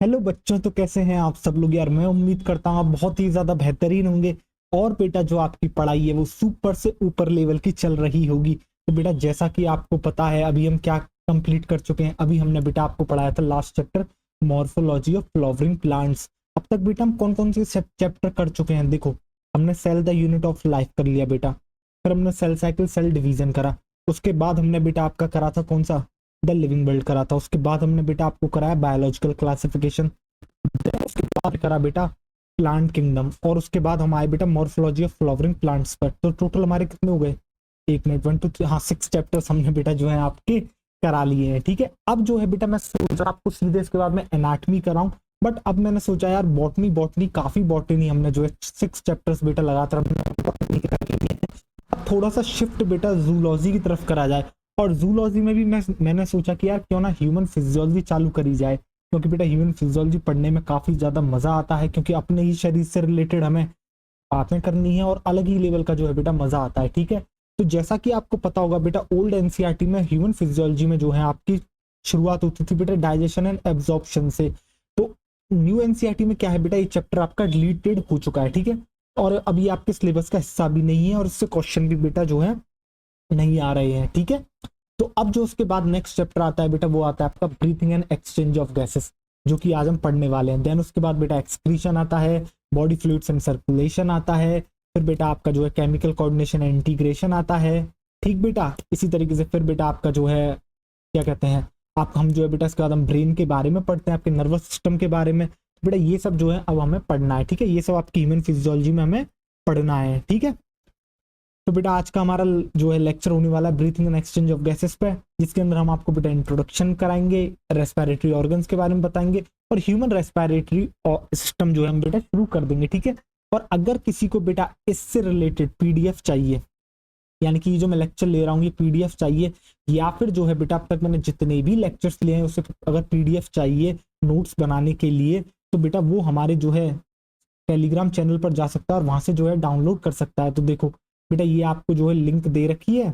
Hello बच्चों, तो कैसे हैं आप सब लोग यार। मैं उम्मीद करता हूँ आप बहुत ही ज्यादा बेहतरीन होंगे। और बेटा जो आपकी पढ़ाई है वो सुपर से ऊपर लेवल की चल रही होगी। तो बेटा जैसा कि आपको पता है अभी हम क्या कंप्लीट कर चुके हैं। अभी हमने बेटा आपको पढ़ाया था last chapter, morphology of flowering plants. अब तक बेटा हम कौन कौन से चैप्टर कर चुके हैं देखो। हमने cell the unit of life कर लिया बेटा। फिर हमने सेल साइकिल सेल डिवीजन करा। उसके बाद हमने बेटा आपका करा था कौन सा, द लिविंग वर्ल्ड करा था। उसके बाद हमने बेटा आपको कराया बायोलॉजिकल क्लासिफिकेशन। उसके बाद करा बेटा प्लांट किंगडम। और उसके बाद हम आए बेटा मॉर्फोलॉजी ऑफ फ्लावरिंग प्लांट्स पर। तो टोटल हमारे कितने हो गए, एक मिनट, 1 2 3, हाँ 6 चैप्टर्स हमने बेटा जो है आपके करा लिए हैं। ठीक है, अब जो है बेटा मैं सोच रहा आपको सीधे इसके बाद में एनाटमी कराऊं। बट अब मैंने सोचा यार बॉटनी बॉटनी काफी बॉटनी हमने जो है 6 चैप्टर्स बेटा लगातार हमने botany करा के लिए हैं। अब थोड़ा सा शिफ्ट बेटा जूलॉजी की तरफ करा जाए। और जूलॉजी में भी मैंने सोचा कि यार क्यों ना ह्यूमन फिजियोलॉजी चालू करी जाए, क्योंकि बेटा ह्यूमन फिजियोलॉजी पढ़ने में काफी ज्यादा मजा आता है, क्योंकि अपने ही शरीर से रिलेटेड हमें बातें करनी है और अलग ही लेवल का जो है बेटा मजा आता है। ठीक है, तो जैसा कि आपको पता होगा बेटा ओल्ड एनसीईआरटी में ह्यूमन फिजियोलॉजी में जो है आपकी शुरुआत होती थी बेटा डाइजेशन एंड एब्जॉर्प्शन से। तो न्यू एनसीईआरटी में क्या है बेटा, ये चैप्टर आपका डिलीटेड हो चुका है। ठीक है, और अभी आपके सिलेबस का हिस्सा भी नहीं है और इससे क्वेश्चन भी बेटा जो है नहीं आ रहे हैं। ठीक है, तो अब जो उसके बाद नेक्स्ट चैप्टर आता है बेटा वो आता है आपका breathing and exchange of gases, जो कि आज हम पढ़ने वाले हैं। देन उसके बाद बेटा एक्सक्रीशन आता है, बॉडी फ्लूइड्स एंड सर्कुलेशन आता है। फिर बेटा आपका जो है केमिकल कोऑर्डिनेशन एंड इंटीग्रेशन आता है। ठीक बेटा, इसी तरीके से फिर बेटा आपका जो है क्या कहते हैं, आप हम जो है बेटा इसके बाद हम ब्रेन के बारे में पढ़ते हैं, आपके नर्वस सिस्टम के बारे में। तो बेटा ये सब जो है अब हमें पढ़ना है। ठीक है, ये सब आपकी ह्यूमन फिजियोलॉजी में हमें पढ़ना है। ठीक है, तो बेटा आज का हमारा जो है लेक्चर होने वाला है breathing and exchange of gases पे, जिसके अंदर हम आपको बेटा इंट्रोडक्शन कराएंगे, रेस्पिरेटरी ऑर्गन्स के बारे में बताएंगे और ह्यूमन रेस्पिरेटरी सिस्टम जो है हम बेटा शुरू कर देंगे। ठीक है, और अगर किसी को बेटा इससे रिलेटेड पीडीएफ चाहिए, यानी कि जो मैं लेक्चर ले रहा हूँ ये पीडीएफ चाहिए, या फिर जो है बेटा अब तक मैंने जितने भी लेक्चर्स लिए हैं उससे अगर पीडीएफ चाहिए नोट्स बनाने के लिए, तो बेटा वो हमारे जो है टेलीग्राम चैनल पर जा सकता है और वहां से जो है डाउनलोड कर सकता है। तो देखो बेटा ये आपको जो है लिंक दे रखी है।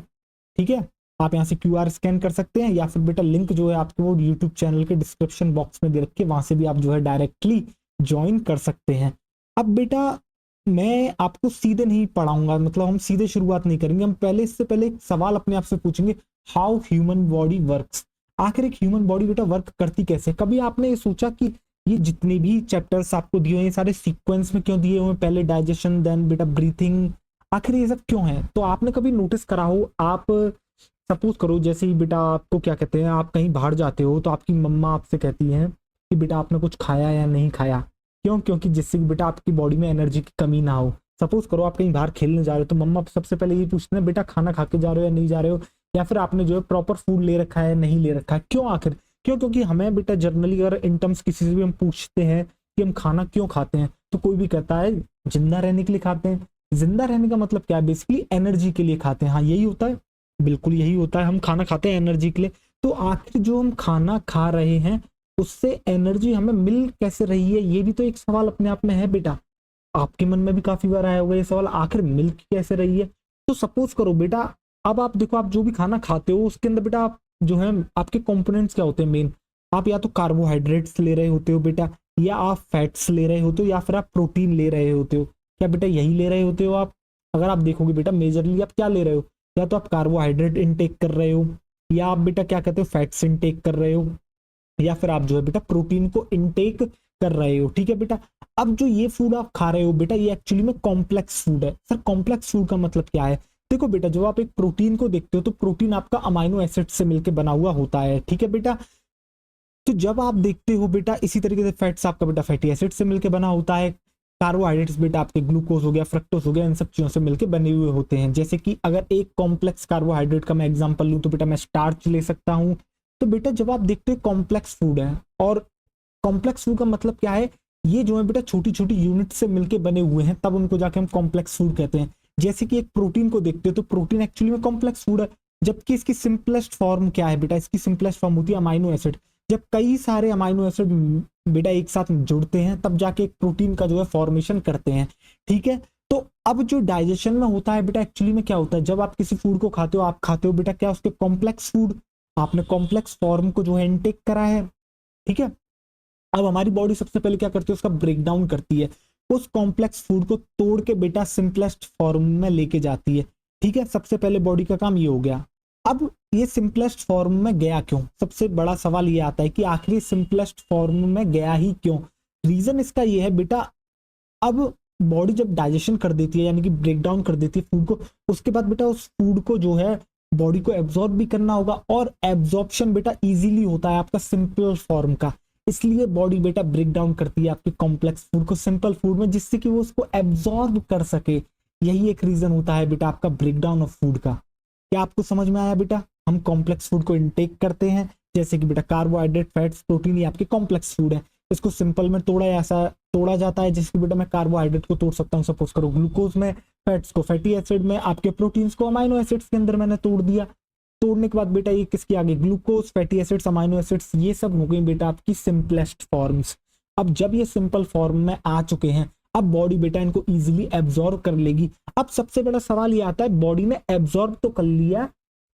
ठीक है, आप यहाँ से क्यूआर स्कैन कर सकते हैं, या फिर बेटा लिंक जो है आपको वो यूट्यूब चैनल के डिस्क्रिप्शन बॉक्स में दे रखी है, वहां से भी आप जो है डायरेक्टली ज्वाइन कर सकते हैं। अब बेटा मैं आपको सीधे नहीं पढ़ाऊंगा, मतलब हम सीधे शुरुआत नहीं करेंगे। हम पहले इससे पहले एक सवाल अपने आप से पूछेंगे, हाउ ह्यूमन बॉडी वर्क्स। आखिर एक ह्यूमन बॉडी बेटा वर्क करती कैसे। कभी आपने ये सोचा कि ये जितने भी चैप्टर्स आपको दिए हुए हैं सारे सीक्वेंस में क्यों दिए हुए हैं, पहले डाइजेशन देन बेटा ब्रीथिंग, आखिर ये सब क्यों है। तो आपने कभी नोटिस करा हो, आप सपोज करो जैसे ही बेटा आपको क्या कहते हैं, आप कहीं बाहर जाते हो तो आपकी मम्मा आपसे कहती हैं कि बेटा आपने कुछ खाया या नहीं खाया। क्यों, क्योंकि जिससे कि बेटा आपकी बॉडी में एनर्जी की कमी ना हो। सपोज करो आप कहीं बाहर खेलने जा रहे हो तो मम्मा सबसे पहले ये पूछते हैं बेटा खाना खा के जा रहे हो या नहीं जा रहे हो, या फिर आपने जो है प्रॉपर फूड ले रखा है नहीं ले रखा है। क्यों आखिर, क्यों, क्योंकि हमें बेटा जनरली अगर इन टर्म्स किसी से भी हम पूछते हैं कि हम खाना क्यों खाते हैं, तो कोई भी कहता है जिंदा रहने के लिए खाते हैं। जिंदा रहने का मतलब क्या है, बेसिकली एनर्जी के लिए खाते हैं। हाँ यही होता है, बिल्कुल यही होता है, हम खाना खाते हैं एनर्जी के लिए। तो आखिर जो हम खाना खा रहे हैं उससे एनर्जी हमें मिल कैसे रही है, ये भी तो एक सवाल अपने आप में है बेटा। आपके मन में भी काफी बार आया होगा ये सवाल, आखिर मिल कैसे रही है। तो सपोज करो बेटा, अब आप देखो आप जो भी खाना खाते हो उसके अंदर बेटा आप जो है आपके कंपोनेंट्स क्या होते हैं मेन, आप या तो कार्बोहाइड्रेट्स ले रहे होते हो बेटा, या आप फैट्स ले रहे होते हो, या फिर आप प्रोटीन ले रहे होते हो। क्या बेटा यही ले रहे होते हो आप। अगर आप देखोगे बेटा मेजरली आप क्या ले रहे हो, या तो आप कार्बोहाइड्रेट इनटेक कर रहे हो, या आप बेटा क्या कहते हो फैट्स इनटेक कर रहे हो, या फिर आप जो है बेटा प्रोटीन को इनटेक कर रहे हो। ठीक है बेटा, अब जो ये फूड आप खा रहे हो बेटा ये एक्चुअली में कॉम्प्लेक्स फूड है। सर कॉम्प्लेक्स फूड का मतलब क्या है। देखो बेटा जब आप एक प्रोटीन को देखते हो तो प्रोटीन आपका अमाइनो एसिड से मिलकर बना हुआ होता है। ठीक है बेटा, तो जब आप देखते हो बेटा इसी तरीके से फैट्स आपका बेटा फैटी एसिड से मिलकर बना होता है, कार्बोहाइड्रेट्स बेटा आपके ग्लूकोज हो गया फ्रक्टोज हो गया इन सब चीजों से मिलकर बने हुए होते हैं। जैसे कि अगर एक कॉम्प्लेक्स कार्बोहाइड्रेट का मैं एग्जांपल लूं तो बेटा मैं स्टार्च ले सकता हूं। तो बेटा जब आप देखते हो कॉम्प्लेक्स फूड है, और कॉम्प्लेक्स फूड का मतलब क्या है, ये जो है बेटा छोटी छोटी यूनिट से मिलकर बने हुए हैं तब उनको जाके हम कॉम्प्लेक्स फूड कहते हैं। जैसे कि एक प्रोटीन को देखते हो तो प्रोटीन एक्चुअली में कॉम्प्लेक्स फूड है, जबकि इसकी सिंपलेस्ट फॉर्म क्या है बेटा, इसकी सिंपलेस्ट फॉर्म होती है अमाइनो एसिड। जब कई सारे अमाइनो एसिड बेटा एक साथ जुड़ते हैं तब जाके एक प्रोटीन का जो है फॉर्मेशन करते हैं। ठीक है, तो अब जो डाइजेशन में होता है बेटा एक्चुअली में क्या होता है, जब आप किसी फूड को खाते हो आप खाते हो बेटा क्या उसके कॉम्प्लेक्स फूड, आपने कॉम्प्लेक्स फॉर्म को जो है इनटेक करा है। ठीक है, अब हमारी बॉडी सबसे पहले क्या करती है, उसका ब्रेक डाउन करती है, उस कॉम्प्लेक्स फूड को तोड़ के बेटा सिंपलेस्ट फॉर्म में लेके जाती है। ठीक है, सबसे पहले बॉडी का काम ये हो गया। अब ये सिंपलेस्ट फॉर्म में गया क्यों, सबसे बड़ा सवाल ये आता है कि आखिर सिंपलेस्ट फॉर्म में गया ही क्यों। रीजन इसका ये है बेटा, अब बॉडी जब डाइजेशन कर देती है यानी कि ब्रेक डाउन कर देती है फूड को, उसके बाद बेटा उस फूड को जो है बॉडी को एब्जॉर्ब भी करना होगा, और एब्जॉर्प्शन बेटा इजीली होता है आपका सिंपल फॉर्म का, इसलिए बॉडी बेटा ब्रेक डाउन करती है आपके कॉम्प्लेक्स फूड को सिंपल फूड में, जिससे कि वो उसको एब्जॉर्ब कर सके। यही एक रीजन होता है बेटा आपका ब्रेक डाउन ऑफ फूड का। क्या आपको समझ में आया बेटा? हम कॉम्प्लेक्स फूड को इनटेक करते हैं, जैसे कि बेटा कार्बोहाइड्रेट, फैट्स, प्रोटीन, ये आपके कॉम्प्लेक्स फूड है। इसको सिंपल में तोड़ा जाता है, जैसे कि बेटा मैं कार्बोहाइड्रेट को तोड़ सकता हूँ, सपोज करो ग्लूकोज में, फैट्स को फैटी एसिड में, आपके प्रोटीन्स को अमाइनो एसिड्स के अंदर मैंने तोड़ दिया। तोड़ने के बाद बेटा ये किसके आगे, glucose, fatty acids, amino acids, ये सब हो गई बेटा आपकी सिंपलेस्ट फॉर्म्स। अब जब ये सिंपल फॉर्म में आ चुके हैं, अब बॉडी बेटा इनको इजीली एब्जॉर्ब कर लेगी। अब सबसे बड़ा सवाल ये आता है, बॉडी ने एब्जॉर्ब तो कर लिया,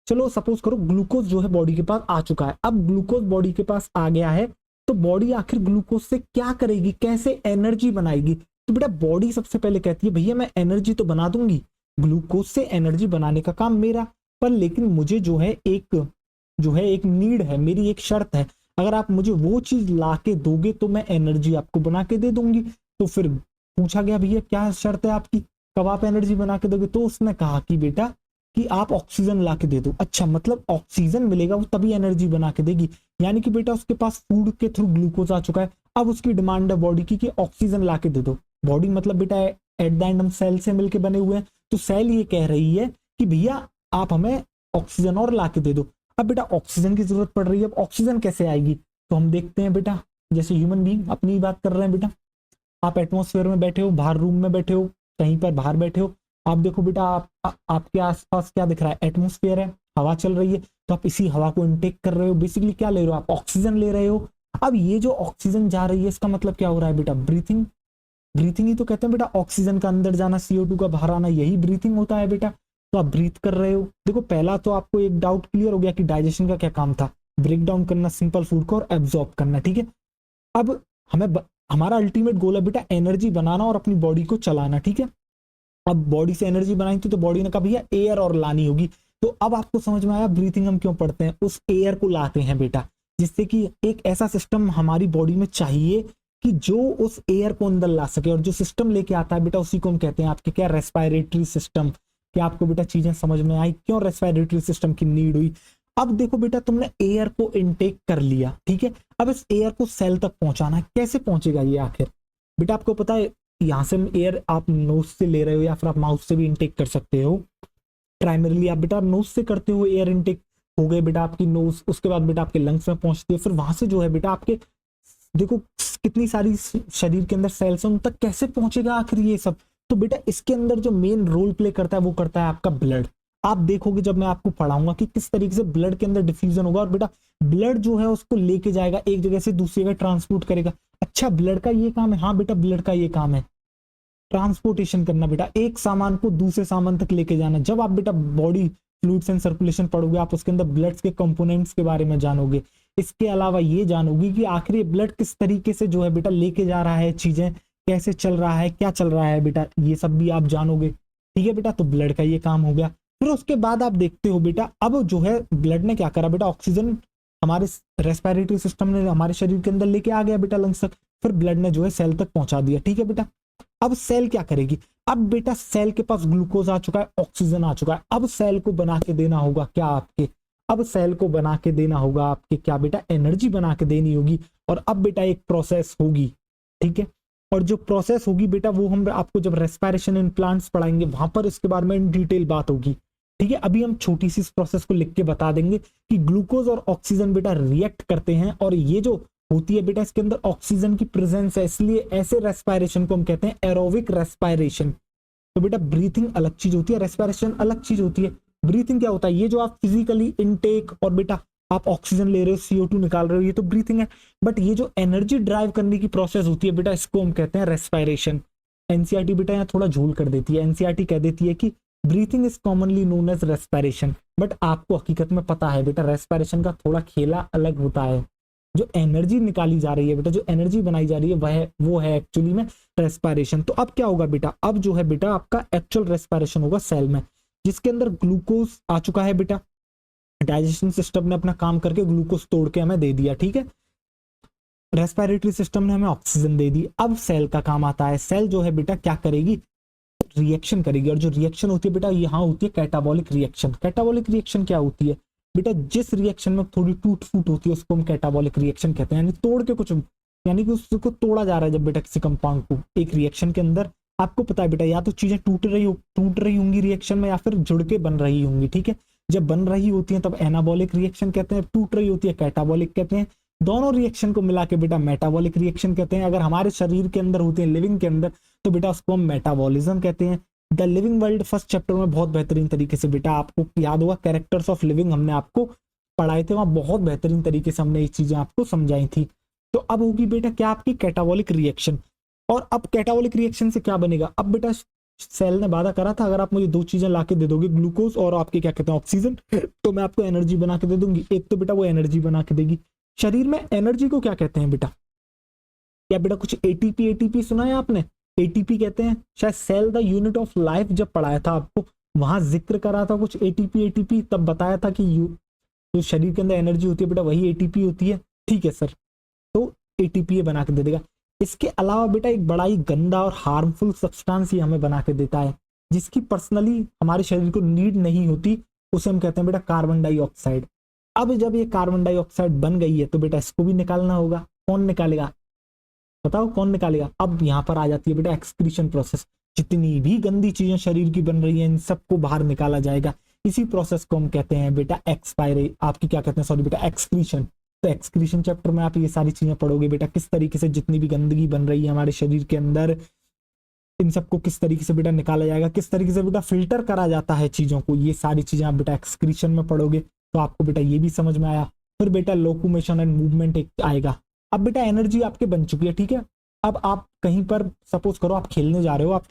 चलो सपोज करो ग्लूकोज जो है बॉडी के पास आ चुका है, अब ग्लूकोज बॉडी के पास आ गया है, तो बॉडी आखिर ग्लूकोज से क्या करेगी, कैसे एनर्जी बनाएगी? तो बेटा बॉडी सबसे पहले कहती है भैया मैं एनर्जी तो बना दूंगी, ग्लूकोज से एनर्जी बनाने का काम मेरा, पर लेकिन मुझे जो है एक नीड है, मेरी एक शर्त है, अगर आप मुझे वो चीज ला के दोगे तो मैं एनर्जी आपको बना के दे दूंगी। तो फिर पूछा गया भैया क्या शर्त है आपकी, कब आप एनर्जी बना के दोगे? तो उसने कहा कि बेटा कि आप ऑक्सीजन ला के दे दो। अच्छा, मतलब ऑक्सीजन मिलेगा वो तभी एनर्जी बना के देगी, यानी कि बेटा उसके पास फूड के थ्रू ग्लूकोज आ चुका है, अब उसकी डिमांड है बॉडी की कि ऑक्सीजन ला के दे दो। बॉडी मतलब बेटा एट द एंड हम सेल से मिलकर बने हुए हैं, तो सेल ये कह रही है कि भैया आप हमें ऑक्सीजन और ला के दे दो। अब बेटा ऑक्सीजन की जरूरत पड़ रही है, अब ऑक्सीजन कैसे आएगी? तो हम देखते हैं बेटा, जैसे ह्यूमन बीइंग अपनी बात कर रहे हैं बेटा, आप एटमॉस्फेयर में बैठे हो, बाहर रूम में बैठे हो, कहीं पर बाहर बैठे हो, आप देखो बेटा आपके आसपास क्या दिख रहा है, एटमॉस्फेयर है, हवा चल रही है, तो आप इसी हवा को इनटेक कर रहे हो, बेसिकली क्या ले रहे हो आप, ऑक्सीजन ले रहे हो। अब ये जो ऑक्सीजन जा रही है इसका मतलब क्या हो रहा है बेटा, ब्रीथिंग। ब्रीथिंग ही तो कहते हैं बेटा, ऑक्सीजन का अंदर जाना, CO2 का बाहर आना, यही ब्रीथिंग होता है बेटा। तो आप ब्रीथ कर रहे हो। देखो पहला तो आपको एक डाउट क्लियर हो गया कि डाइजेशन का क्या काम था, ब्रेक डाउन करना सिंपल फूड को और एब्जॉर्ब करना, ठीक है। अब हमारा अल्टीमेट गोल है बेटा एनर्जी बनाना और अपनी बॉडी को चलाना, ठीक है। अब बॉडी से एनर्जी बनाई थी तो बॉडी ने कहा भैया एयर और लानी होगी, तो अब आपको समझ में आया ब्रीथिंग हम क्यों पढ़ते हैं, उस एयर को लाते हैं बेटा, जिससे कि एक ऐसा सिस्टम हमारी बॉडी में चाहिए कि जो उस एयर को अंदर ला सके, और जो सिस्टम लेके आता है बेटा उसी को हम कहते हैं आपके क्या, रेस्पिरेटरी सिस्टम। क्या आपको बेटा चीजें समझ में आई, क्यों रेस्पिरेटरी सिस्टम की नीड हुई? अब देखो बेटा तुमने एयर को इनटेक कर लिया, ठीक है, अब इस एयर को सेल तक पहुंचाना है, कैसे पहुंचेगा ये आखिर? बेटा आपको पता है यहाँ से एयर आप नोज से ले रहे हो या फिर आप माउथ से भी इनटेक कर सकते हो। प्राइमरीली आप बेटा नोज से करते हो एयर इनटेक, हो गए बेटा आपकी नोज, उसके बाद बेटा आपके लंग्स में पहुंचती है, फिर वहां से जो है बेटा आपके देखो कितनी सारी शरीर के अंदर सेल्स हैं, उन तक कैसे पहुंचेगा आखिर ये सब? तो बेटा इसके अंदर जो मेन रोल प्ले करता है वो करता है आपका ब्लड। आप देखोगे जब मैं आपको पढ़ाऊंगा कि किस तरीके से ब्लड के अंदर डिफ्यूजन होगा, और बेटा ब्लड जो है उसको लेके जाएगा एक जगह से दूसरी जगह ट्रांसपोर्ट करेगा। अच्छा ब्लड का ये काम है? हाँ बेटा ब्लड का ये काम है, ट्रांसपोर्टेशन करना बेटा, एक सामान को दूसरे सामान तक लेके जाना। जब आप बेटा बॉडी फ्लूइड्स एंड सर्कुलेशन पढ़ोगे आप उसके अंदर ब्लड के कंपोनेंट्स के बारे में जानोगे। इसके अलावा ये जानोगे कि आखिर ये ब्लड किस तरीके से जो है बेटा लेके जा रहा है चीजें, कैसे चल रहा है, क्या चल रहा है बेटा, ये सब भी आप जानोगे, ठीक है बेटा। तो ब्लड का ये काम हो गया। फिर उसके बाद आप देखते हो बेटा अब जो है ब्लड ने क्या करा बेटा, ऑक्सीजन हमारे रेस्पिरेटरी सिस्टम ने हमारे शरीर के अंदर लेके आ गया बेटा लंग्स तक, फिर ब्लड ने जो है सेल तक पहुंचा दिया, ठीक है बेटा। अब सेल क्या करेगी? अब बेटा सेल के पास ग्लूकोज आ चुका है, ऑक्सीजन आ चुका है, अब सेल को बना के देना होगा क्या आपके, अब सेल को बना के देना होगा आपके क्या बेटा, एनर्जी बना के देनी होगी। और अब बेटा एक प्रोसेस होगी, ठीक है, और जो प्रोसेस होगी बेटा वो हम आपको जब रेस्पिरेशन इन प्लांट्स पढ़ाएंगे वहां पर इसके बारे में इन डिटेल बात होगी, ठीक है। अभी हम छोटी सी इस प्रोसेस को लिख के बता देंगे कि ग्लूकोज और ऑक्सीजन बेटा रिएक्ट करते हैं, और ये जो होती है बेटा इसके अंदर ऑक्सीजन की प्रेजेंस है, इसलिए ऐसे रेस्पिरेशन को हम कहते हैं एरोबिक रेस्पिरेशन। तो बेटा ब्रीथिंग अलग चीज होती है, रेस्पिरेशन अलग चीज होती है। ब्रीथिंग क्या होता है, ये जो आप फिजिकली इनटेक और बेटा आप ऑक्सीजन ले रहे हो, CO2 निकाल रहे हो, ये तो ब्रीथिंग है। बट ये जो एनर्जी ड्राइव करने की प्रोसेस होती है बेटा इसको हम कहते हैं रेस्पिरेशन। एनसीईआरटी बेटा यहाँ थोड़ा झूल कर देती है, एनसीईआरटी कह देती है कि breathing is commonly known as respiration, but आपको हकीकत में पता है बेटा रेस्पिरेशन का थोड़ा खेला अलग होता है। जो एनर्जी निकाली जा रही है बेटा, जो एनर्जी बनाई जा रही है वो है एक्चुअली में रेस्पिरेशन। तो अब क्या होगा बेटा, अब जो है बेटा आपका एक्चुअल रेस्पिरेशन होगा सेल में, जिसके अंदर ग्लूकोज आ चुका है बेटा। डाइजेशन सिस्टम ने अपना काम करके ग्लूकोज तोड़ के हमें दे दिया, ठीक है। रेस्पिरेटरी सिस्टम ने हमें ऑक्सीजन दे दी। अब सेल का काम आता है, सेल जो है बेटा क्या करेगी, रिएक्शन करेगी। और जो रिएक्शन होती है बेटा यहाँ होती है कैटाबॉलिक रिएक्शन। कैटाबॉलिक रिएक्शन क्या होती है बेटा, जिस रिएक्शन में थोड़ी टूट फूट होती है उसको हम कैटाबॉलिक रिएक्शन कहते हैं, यानी तोड़ के कुछ, यानी कि उसको तोड़ा जा रहा है जब बेटा किसी कंपाउंड को एक रिएक्शन के अंदर। आपको पता है बेटा या तो चीजें टूट रही होंगी रिएक्शन में, या फिर जुड़ के बन रही होंगी, ठीक है। जब बन रही होती है तब एनाबॉलिक रिएक्शन कहते हैं, टूट रही होती है कैटाबॉलिक कहते हैं। दोनों रिएक्शन को मिला के बेटा मेटाबॉलिक रिएक्शन कहते हैं। अगर हमारे शरीर के अंदर होती है लिविंग के अंदर, तो बेटा उसको हम मेटाबॉलिज्म कहते हैं। The living world first chapter में बहुत बेहतरीन तरीके से बेटा आपको याद होगा, कैरेक्टर्स ऑफ लिविंग हमने आपको पढ़ाए थे, वहां बहुत बेहतरीन तरीके से हमने ये चीजें आपको समझाई थी। तो अब होगी बेटा क्या आपकी कैटाबॉलिक रिएक्शन। और अब कैटाबॉलिक रिएक्शन से क्या बनेगा, अब बेटा सेल ने वादा करा था अगर आप मुझे दो चीजें ला के दे दोगे, ग्लूकोज और आपके क्या कहते हैं ऑक्सीजन, तो मैं आपको एनर्जी बना के दे दूंगी। एक तो बेटा वो एनर्जी बना के देगी। शरीर में एनर्जी को क्या कहते हैं बेटा, क्या बेटा कुछ एटीपी एटीपी सुना है आपने, एटीपी कहते हैं शायद, cell the unit of life जब पढ़ाया था आपको वहां जिक्र करा था कुछ एटीपी एटीपी, तब बताया था कि जो शरीर के अंदर एनर्जी होती है बेटा वही एटीपी होती है, ठीक है सर। तो एटीपी बना के दे देगा। इसके अलावा बेटा एक बड़ा ही गंदा और हार्मफुल सब्सटेंस ही हमें बना के देता है, जिसकी पर्सनली हमारे शरीर को नीड नहीं होती, उसे हम कहते हैं बेटा कार्बन डाइऑक्साइड। अब जब ये कार्बन डाइऑक्साइड बन गई है तो बेटा इसको भी निकालना होगा। कौन निकालेगा बताओ, कौन निकालेगा। अब यहाँ पर आ जाती है बेटा एक्सक्रीशन प्रोसेस। जितनी भी गंदी चीजें शरीर की बन रही हैं इन सबको बाहर निकाला जाएगा। इसी प्रोसेस को हम कहते हैं बेटा एक्सपायरे, आपकी क्या कहते हैं सॉरी बेटा एक्सक्रीशन। तो एक्सक्रीशन चैप्टर में आप ये सारी चीजें पढ़ोगे बेटा, किस तरीके से जितनी भी गंदगी बन रही है हमारे शरीर के अंदर, इन सबको किस तरीके से बेटा निकाला जाएगा, किस तरीके से बेटा फिल्टर करा जाता है चीजों को, ये सारी चीजें आप बेटा एक्सक्रीशन में पढ़ोगे। तो आपको बेटा ये भी समझ में आया। फिर बेटा लोकोमोशन एंड मूवमेंट एक आएगा। अब बेटा एनर्जी आपके बन चुकी है, ठीक है। अब आप कहीं पर सपोज करो आप खेलने जा रहे हो, आप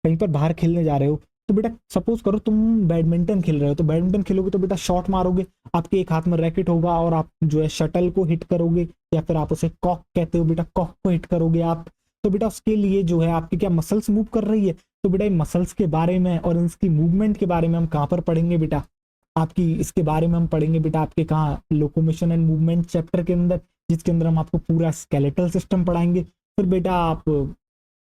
कहीं पर बाहर खेलने जा रहे हो, तो बेटा सपोज करो तुम बैडमिंटन खेल रहे हो, तो बैडमिंटन खेलोगे तो बेटा शॉट मारोगे, आपके एक हाथ में रैकेट होगा और आप जो है शटल को हिट करोगे, या फिर आप उसे कॉक कहते हो बेटा, कॉक को हिट करोगे आप। तो बेटा उसके लिए जो है आपकी क्या मसल्स मूव कर रही है, तो बेटा मसल्स के बारे में और इसकी मूवमेंट के बारे में हम कहाँ पर पढ़ेंगे बेटा, आपकी इसके बारे में हम पढ़ेंगे बेटा आपके कहाँ, लोकोमोशन एंड मूवमेंट चैप्टर के अंदर, जिसके अंदर हम आपको पूरा स्केलेटल सिस्टम पढ़ाएंगे। फिर बेटा आप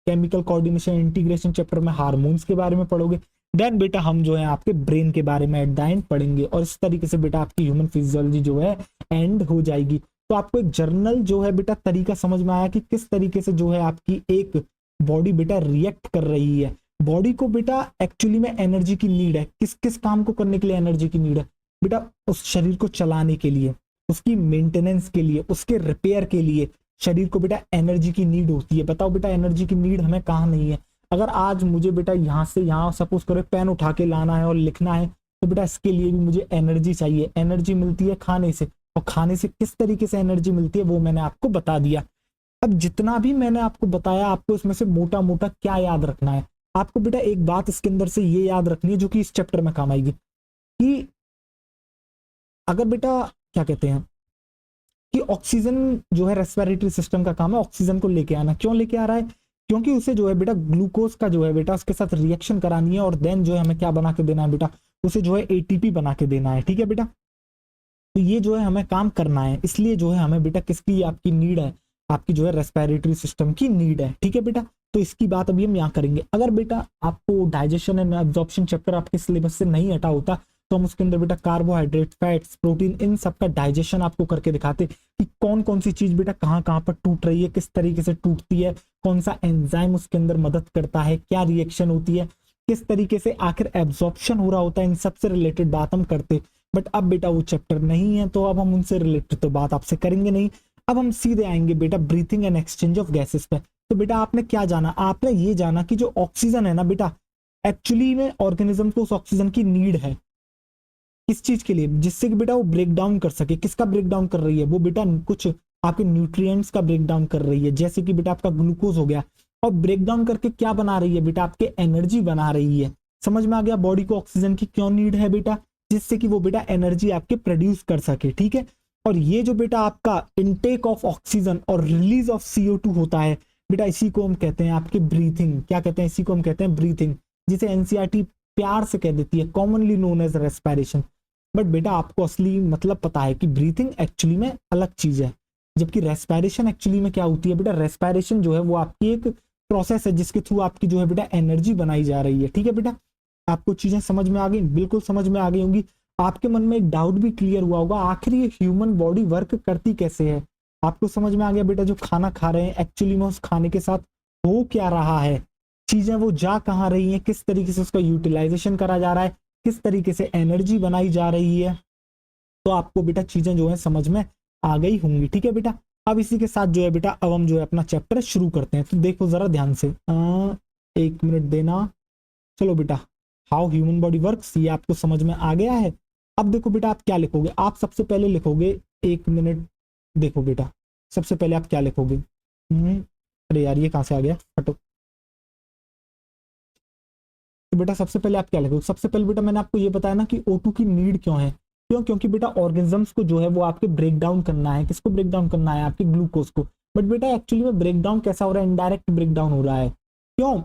केमिकल कोऑर्डिनेशन इंटीग्रेशन चैप्टर में हार्मोन्स के बारे में पढ़ोगे। देन बेटा हम जो है आपके ब्रेन के बारे में एट द एंड पढ़ेंगे, और इस तरीके से बेटा आपकी ह्यूमन फिजियोलॉजी जो है एंड हो जाएगी। तो आपको एक जर्नल जो है बेटा तरीका समझ में आया कि किस तरीके से जो है आपकी एक बॉडी बेटा रिएक्ट कर रही है। बॉडी को बेटा एक्चुअली में एनर्जी की नीड है, किस किस काम को करने के लिए एनर्जी की नीड है बेटा, उस शरीर को चलाने के लिए, उसकी मेंटेनेंस के लिए, उसके रिपेयर के लिए शरीर को बेटा एनर्जी की नीड होती है। बताओ बेटा एनर्जी की नीड हमें कहाँ नहीं है। अगर आज मुझे बेटा यहाँ से यहाँ सपोज करो पेन उठा के लाना है और लिखना है, तो बेटा इसके लिए भी मुझे एनर्जी चाहिए। एनर्जी मिलती है खाने से, और खाने से किस तरीके से एनर्जी मिलती है वो मैंने आपको बता दिया। अब जितना भी मैंने आपको बताया, आपको इसमें से मोटा मोटा क्या याद रखना है, आपको बेटा एक बात इसके अंदर से ये याद रखनी है जो कि इस चैप्टर में काम आएगी, कि अगर बेटा क्या कहते हैं कि ऑक्सीजन जो है रेस्पिरेटरी सिस्टम का काम है ऑक्सीजन को लेके आना। क्यों लेके आ रहा है, क्योंकि उसे जो है बेटा ग्लूकोज का जो है बेटा उसके साथ रिएक्शन करानी है, और देन जो है हमें क्या बना के देना है बेटा, उसे जो है एटीपी बना के देना है, ठीक है बेटा। तो ये जो है हमें काम करना है, इसलिए जो है हमें बेटा किसकी आपकी नीड है, आपकी जो है रेस्पिरेटरी सिस्टम की नीड है, ठीक है बेटा। तो इसकी बात अभी हम यहाँ करेंगे। अगर बेटा आपको डाइजेशन एंड एब्जॉर्प्शन चैप्टर आपके सिलेबस से नहीं हटा होता, तो हम उसके अंदर बेटा कार्बोहाइड्रेट, फैट्स, प्रोटीन, इन सब का डाइजेशन आपको करके दिखाते कि कौन कौन सी चीज बेटा कहाँ कहाँ पर टूट रही है, किस तरीके से टूटती है, कौन सा एंजाइम उसके अंदर मदद करता है, क्या रिएक्शन होती है, किस तरीके से आखिर एब्जॉर्प्शन हो रहा होता है, इन सबसे रिलेटेड बात हम करते। बट अब बेटा वो चैप्टर नहीं है, तो अब हम उनसे रिलेटेड तो बात आपसे करेंगे नहीं। अब हम सीधे आएंगे बेटा breathing and exchange of gases पे। तो बेटा आपने क्या जाना, आपने ये जाना कि जो ऑक्सीजन है ना बेटा, एक्चुअली में ऑर्गेनिज्म को उस ऑक्सीजन की नीड है, किस चीज के लिए, जिससे कि बेटा वो ब्रेक डाउन कर सके। किसका ब्रेक डाउन कर रही है वो बेटा, कुछ आपके न्यूट्रिएंट्स का ब्रेक डाउन कर रही है, जैसे कि बेटा आपका ग्लूकोज हो गया। और ब्रेक डाउन करके क्या बना रही है बेटा, आपके एनर्जी बना रही है। समझ में आ गया बॉडी को ऑक्सीजन की क्यों नीड है बेटा, जिससे कि वो बेटा एनर्जी आपके प्रोड्यूस कर सके, ठीक है। और ये जो बेटा आपका इनटेक ऑफ ऑक्सीजन और रिलीज ऑफ CO2 होता है बेटा, इसी को हम कहते हैं आपके ब्रीथिंग। क्या कहते हैं? इसी को हम कहते हैं ब्रीथिंग, जिसे एनसीईआरटी प्यार से कह देती है, commonly known as respiration. But बेटा आपको असली मतलब पता है कि ब्रीथिंग एक्चुअली में अलग चीज है, जबकि रेस्पिरेशन एक्चुअली में क्या होती है बेटा? रेस्पिरेशन जो है वो आपकी एक प्रोसेस है जिसके थ्रू आपकी जो है बेटा एनर्जी बनाई जा रही है। ठीक है बेटा, आपको चीजें समझ में आ गई? बिल्कुल समझ में आ गई होंगी। आपके मन में एक डाउट भी क्लियर हुआ होगा, आखिर ये ह्यूमन बॉडी वर्क करती कैसे है? आपको समझ में आ गया बेटा, जो खाना खा रहे हैं एक्चुअली में उस खाने के साथ हो क्या रहा है, चीजें वो जा कहाँ रही हैं, किस तरीके से उसका यूटिलाइजेशन करा जा रहा है, किस तरीके से एनर्जी बनाई जा रही है। तो आपको बेटा चीजें जो है समझ में आ गई होंगी। ठीक है बेटा, अब इसी के साथ जो है बेटा अब हम जो है अपना चैप्टर शुरू करते हैं। तो देखो जरा ध्यान से, 1 मिनट देना। चलो बेटा, हाउ ह्यूमन बॉडी वर्क्स, ये आपको समझ में आ गया है। अब देखो बेटा आप क्या लिखोगे, आप सबसे पहले लिखोगे, 1 मिनट देखो बेटा, सबसे पहले आप क्या लिखोगे? अरे यार ये कहाँ से आ गया, हटो। तो बेटा सबसे पहले आप क्या लिखोगे? सबसे पहले बेटा मैंने आपको ये बताया ना कि O2 की नीड क्यों है। क्यों? क्योंकि बेटा ऑर्गेनिजम्स को जो है वो आपके ब्रेक डाउन करना है। किसको ब्रेक डाउन करना है? आपके ग्लूकोज को। बट बेटा एक्चुअली में ब्रेक डाउन कैसा हो रहा है? इनडायरेक्ट ब्रेक डाउन हो रहा है। क्यों?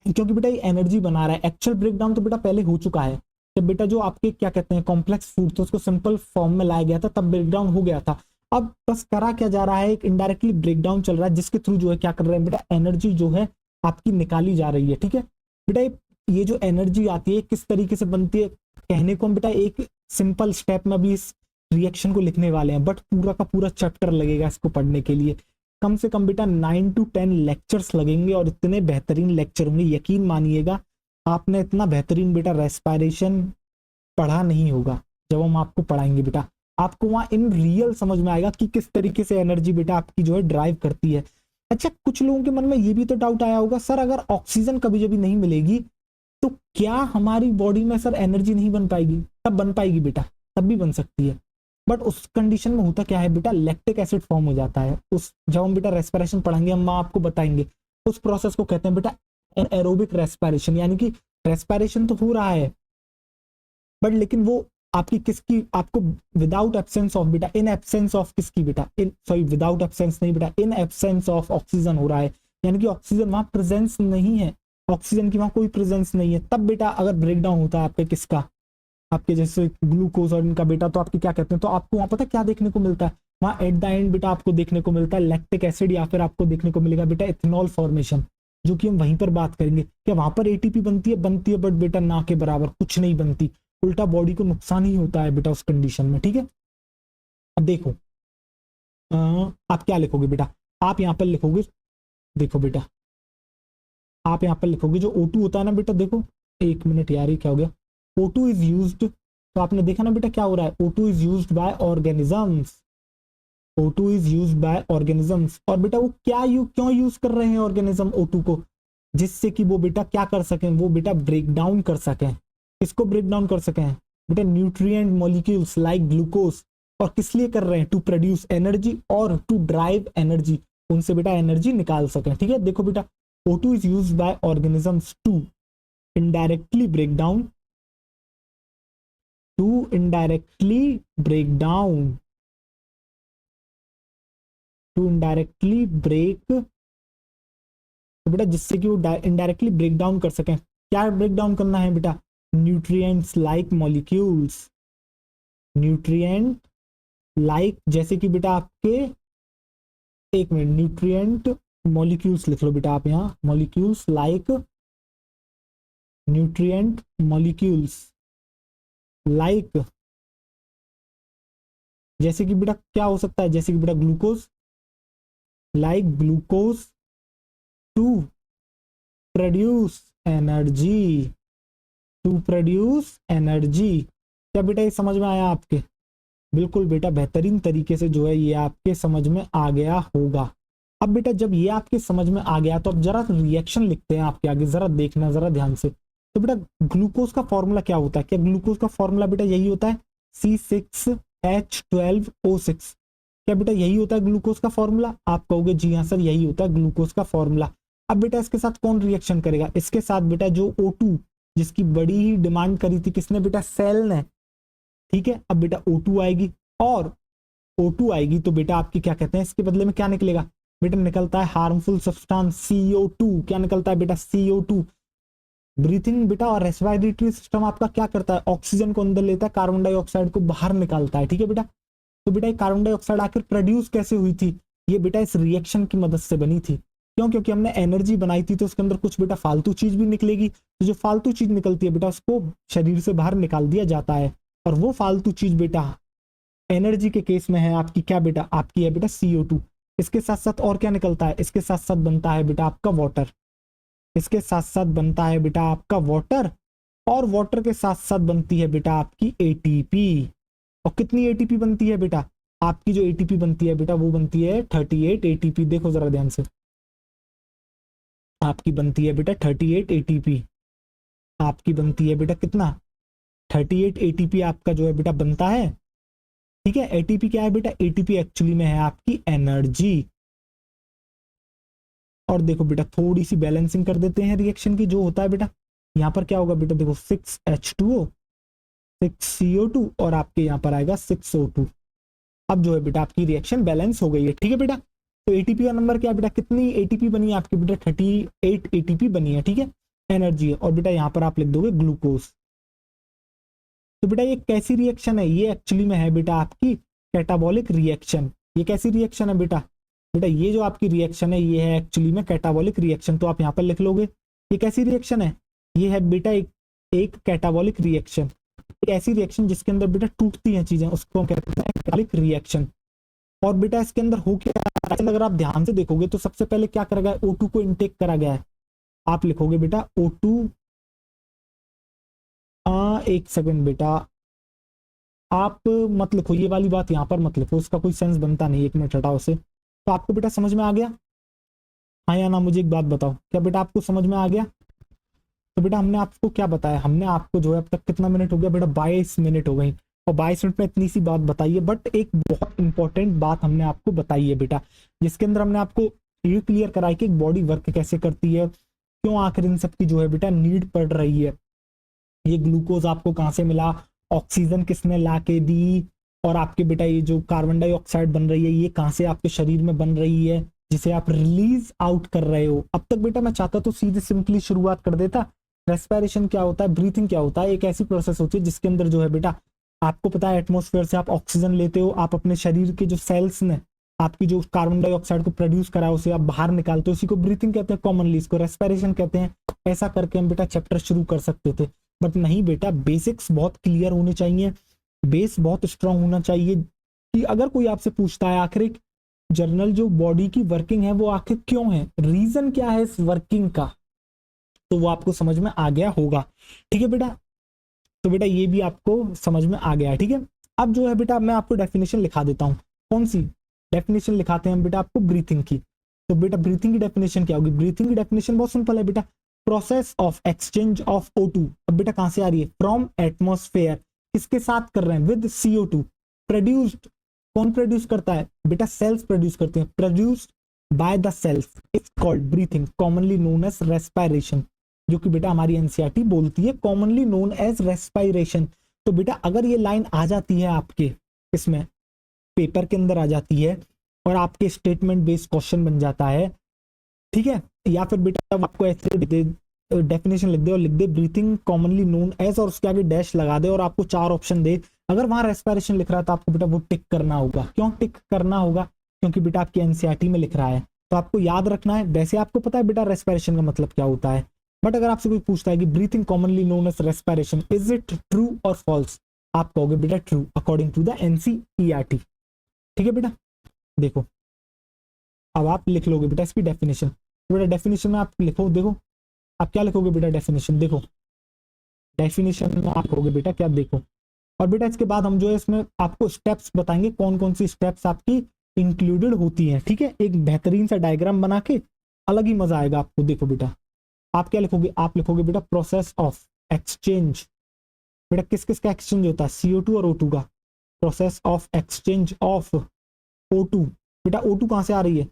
क्योंकि बेटा ये एनर्जी बना रहा है। एक्चुअल ब्रेकडाउन तो बेटा पहले हो चुका है, जब बेटा जो आपके क्या कहते हैं कॉम्प्लेक्स फूड थे उसको सिंपल फॉर्म में लाया गया था, तब ब्रेकडाउन हो गया था। अब बस करा क्या जा रहा है, एक इनडायरेक्टली ब्रेकडाउन चल रहा है जिसके थ्रू जो है क्या कर रहे हैं बेटा, एनर्जी जो है आपकी निकाली जा रही है। ठीक है बेटा, ये जो एनर्जी आती है किस तरीके से बनती है कहने को हम बेटा एक सिंपल स्टेप में भी इस रिएक्शन को लिखने वाले हैं, बट पूरा का पूरा चैप्टर लगेगा इसको पढ़ने के लिए। कम से कम बेटा 9 to 10 लेक्चर्स लगेंगे और इतने बेहतरीन लेक्चर होंगे, यकीन मानिएगा आपने इतना बेहतरीन बेटा रेस्पिरेशन पढ़ा नहीं होगा। जब हम आपको पढ़ाएंगे बेटा, आपको वहां इन रियल समझ में आएगा कि किस तरीके से एनर्जी बेटा आपकी जो है ड्राइव करती है। अच्छा, कुछ लोगों के मन में ये भी तो डाउट आया होगा, सर अगर ऑक्सीजन कभी कभी नहीं मिलेगी तो क्या हमारी बॉडी में सर एनर्जी नहीं बन पाएगी? तब बन पाएगी बेटा, तब भी बन सकती है। बट उस कंडीशन में होता क्या है बेटा, लैक्टिक एसिड फॉर्म हो जाता है। उस जब हम बेटा रेस्पिरेशन पढ़ेंगे हम आपको बताएंगे, उस प्रोसेस को कहते हैं बेटा एरोबिक रेस्पिरेशन। यानी कि रेस्पिरेशन तो हो रहा है बट लेकिन वो आपकी किसकी, आपको विदाउट एब्सेंस ऑफ बेटा, इन एब्सेंस ऑफ किसकी बेटा, इन सॉरी विदाउट एब्सेंस नहीं बेटा, इन एब्सेंस ऑफ ऑक्सीजन हो रहा है। यानी कि ऑक्सीजन वहां प्रेजेंस नहीं है, ऑक्सीजन की वहां कोई प्रेजेंस नहीं है। तब बेटा अगर ब्रेकडाउन होता है आपके किसका, आपके जैसे ग्लूकोज और इनका बेटा, तो आपके क्या कहते हैं, तो आपको वहां पता क्या देखने को मिलता है, वहां एट द एंड बेटा आपको देखने को मिलता है लैक्टिक एसिड, या फिर आपको देखने को मिलेगा बेटा इथेनॉल फॉर्मेशन, जो कि हम वहीं पर बात करेंगे। क्या वहां पर एटीपी बनती है बट बेटा ना के बराबर कुछ नहीं बनती, उल्टा बॉडी को नुकसान ही होता है बेटा उस कंडीशन में। ठीक है, अब देखो आप क्या लिखोगे बेटा, आप यहाँ पर लिखोगे, देखो बेटा आप यहाँ पर लिखोगे जो O2 होता है ना बेटा, देखो 1 मिनट यार ये क्या हो गया, O2 इज यूज्ड, तो आपने देखा ना बेटा क्या हो रहा है, O2 is used by organisms, O2 is used by organisms. और बेटा वो क्यों यूज कर रहे हैं ऑर्गेनिज्म O2 को, जिससे कि वो बेटा क्या कर सकें, वो बेटा ब्रेक डाउन कर सकें। किसको ब्रेक डाउन कर सकें बेटा, न्यूट्रिएंट मॉलिक्यूल्स लाइक ग्लूकोज। और किस लिए कर रहे हैं, टू प्रोड्यूस एनर्जी और टू ड्राइव एनर्जी, उनसे बेटा एनर्जी निकाल सकें। ठीक है, देखो बेटा O2 is used by organisms to indirectly break down, to indirectly break down, to indirectly break, तो बेटा जिससे कि वो इनडायरेक्टली ब्रेक डाउन कर सकें। क्या ब्रेक डाउन करना है बेटा, nutrients like molecules, nutrient like जैसे कि बेटा आपके, 1 मिनट, न्यूट्रिएंट मॉलिक्यूल्स लिख लो बेटा आप यहाँ, molecules like, nutrient molecules like, जैसे कि बेटा क्या हो सकता है, जैसे कि बेटा glucose, like glucose to produce energy, to produce energy. क्या बेटा ये समझ में आया आपके? बिल्कुल बेटा बेहतरीन तरीके से जो है ये आपके समझ में आ गया होगा। अब बेटा जब ये आपके समझ में आ गया तो अब जरा रिएक्शन लिखते हैं आपके आगे, जरा देखना जरा ध्यान से। तो बेटा ग्लूकोज का फॉर्मूला क्या होता है, क्या ग्लूकोज का फॉर्मूला बेटा यही होता है, C6H12O6। क्या बेटा यही होता है ग्लूकोज का फॉर्मूला? आप कहोगे जी हाँ सर यही होता है ग्लूकोज का फॉर्मूला। अब बेटा इसके साथ कौन रिएक्शन करेगा, इसके साथ बेटा जो O2, जिसकी बड़ी ही डिमांड करी थी किसने बेटा, सेल ने। ठीक है, अब बेटा O2 आएगी और O2 आएगी तो बेटा आपकी क्या कहते हैं इसके बदले में क्या निकलेगा, बेटा निकलता है हार्मफुल सब्सटेंस CO2। क्या निकलता है बेटा, CO2। ब्रीथिंग बेटा और रेस्पिरेटरी सिस्टम आपका क्या करता है, ऑक्सीजन को अंदर लेता है, कार्बन डाइऑक्साइड को बाहर निकालता है, ठीक है बेटा। तो बेटा ये कार्बन डाइऑक्साइड आखिर प्रोड्यूस कैसे हुई थी, ये बेटा इस रिएक्शन की मदद से बनी थी। क्यों, क्योंकि हमने एनर्जी बनाई थी तो उसके अंदर कुछ बेटा फालतू चीज भी निकलेगी, तो जो फालतू चीज निकलती है बेटा उसको शरीर से बाहर निकाल दिया जाता है, और वो फालतू चीज बेटा एनर्जी के केस में है आपकी क्या बेटा, आपकी है बेटा CO2। इसके साथ साथ और क्या निकलता है, इसके साथ साथ बनता है बेटा आपका वाटर, इसके साथ साथ बनता है बेटा आपका वाटर, और वाटर के साथ साथ बनती है बेटा आपकी ATP। और कितनी ATP बनती है बेटा, आपकी जो ATP बनती है बेटा वो बनती है 38 ATP। देखो जरा ध्यान से, आपकी बनती है बेटा 38 ATP, आपकी बनती है बेटा कितना, 38 ATP आपका जो है बेटा बनता है, ठीक है। ATP क्या है बेटा, ATP एक्चुअली में है आपकी एनर्जी। और देखो बेटा थोड़ी सी बैलेंसिंग कर देते हैं रिएक्शन की, जो होता है बेटा यहाँ पर क्या होगा बेटा, देखो 6H2O 6CO2 और आपके यहाँ पर आएगा 6O2। अब जो है बेटा आपकी रिएक्शन बैलेंस हो गई है, ठीक है बेटा। तो ATP का नंबर क्या है बेटा, कितनी ATP बनी है आपकी बेटा, 38 ATP बनी है, ठीक है, एनर्जी है। और बेटा यहाँ पर आप लिख दोगे ग्लूकोज। तो बेटा ये कैसी रिएक्शन है, ये एक्चुअली में है बेटा आपकी कैटाबॉलिक रिएक्शन। ये कैसी रिएक्शन है बेटा, बेटा ये जो आपकी रिएक्शन है ये है एक्चुअली में कैटाबॉलिक रिएक्शन। तो आप यहाँ पर लिख लोगे ये कैसी रिएक्शन है, ये है बेटा एक कैटाबॉलिक रिएक्शन, एक ऐसी रिएक्शन जिसके अंदर बेटा टूटती हैं चीजें, उसको हम कहते हैं कैटाबॉलिक रिएक्शन। और बेटा इसके अंदर हो क्या, अगर आप ध्यान से देखोगे तो सबसे पहले क्या करा गया है, O2 को इनटेक करा गया है। आप लिखोगे बेटा O2, एक सेकंड बेटा, आप मत लिखो ये वाली बात यहाँ पर मत लिखो, उसका कोई सेंस बनता नहीं, एक मिनट हटाओ उसे। तो आपको बेटा समझ में आ गया, हाँ या ना, मुझे एक बात बताओ, क्या बेटा आपको समझ में आ गया। तो बेटा हमने आपको क्या बताया, हमने आपको जो है अब तक कितना मिनट हो गया बेटा, 22 मिनट हो गई, और 22 मिनट में इतनी सी बात बताई है, बट एक बहुत इंपॉर्टेंट बात हमने आपको बताई है बेटा, जिसके अंदर हमने आपको ये क्लियर कराई कि एक बॉडी वर्क कैसे करती है, क्यों आखिर इन सब की जो है बेटा नीड पड़ रही है, ये ग्लूकोज आपको कहाँ से मिला, ऑक्सीजन किसने ला के दी, और आपके बेटा ये जो कार्बन डाइऑक्साइड बन रही है ये कहाँ से आपके शरीर में बन रही है, जिसे आप रिलीज आउट कर रहे हो। अब तक बेटा मैं चाहता तो सीधे सिंपली शुरुआत कर देता, रेस्पिरेशन क्या होता है, ब्रीथिंग क्या होता है, एक ऐसी प्रोसेस होती है जिसके अंदर जो है बेटा आपको पता है एटमॉस्फेयर से आप ऑक्सीजन लेते हो, आप अपने शरीर के जो सेल्स ने आपकी जो कार्बन डाइऑक्साइड को प्रोड्यूस करा उसे आप बाहर निकालते हो, उसी को ब्रीथिंग कहते हैं, कॉमनली इसको रेस्पिरेशन कहते हैं। ऐसा करके हम बेटा चैप्टर शुरू कर सकते थे, बट नहीं बेटा, बेसिक्स बहुत क्लियर होने चाहिए, बेस बहुत स्ट्रांग होना चाहिए, कि अगर कोई आपसे पूछता है आखिर एक जर्नल जो बॉडी की वर्किंग है वो आखिर क्यों है, रीजन क्या है इस वर्किंग का, तो वो आपको समझ में आ गया होगा, ठीक है बेटा। तो बेटा ये भी आपको समझ में आ गया, ठीक है। अब जो है बेटा मैं आपको डेफिनेशन लिखा देता हूँ, कौन सी डेफिनेशन लिखाते हैं हम बेटा आपको, ब्रीथिंग की। तो बेटा ब्रीथिंग की डेफिनेशन क्या होगी, ब्रीथिंग की डेफिनेशन बहुत सिंपल है बेटा, process of exchange of O2। अब बेटा कहां से आ रही है, फ्रॉम एटमॉस्फेयर, किसके साथ कर रहे हैं, विद CO2, प्रोड्यूस्ड, कौन प्रोड्यूस करता है बेटा, सेल्स प्रोड्यूस करते हैं, produced by the cells, it's called breathing, commonly known as respiration, जो कि बेटा हमारी एनसीईआरटी बोलती है कॉमनली नोन एज रेस्पिरेशन। तो बेटा अगर ये लाइन आ जाती है आपके इसमें पेपर के अंदर आ जाती है और आपके स्टेटमेंट बेस्ड क्वेश्चन बन जाता है, ठीक है, या फिर बेटा आपको ऐसे डेफिनेशन लिख दे और लिख दे ब्रीथिंग कॉमनली नोन एज, और उसके आगे डैश लगा दे और आपको 4 ऑप्शन दे, अगर वहां रेस्पिरेशन लिख रहा है तो आपको बेटा वो टिक करना होगा। क्यों टिक करना होगा, क्योंकि बेटा आपकी एनसीईआरटी में लिख रहा है, तो आपको याद रखना है। वैसे आपको पता है बेटा रेस्पिरेशन का मतलब क्या होता है, बट अगर आपसे कोई पूछता है कि breathing commonly known as respiration, is it true और फॉल्स, आप कहोगे बेटा true according to the NCERT, ठीक है बेटा। देखो अब आप लिख लोगे बेटा इसकी डेफिनेशन, तो बेटा डेफिनेशन में आप लिखो, देखो आप क्या लिखोगे बेटा, डेफिनेशन देखो, डेफिनेशन में आप लिखोगे बेटा क्या, देखो। और बेटा इसके बाद हम जो है इसमें आपको स्टेप्स बताएंगे, कौन कौन सी स्टेप्स आपकी इंक्लूडेड होती हैं, ठीक है, एक बेहतरीन सा डायग्राम बना के, अलग ही मजा आएगा आपको। देखो बेटा आप क्या लिखोगे, आप लिखोगे बेटा प्रोसेस ऑफ एक्सचेंज, बेटा किस किस का एक्सचेंज होता है, CO2 और O2 का, process of exchange of O2, बेटा O2 कहां से आ रही है,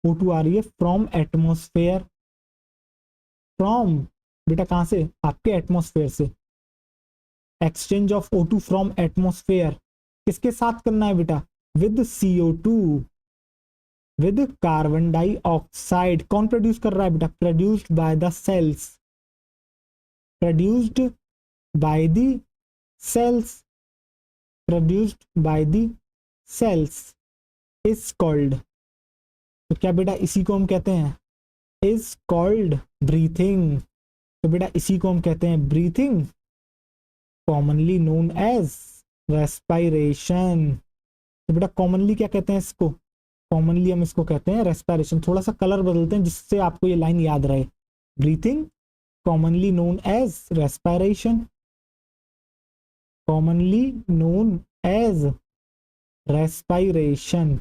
O2 आ रही है फ्रॉम एटमॉस्फेयर, फ्रॉम बेटा कहां से, आपके एटमॉस्फेयर से, exchange of O2 from atmosphere किसके साथ करना है बेटा, with CO2, with carbon dioxide. कौन प्रोड्यूस कर रहा है बेटा? Produced by the cells, produced by the cells, produced by the cells is called. तो क्या बेटा इसी को हम कहते हैं, इज कॉल्ड ब्रीथिंग। तो बेटा इसी को हम कहते हैं breathing, commonly known as respiration. तो बेटा कॉमनली क्या कहते हैं इसको? कॉमनली हम इसको कहते हैं रेस्पिरेशन। थोड़ा सा कलर बदलते हैं जिससे आपको ये लाइन याद रहे। Breathing commonly known as respiration, commonly known as respiration,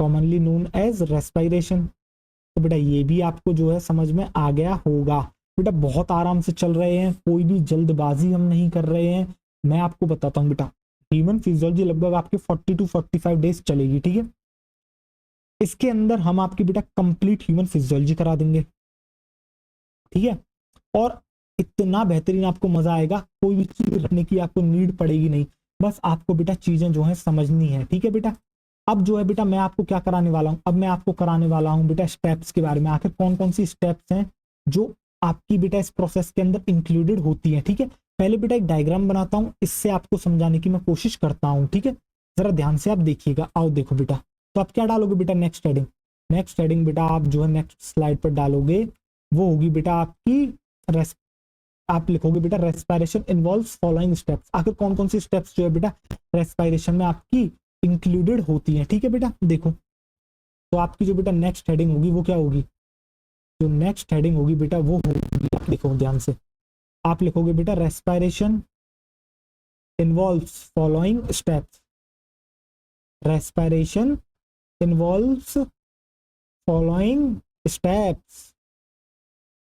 commonly known as respiration. तो बेटा ये भी आपको जो है समझ में आ गया होगा। बेटा बहुत आराम से चल रहे हैं, कोई भी जल्दबाजी हम नहीं कर रहे हैं। मैं आपको बताता हूँ बेटा, ह्यूमन फिजियोलॉजी लगभग आपके 40 to 45 डेज चलेगी, ठीक है। इसके अंदर हम आपकी बेटा कंप्लीट ह्यूमन फिजियोलॉजी करा देंगे, ठीक है। और इतना बेहतरीन आपको मजा आएगा, कोई भी चीज रखने की आपको नीड पड़ेगी नहीं, बस आपको बेटा चीजें जो है समझनी है, ठीक है बेटा। अब जो है बेटा मैं आपको क्या कराने वाला हूँ, अब मैं आपको कराने वाला हूँ बेटा स्टेप्स के बारे में। आखिर कौन कौन सी स्टेप्स हैं जो आपकी बेटा इस प्रोसेस के अंदर इंक्लूडेड होती है, ठीक है। पहले बेटा एक डायग्राम बनाता हूँ, इससे आपको समझाने की मैं कोशिश करता हूँ, ठीक है। जरा ध्यान से आप देखिएगा। आओ देखो बेटा, तो आप क्या डालोगे बेटा? Next heading. नेक्स्ट हेडिंग बेटा आप जो है नेक्स्ट स्लाइड पर डालोगे, वो होगी बेटा आपकी आप लिखोगे बेटा रेस्पिरेशन इन्वॉल्व्स फॉलोइंग स्टेप्स। आखिर कौन कौन सी स्टेप्स जो है बेटा रेस्पिरेशन में आपकी इंक्लूडेड होती हैं, ठीक है बेटा। देखो तो आपकी जो बेटा नेक्स्ट हेडिंग होगी वो क्या होगी? जो नेक्स्ट हेडिंग होगी बेटा वो होगी, आप लिखो ध्यान से, आप लिखोगे बेटा respiration involves following steps, respiration involves following steps.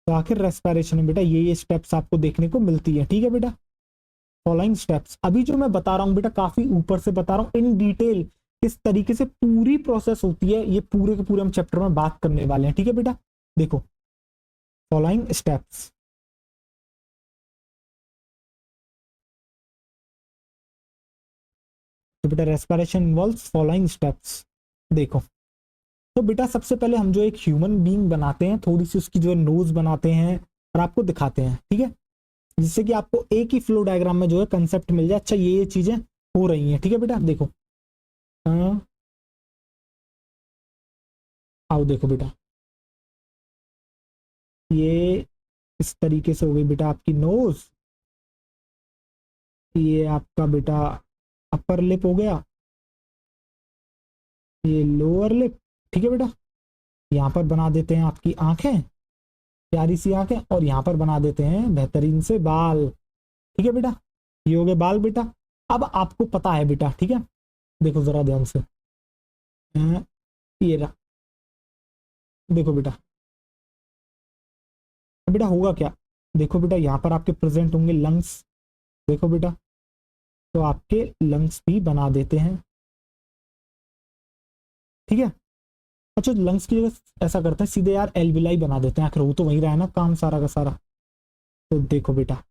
तो आखिर रेस्पिरेशन में बेटा ये स्टेप्स आपको देखने को मिलती है, ठीक है बेटा। फॉलोइंग स्टेप्स अभी जो मैं बता रहा हूं बेटा काफी ऊपर से बता रहा हूं, इन डिटेल किस तरीके से पूरी प्रोसेस होती है ये पूरे के पूरे हम चैप्टर में बात करने वाले हैं, ठीक है बेटा। देखो फॉलोइंग स्टेप्स, तो बेटा रेस्पिरेशन इन्वॉल्व्स फॉलोइंग स्टेप्स। देखो तो बेटा सबसे पहले हम जो एक ह्यूमन बीइंग बनाते हैं, थोड़ी सी उसकी जो है नोज बनाते हैं और आपको दिखाते हैं, ठीक है, जिससे कि आपको एक ही फ्लो डायग्राम में जो है कंसेप्ट मिल जाए। अच्छा ये चीजें हो रही हैं, ठीक है बेटा। देखो आओ देखो बेटा, ये इस तरीके से हो गई बेटा आपकी नोज, ये आपका बेटा अपर लिप हो गया, ये लोअर लिप, ठीक है बेटा। यहाँ पर बना देते हैं आपकी आंखें, प्यारी सी आंखें, और यहाँ पर बना देते हैं बेहतरीन से बाल, ठीक है बेटा। ये हो गए बाल बेटा। अब आपको पता है बेटा, ठीक है, देखो जरा ध्यान से, ये रहा, देखो बेटा, बेटा होगा क्या? देखो बेटा यहाँ पर आपके प्रेजेंट होंगे लंग्स, देखो बेटा, तो आपके लंग्स भी बना देते हैं, ठीक है। अच्छा लंग्स की जगह ऐसा करते हैं सीधे यार एल्विलाई बना देते हैं, आखिर वो तो वही रहा है ना काम सारा का सारा। तो देखो बेटा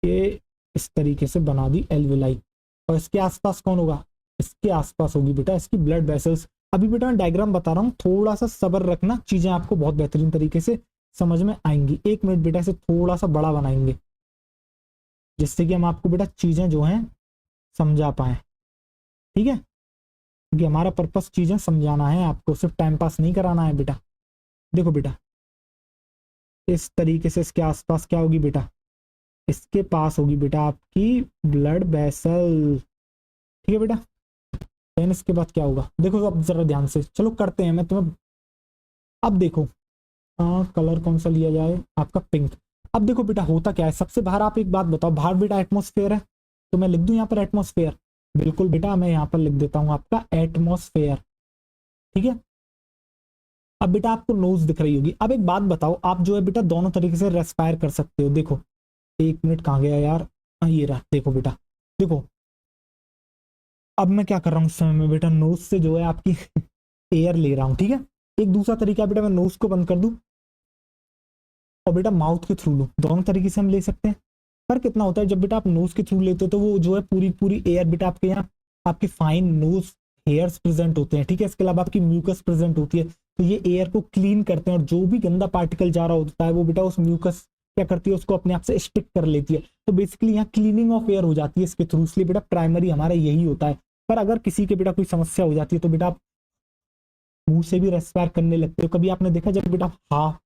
ये इस तरीके से बना दी एल्विलाई, और इसके आसपास कौन होगा? इसके आसपास होगी बेटा इसकी ब्लड वेसल्स। अभी बेटा मैं डायग्राम बता रहा हूँ, थोड़ा सा सब्र रखना, चीजें आपको बहुत बेहतरीन तरीके से समझ में आएंगी। एक मिनट बेटा इसे थोड़ा सा बड़ा बनाएंगे, जिससे कि हम आपको बेटा चीजें जो हैं समझा पाए, ठीक है, क्योंकि हमारा पर्पस चीजें समझाना है आपको, सिर्फ टाइम पास नहीं कराना है बेटा। देखो बेटा इस तरीके से इसके आसपास क्या होगी बेटा? इसके पास होगी बेटा आपकी ब्लड वेसल, ठीक है बेटा। देन इसके बाद क्या होगा? देखो अब जरा ध्यान से चलो करते हैं, मैं तुम्हें अब देखो कलर कौन सा लिया जाए? आपका पिंक। अब देखो बेटा होता क्या है, सबसे बाहर आप एक बात बताओ, बाहर बेटा एटमॉस्फेयर है, तो मैं लिख दूं यहाँ पर एटमॉस्फेयर, बिल्कुल बेटा मैं यहाँ पर लिख देता हूँ आपका एटमॉस्फेयर, ठीक है। अब बेटा आपको नोज दिख रही होगी। अब एक बात बताओ, आप जो है बेटा दोनों तरीके से रेस्पायर कर सकते हो। देखो एक मिनट कहाँ गया यार, ये रहा, देखो बेटा, देखो अब मैं क्या कर रहा हूँ इस समय में बेटा, नोज से जो है आपकी एयर ले रहा हूँ, ठीक है। एक दूसरा तरीका बेटा मैं नोज को बंद कर दूं और बेटा माउथ के थ्रू लूं, दोनों तरीके से हम ले सकते हैं। पर कितना होता है जब बेटा आप नोज के थ्रू लेते हो तो वो जो है पूरी पूरी एयर बेटा आपके यहाँ आपके फाइन नोज हेयर्स प्रेजेंट होते हैं, ठीक है। इसके अलावा आपकी म्यूकस प्रेजेंट होती है, तो ये एयर को क्लीन करते हैं और जो भी गंदा पार्टिकल जा रहा होता है वो बेटा उस म्यूकस क्या करती है, उसको अपने आप से स्टिक कर लेती है। तो बेसिकली यहाँ क्लीनिंग ऑफ एयर हो जाती है इसके थ्रू, इसलिए बेटा प्राइमरी हमारा यही होता है। पर अगर किसी के बेटा कोई समस्या हो जाती है तो बेटा आप मुंह से भी रेस्पायर करने लगते हो। कभी आपने देखा जब बेटा हाफ,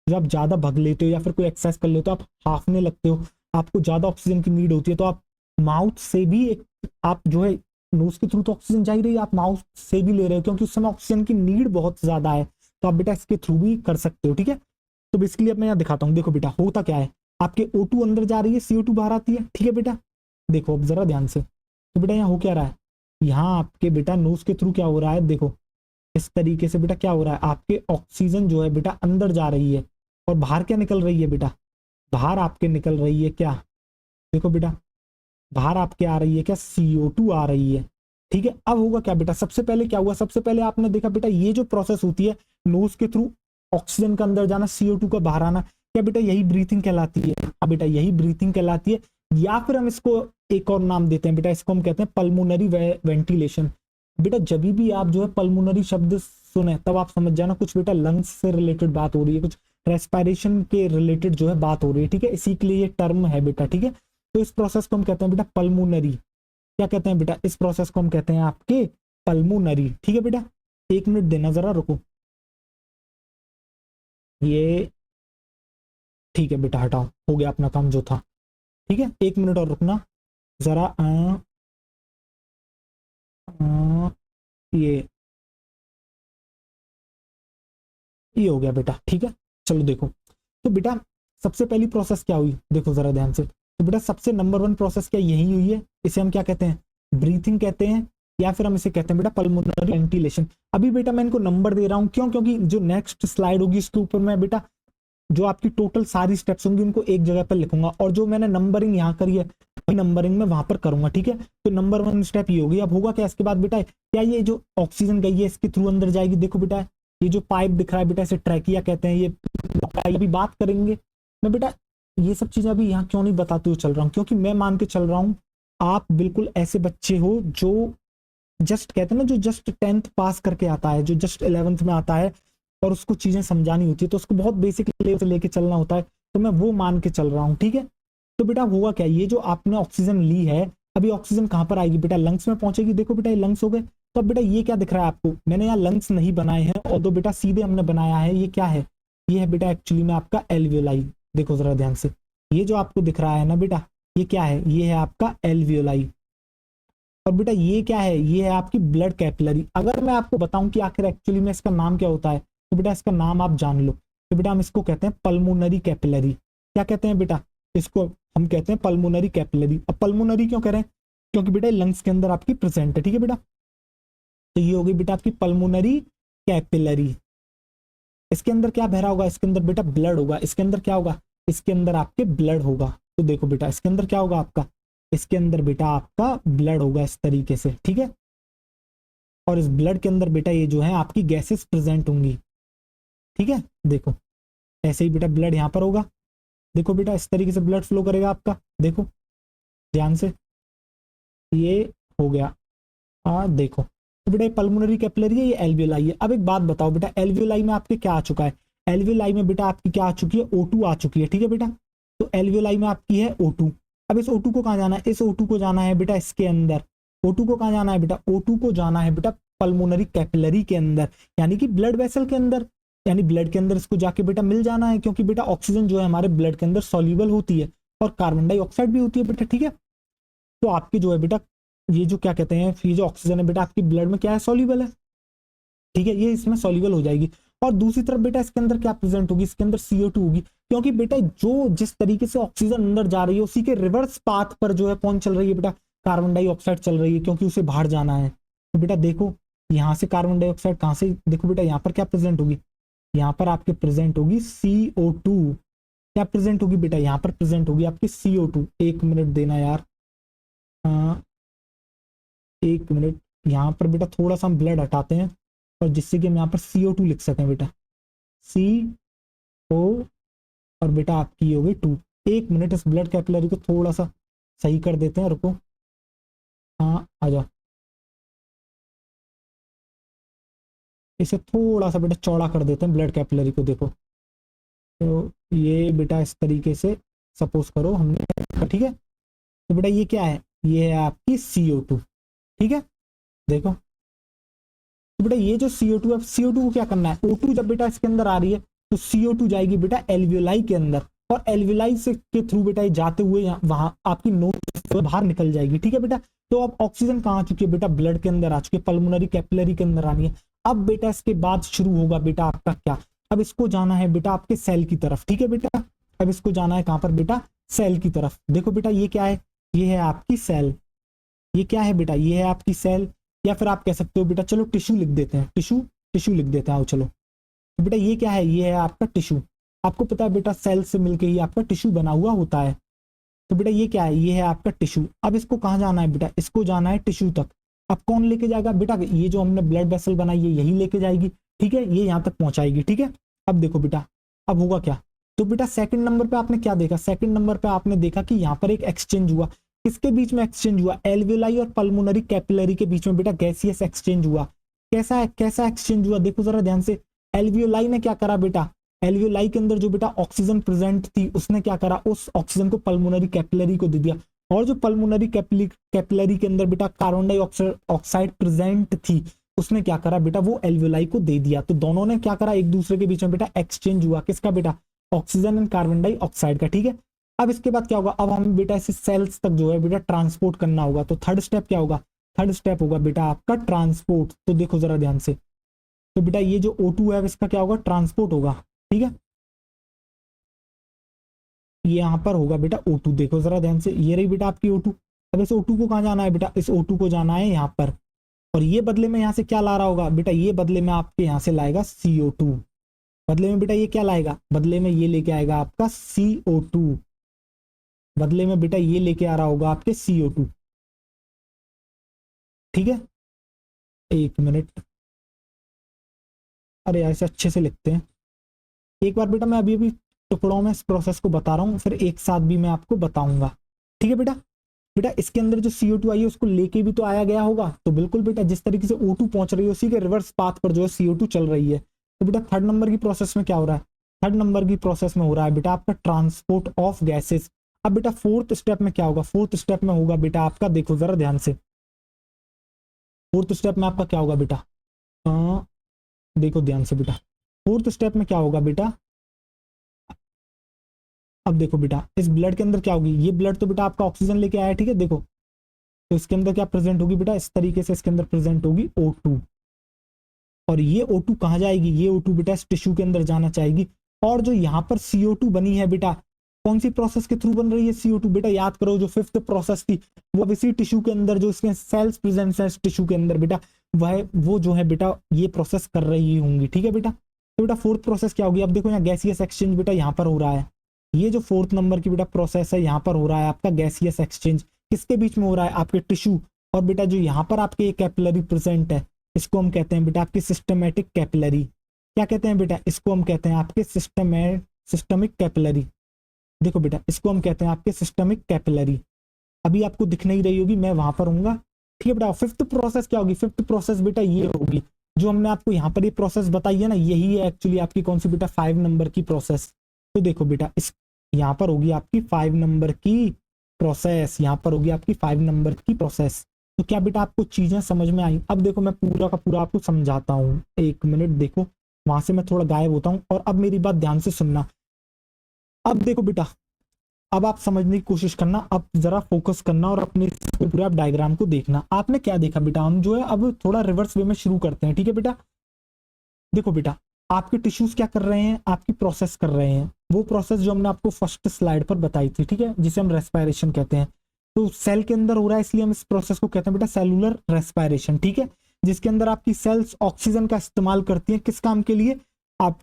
जब आप ज्यादा भग लेते हो या फिर कोई एक्सरसाइज कर लेते हो, आप हाफने लगते हो, आपको ज्यादा ऑक्सीजन की नीड होती है, तो आप माउथ से भी एक, आप जो है नोज के थ्रू तो ऑक्सीजन जा ही रही है, आप माउथ से भी ले रहे हो क्योंकि उस समय ऑक्सीजन की नीड बहुत ज्यादा है, तो आप बेटा इसके थ्रू भी कर सकते हो, ठीक है। तो बेसिकली अब मैं यहाँ दिखाता हूँ, देखो बेटा होता क्या है, आपके O2 अंदर जा रही है, CO2 बाहर आती है, ठीक है बेटा। देखो अब जरा ध्यान से, तो बेटा यहाँ हो क्या रहा है, यहाँ आपके बेटा नोज के थ्रू क्या हो रहा है, देखो इस तरीके से बेटा क्या हो रहा है, आपके ऑक्सीजन जो है बेटा अंदर जा रही है और बाहर क्या निकल रही है बेटा, बाहर आपके निकल रही है क्या, देखो बेटा बाहर आपके आ रही है क्या, CO2 आ रही है, ठीक है। अब होगा क्या बेटा, सबसे पहले क्या हुआ, सबसे पहले आपने देखा बेटा ये जो प्रोसेस होती है नोज के थ्रू ऑक्सीजन का अंदर जाना, CO2 का बाहर आना, क्या बेटा यही ब्रीथिंग कहलाती है। अब बेटा यही ब्रीथिंग कहलाती है, या फिर हम इसको एक और नाम देते हैं बेटा, इसको हम कहते हैं पल्मोनरी वेंटिलेशन। बेटा जब भी आप जो है पल्मोनरी शब्द सुने तब आप समझ जाना कुछ बेटा लंग्स से रिलेटेड बात हो रही है, कुछ रेस्पिरेशन के रिलेटेड जो है बात हो रही है, ठीक है। इसी के लिए ये टर्म है बेटा, ठीक है। तो इस प्रोसेस को हम कहते हैं बेटा पल्मोनरी, क्या कहते हैं बेटा, इस प्रोसेस को हम कहते हैं आपके पल्मोनरी, ठीक है बेटा। एक मिनट देना, जरा रुको, ये ठीक है बेटा, हटाओ, हो गया अपना काम जो था, ठीक है। एक मिनट और रुकना जरा, ये ये हो गया बेटा, ठीक है। चलो देखो, तो बेटा सबसे पहली प्रोसेस क्या हुई, देखो जरा ध्यान से, तो बेटा सबसे नंबर 1 प्रोसेस क्या यही हुई है, इसे हम क्या कहते हैं, ब्रीथिंग कहते हैं, या फिर हम इसे कहते हैं बेटा पल्मोनरी वेंटिलेशन। अभी बेटा मैं इनको नंबर दे रहा हूं, क्यों, क्योंकि जो नेक्स्ट स्लाइड होगी उसके ऊपर मैं बेटा जो आपकी टोटल सारी स्टेप्स होंगी उनको एक जगह पर लिखूंगा, और जो मैंने नंबरिंग यहाँ करी है वही नंबरिंग में वहां पर करूंगा, ठीक है। तो नंबर 1 स्टेप ये होगी। अब होगा क्या इसके बाद बेटा, क्या ये जो ऑक्सीजन गई है इसके थ्रू अंदर जाएगी, देखो बेटा ये जो पाइप दिख रहा है बेटा इसे ट्रैकिया कहते हैं, ये अभी बात करेंगे। मैं बेटा ये सब चीजें अभी यहाँ क्यों नहीं बताते हुए चल रहा हूँ, क्योंकि मैं मान के चल रहा हूँ आप बिल्कुल ऐसे बच्चे हो जो जस्ट कहते हैं ना, जो जस्ट 10th पास करके आता है, जो जस्ट 11th में आता है और उसको चीजें समझानी होती है, तो उसको बहुत बेसिक लेवल से लेके चलना होता है, तो मैं वो मान के चल रहा हूँ, ठीक है। तो बेटा हुआ क्या, ये जो आपने ऑक्सीजन ली है, अभी ऑक्सीजन कहाँ पर आएगी बेटा, लंग्स में पहुंचेगी, देखो बेटा ये लंग्स हो गए। तो अब बेटा ये क्या दिख रहा है आपको, मैंने यहाँ लंग्स नहीं बनाए हैं, और दो बेटा सीधे हमने बनाया है, ये क्या है, ये है बेटा एक्चुअली में आपका एल्वियोलाई। देखो जरा ध्यान से, ये जो आपको दिख रहा है ना बेटा, ये क्या है, ये है आपका एल्वियोलाई। और बेटा ये क्या है, ये है आपकी ब्लड कैपिलरी। अगर मैं आपको बताऊं कि आखिर एक्चुअली में इसका नाम क्या होता है, तो बेटा इसका नाम आप जान लो, तो बेटा हम इसको कहते हैं पल्मोनरी कैपिलरी। क्या कहते हैं बेटा, इसको हम कहते हैं पल्मोनरी कैपिलरी। अब पल्मोनरी क्यों कह रहे हैं, क्योंकि बेटा लंग्स के अंदर आपकी प्रेजेंट है, ठीक है बेटा। तो ये होगी बेटा आपकी पल्मोनरी कैपिलरी। इसके अंदर क्या भरा होगा, इसके अंदर बेटा ब्लड होगा, इसके अंदर क्या होगा, इसके अंदर आपके ब्लड होगा। तो देखो बेटा इसके अंदर क्या होगा आपका, इसके अंदर बेटा आपका ब्लड होगा इस तरीके से, ठीक है। और इस ब्लड के अंदर बेटा ये जो है आपकी गैसेस प्रेजेंट होंगी, ठीक है। देखो ऐसे ही बेटा ब्लड यहाँ पर होगा, देखो बेटा इस तरीके से ब्लड फ्लो करेगा आपका, देखो ध्यान से, ये हो गया। देखो तो बेटा ये पल्मोनरी कैपिलरी है, ये एल्वियोलाई है। अब एक बात बताओ बेटा, एल्वियोलाई में आपके क्या आ चुका है, एल्वियोलाई में बेटा आपकी क्या आ चुकी है, O2 आ चुकी है, ठीक है बेटा। तो एल्वियोलाई में आपकी है O2। अब इस O2 को कहाँ जाना है, इस O2 को जाना है बेटा इसके अंदर। O2 को कहाँ जाना है बेटा, O2 को जाना है बेटा पल्मोनरी कैपिलरी के अंदर, यानी कि ब्लड वेसल के अंदर, यानी ब्लड के अंदर इसको जाके बेटा मिल जाना है, क्योंकि बेटा ऑक्सीजन जो है हमारे ब्लड के अंदर सॉल्यूबल होती है और कार्बन डाइऑक्साइड भी होती है बेटा, ठीक है। तो आपकी जो है बेटा ये जो क्या कहते हैं, ये जो ऑक्सीजन है बेटा आपकी ब्लड में क्या है, सॉल्यूबल है, ठीक है, ये इसमें सॉल्यूबल हो जाएगी। और दूसरी तरफ बेटा इसके अंदर क्या प्रेजेंट होगी, इसके अंदर CO2 होगी, क्योंकि बेटा जो जिस तरीके से ऑक्सीजन अंदर जा रही है उसी के रिवर्स पाथ पर जो है कौन चल रही है बेटा, कार्बन डाइऑक्साइड चल रही है, क्योंकि उसे बाहर जाना है। तो बेटा देखो यहाँ से कार्बन डाइऑक्साइड कहाँ से, देखो बेटा यहाँ पर क्या प्रेजेंट होगी, यहाँ पर आपके प्रेजेंट होगी CO2। क्या प्रेजेंट होगी बेटा, यहाँ पर प्रेजेंट होगी आपकी CO2। एक मिनट देना यार, एक मिनट, यहाँ पर बेटा थोड़ा सा हम ब्लड हटाते हैं और जिससे कि हम यहाँ पर CO2 लिख सकें बेटा, CO, और बेटा आपकी हो गई 2। एक मिनट इस ब्लड कैपिलरी को थोड़ा सा सही कर देते हैं, रुको, हाँ आ जाओ। इसे थोड़ा सा बेटा चौड़ा कर देते हैं ब्लड कैपिलरी को। देखो तो ये बेटा इस तरीके से सपोज करो हमने, ठीक है। तो बेटा ये क्या है, ये है आपकी CO2, ठीक है। देखो तो बेटा ये जो CO2 है, CO2 को क्या करना है, O2 जब बेटा इसके अंदर आ रही है तो CO2 जाएगी बेटा एल्वियोलाई के अंदर, और एल्वियोलाई से के थ्रू बेटा ये जाते हुए वहां आपकी नोज से बाहर निकल जाएगी, ठीक है बेटा। तो अब ऑक्सीजन कहाँ आ चुकी है बेटा, ब्लड के अंदर आ चुकी है, पल्मोनरी कैपिलरी के अंदर आनी है। अब बेटा इसके बाद शुरू होगा बेटा आपका क्या, अब इसको जाना है बेटा आपके सेल की तरफ, ठीक है बेटा। अब इसको जाना है कहां पर बेटा, सेल की तरफ। देखो बेटा ये क्या है, ये है आपकी सेल, ये क्या है बेटा, ये है आपकी सेल, या फिर आप कह सकते हो बेटा, चलो टिश्यू लिख देते हैं, टिश्यू टिश्यू लिख देते हैं, आओ चलो। तो बेटा ये क्या है, ये है आपका टिश्यू। आपको पता है बेटा सेल से मिलकर ही आपका टिश्यू बना हुआ होता है। तो बेटा ये क्या है, ये है आपका टिश्यू। अब इसको कहाँ जाना है बेटा, इसको जाना है टिश्यू तक। अब कौन लेके जाएगा बेटा, ये जो हमने ब्लड वेसल बनाई है यही लेके जाएगी, ठीक है, ये यहाँ तक पहुंचाएगी, ठीक है। अब देखो बेटा अब होगा क्या, तो बेटा सेकंड नंबर पे आपने क्या देखा, सेकंड नंबर पे आपने देखा कि यहाँ पर एक एक्सचेंज हुआ। किसके बीच में एक्सचेंज हुआ, एल्वियोलाई और पल्मोनरी कैपिलरी के बीच में बेटा गैसियस एक्सचेंज हुआ। कैसा एक्सचेंज हुआ, देखो जरा ध्यान से। एल्वियोलाई ने क्या करा बेटा, एल्वियोलाई के अंदर जो बेटा ऑक्सीजन प्रेजेंट थी उसने क्या करा, उस ऑक्सीजन को पल्मोनरी कैपिलरी को दे दिया। और जो पल्मोनरी कैपिलरी के अंदर बेटा कार्बन डाइऑक्साइड प्रेजेंट थी उसने क्या करा बेटा, वो एल्वियोलाई को दे दिया। तो दोनों ने क्या करा, एक दूसरे के बीच में बेटा एक्सचेंज हुआ, किसका बेटा, ऑक्सीजन एंड कार्बन डाइऑक्साइड का, ठीक है। अब इसके बाद क्या होगा, अब हमें बेटा इसे सेल्स तक जो है बेटा ट्रांसपोर्ट करना होगा। तो थर्ड स्टेप क्या होगा, थर्ड स्टेप होगा बेटा आपका ट्रांसपोर्ट। तो देखो जरा ध्यान से, तो बेटा ये जो O2 है इसका क्या होगा, ट्रांसपोर्ट होगा, ठीक है। ये यहां पर होगा बेटा O2, देखो जरा ध्यान से, ये रही बेटा आपकी O2। अब इस O2 को कहाँ जाना है बेटा, इस O2 को जाना है यहाँ पर, और ये बदले में यहाँ से क्या ला रहा होगा बेटा, ये बदले में आपके यहाँ से लाएगा CO2। बदले में बेटा ये क्या लाएगा, बदले में ये लेके आएगा आपका CO2, बदले में बेटा ये लेके आ रहा होगा आपके CO2, ठीक है। एक मिनट, अरे ऐसे अच्छे से लिखते हैं एक बार बेटा, मैं अभी अभी टुकड़ों में इस प्रोसेस को बता रहा हूँ, फिर एक साथ भी मैं आपको बताऊंगा, ठीक है बेटा। बेटा इसके अंदर जो CO2 आई है उसको लेके भी तो आया गया होगा, तो बिल्कुल बेटा जिस तरीके से O2 पहुंच रही है उसी के रिवर्स पाथ पर जो है CO2 चल रही है। तो बेटा थर्ड नंबर की प्रोसेस में क्या हो रहा है, थर्ड नंबर की प्रोसेस में हो रहा है बेटा आपका ट्रांसपोर्ट ऑफ गैसेस। अब बेटा फोर्थ स्टेप में क्या होगा, फोर्थ स्टेप में होगा बेटा आपका, देखो जरा ध्यान से, फोर्थ स्टेप में आपका क्या होगा बेटा, देखो ध्यान से बेटा, फोर्थ स्टेप में क्या होगा बेटा। अब देखो बेटा इस ब्लड के अंदर क्या होगी, ये ब्लड तो बेटा आपका ऑक्सीजन लेके आया, ठीक है। देखो तो इसके अंदर क्या प्रेजेंट होगी बेटा, इस तरीके से इसके अंदर प्रेजेंट होगी O2, और ये O2 कहाँ जाएगी, ये O2 बेटा इस टिश्यू के अंदर जाना चाहेगी। और जो यहाँ पर CO2 बनी है बेटा, कौन सी प्रोसेस के थ्रू बन रही है CO2 बेटा, याद करो जो फिफ्थ प्रोसेस थी वो अब इसी टिश्यू के अंदर, जो इसके सेल्स प्रेजेंट है इस टिश्यू के अंदर बेटा, वह वो जो है बेटा ये प्रोसेस कर रही होंगी, ठीक है बेटा। तो बेटा फोर्थ प्रोसेस क्या होगी, अब देखो यहाँ गैसियस एक्सचेंज बेटा यहाँ पर हो रहा है, ये जो फोर्थ नंबर की बेटा प्रोसेस है यहाँ पर हो रहा है आपका गैसियस एक्सचेंज। किसके बीच में हो रहा है, आपके टिश्यू और बेटा जो यहाँ पर आपके एक कैपिलरी प्रेजेंट है, इसको हम कहते हैं बेटा आपकी सिस्टमेटिक कैपिलरी। क्या कहते हैं बेटा, इसको हम कहते हैं आपके सिस्टमिक कैपिलरी। देखो बेटा इसको हम कहते हैं आपके सिस्टमिक कैपिलरी। अभी आपको दिख नहीं रही होगी, मैं वहां पर हूँ, ठीक है बेटा। फिफ्थ प्रोसेस क्या होगी, फिफ्थ प्रोसेस बेटा ये होगी, जो हमने आपको यहाँ पर ये प्रोसेस बताई है ना, यही है एक्चुअली आपकी कौन सी बेटा, 5 नंबर की प्रोसेस। तो देखो बेटा इस यहाँ पर होगी आपकी 5 नंबर की प्रोसेस, यहाँ पर होगी आपकी 5 नंबर की प्रोसेस। तो क्या बेटा आपको चीजें समझ में आई, अब देखो मैं पूरा का पूरा आपको समझाता हूँ, एक मिनट देखो, वहां से मैं थोड़ा गायब होता हूँ, और अब मेरी बात ध्यान से सुनना। अब देखो बेटा, अब आप समझने की कोशिश करना, अब जरा फोकस करना और अपने पूरे आप डायग्राम को देखना। आपने क्या देखा बेटा, हम जो है अब थोड़ा रिवर्स वे में शुरू करते हैं, ठीक है बेटा। देखो बेटा आपके टिश्यूज क्या कर रहे हैं, आपकी प्रोसेस कर रहे हैं, वो प्रोसेस जो हमने आपको फर्स्ट स्लाइड पर बताई थी, ठीक है, जिसे हम रेस्पिरेशन कहते हैं। तो सेल के अंदर हो रहा है, इसलिए हम इस प्रोसेस को कहते हैं बेटा सेलुलर रेस्पिरेशन, ठीक है, जिसके अंदर आपकी सेल्स ऑक्सीजन का इस्तेमाल करती हैं, किस काम के लिए, आप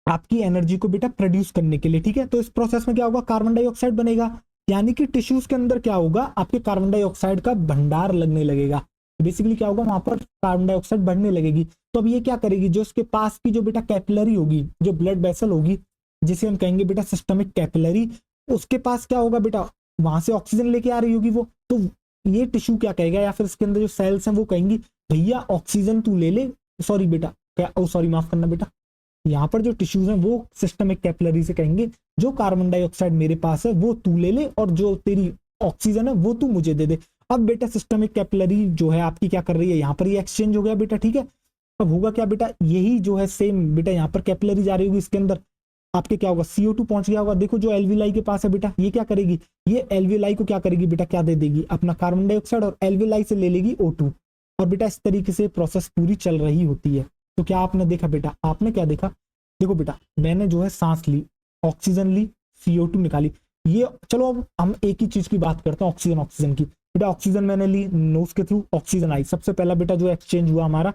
आपकी एनर्जी को बेटा प्रोड्यूस करने के लिए, ठीक है। तो इस प्रोसेस में क्या होगा, कार्बन डाइऑक्साइड बनेगा, यानी कि टिश्यूज के अंदर क्या होगा, आपके कार्बन डाइऑक्साइड का भंडार लगने लगेगा। बेसिकली क्या होगा, वहां पर कार्बन डाइऑक्साइड बढ़ने लगेगी। तो अब ये क्या करेगी, जो उसके पास की जो बेटा कैपिलरी होगी, जो ब्लड वेसल होगी, जिसे हम कहेंगे बेटा सिस्टमिक कैपिलरी, उसके पास क्या होगा बेटा, वहां से ऑक्सीजन लेके आ रही होगी वो, तो ये टिश्यू क्या कहेगा, या फिर इसके अंदर जो सेल्स हैं वो कहेंगी भैया ऑक्सीजन तू ले ले, सॉरी बेटा क्या, ओ सॉरी माफ करना बेटा, यहाँ पर जो टिश्यूज हैं वो सिस्टमिक कैपिलरी से कहेंगे जो कार्बन डाइऑक्साइड मेरे पास है वो तू ले ले और जो तेरी ऑक्सीजन है वो तू मुझे दे दे। अब बेटा सिस्टमिक कैपिलरी जो है आपकी क्या कर रही है, यहाँ पर ये एक्सचेंज हो गया बेटा, ठीक है। अब होगा क्या बेटा, यही जो है सेम बेटा यहाँ पर कैपिलरी जा रही होगी, इसके अंदर आपके क्या होगा, CO2 पहुंच गया होगा। देखो जो एल्विलाई के पास है बेटा, ये क्या करेगी, ये एल्विलाई को क्या करेगी बेटा, क्या दे देगी, अपना कार्बन डाइऑक्साइड और एल्विलाई से ले लेगी O2। और बेटा इस तरीके से प्रोसेस पूरी चल रही होती है। तो क्या आपने देखा बेटा, आपने क्या देखा, देखो बेटा मैंने जो है सांस ली, ऑक्सीजन ली, CO2 निकाली। ये चलो अब हम एक ही चीज की बात करते हैं, ऑक्सीजन, ऑक्सीजन की। बेटा ऑक्सीजन मैंने ली नोज के थ्रू, ऑक्सीजन आई। सबसे पहला बेटा जो एक्सचेंज हुआ हमारा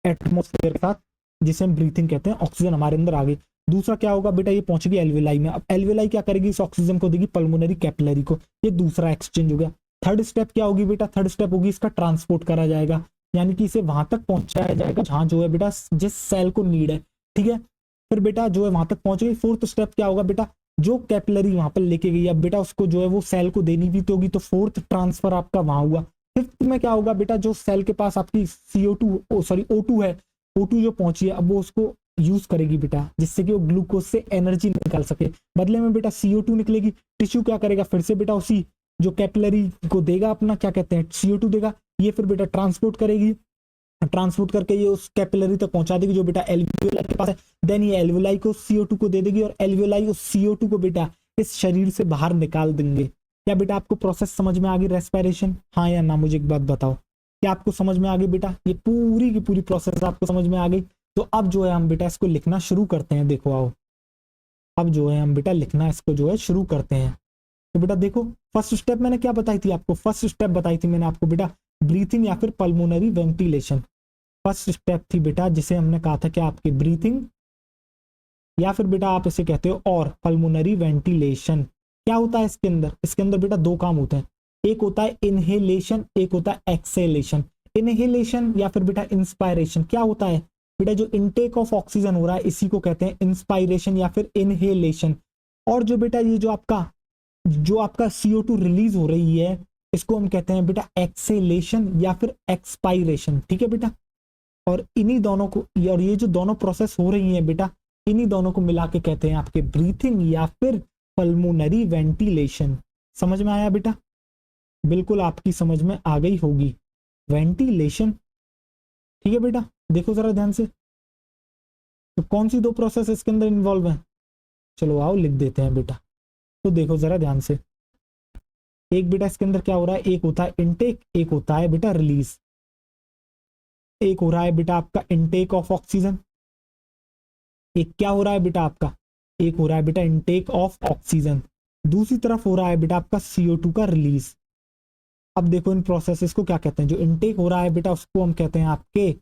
एटमोस्फेयर के साथ, जिसे हम ब्रीथिंग कहते हैं, ऑक्सीजन हमारे अंदर आ गई। दूसरा क्या होगा बेटा, ये पहुंचेगी एल्विलाई में। अब एल्विलाई क्या करेगी, इस ऑक्सीजन को देगी पल्मोनरी कैपिलरी को। ये दूसरा एक्सचेंज हो गया। थर्ड स्टेप क्या होगी बेटा, थर्ड स्टेप होगी इसका ट्रांसपोर्ट करा जाएगा, यानी कि इसे वहां तक पहुंचाया जाएगा जहां जो है बेटा जिस सेल को नीड है, ठीक है। फिर बेटा जो है वहां तक पहुंच गई। फोर्थ स्टेप क्या होगा बेटा, जो कैपिलरी वहां पर लेके गई, अब बेटा उसको जो है वो सेल को देनी भी तो होगी, तो फोर्थ ट्रांसफर आपका वहां हुआ। फिफ्थ में क्या होगा बेटा, जो सेल के पास आपकी CO2 सॉरी O2 है, O2 जो पहुंची है अब वो उसको यूज करेगी बेटा, जिससे कि वो ग्लूकोज से एनर्जी निकाल सके। बदले में बेटा CO2 निकलेगी। टिश्यू क्या करेगा, फिर से बेटा उसी जो कैपिलरी को देगा अपना, क्या कहते हैं, CO2 देगा। ये फिर बेटा ट्रांसपोर्ट करेगी, ट्रांसपोर्ट करके ये उस कैपिलरी तक पहुंचा देगी जो बेटा एल्वियोलाई के पास है। देन ये एल्वियोलाई को CO2 को दे देगी और एल्वियोलाई उस CO2 को बेटा इस शरीर से बाहर निकाल देंगे। क्या बेटा आपको प्रोसेस समझ में आ गई, रेस्पिरेशन, हाँ या ना, मुझे एक बात बताओ, क्या आपको समझ में आ गई बेटा, ये पूरी की पूरी प्रोसेस आपको समझ में आ गई। तो अब जो है हम बेटा इसको लिखना शुरू करते हैं। देखो आओ, अब जो है हम बेटा लिखना इसको जो है शुरू करते हैं। तो बेटा देखो फर्स्ट स्टेप मैंने क्या बताई थी आपको, फर्स्ट स्टेप बताई थी मैंने आपको बेटा ब्रीथिंग या फिर पल्मोनरी वेंटिलेशन। फर्स्ट स्टेप थी बेटा जिसे हमने कहा था कि आपकी ब्रीथिंग या फिर बेटा आप इसे कहते हो और पल्मोनरी वेंटिलेशन। क्या होता है इसके अंदर, इसके अंदर बेटा दो काम होते हैं, एक होता है इनहेलेशन, एक होता है एक्सेलेशन। इनहेलेशन या फिर बेटा इंस्पायरेशन क्या होता है बेटा, जो इनटेक ऑफ ऑक्सीजन हो रहा है इसी को कहते हैं इंस्पायरेशन या फिर इनहेलेशन। और जो बेटा ये जो आपका CO2 रिलीज हो रही है इसको हम कहते हैं बेटा एक्सेलेशन या फिर एक्सपायरेशन, ठीक है बेटा। और इन्हीं दोनों को, और ये जो दोनों प्रोसेस हो रही हैं बेटा, इन्हीं दोनों को मिला के कहते हैं आपके ब्रीथिंग या फिर पल्मोनरी वेंटिलेशन। समझ में आया बेटा, बिल्कुल आपकी समझ में आ गई होगी, वेंटिलेशन, ठीक है बेटा। देखो जरा ध्यान से, तो कौन सी दो प्रोसेस इसके अंदर इन्वॉल्व है, चलो आओ लिख देते हैं बेटा। तो देखो जरा ध्यान से, एक बेटा इसके अंदर क्या हो रहा है, एक होता है इनटेक, एक होता है बेटा रिलीज। एक हो रहा है बेटा आपका इनटेक ऑफ ऑक्सीजन, एक क्या हो रहा है बेटा आपका, एक हो रहा है बेटा इनटेक ऑफ ऑक्सीजन, दूसरी तरफ हो रहा है बेटा आपका CO2 का रिलीज। अब देखो इन प्रोसेसेस को क्या कहते हैं, जो इनटेक हो रहा है बेटा उसको हम कहते हैं आपके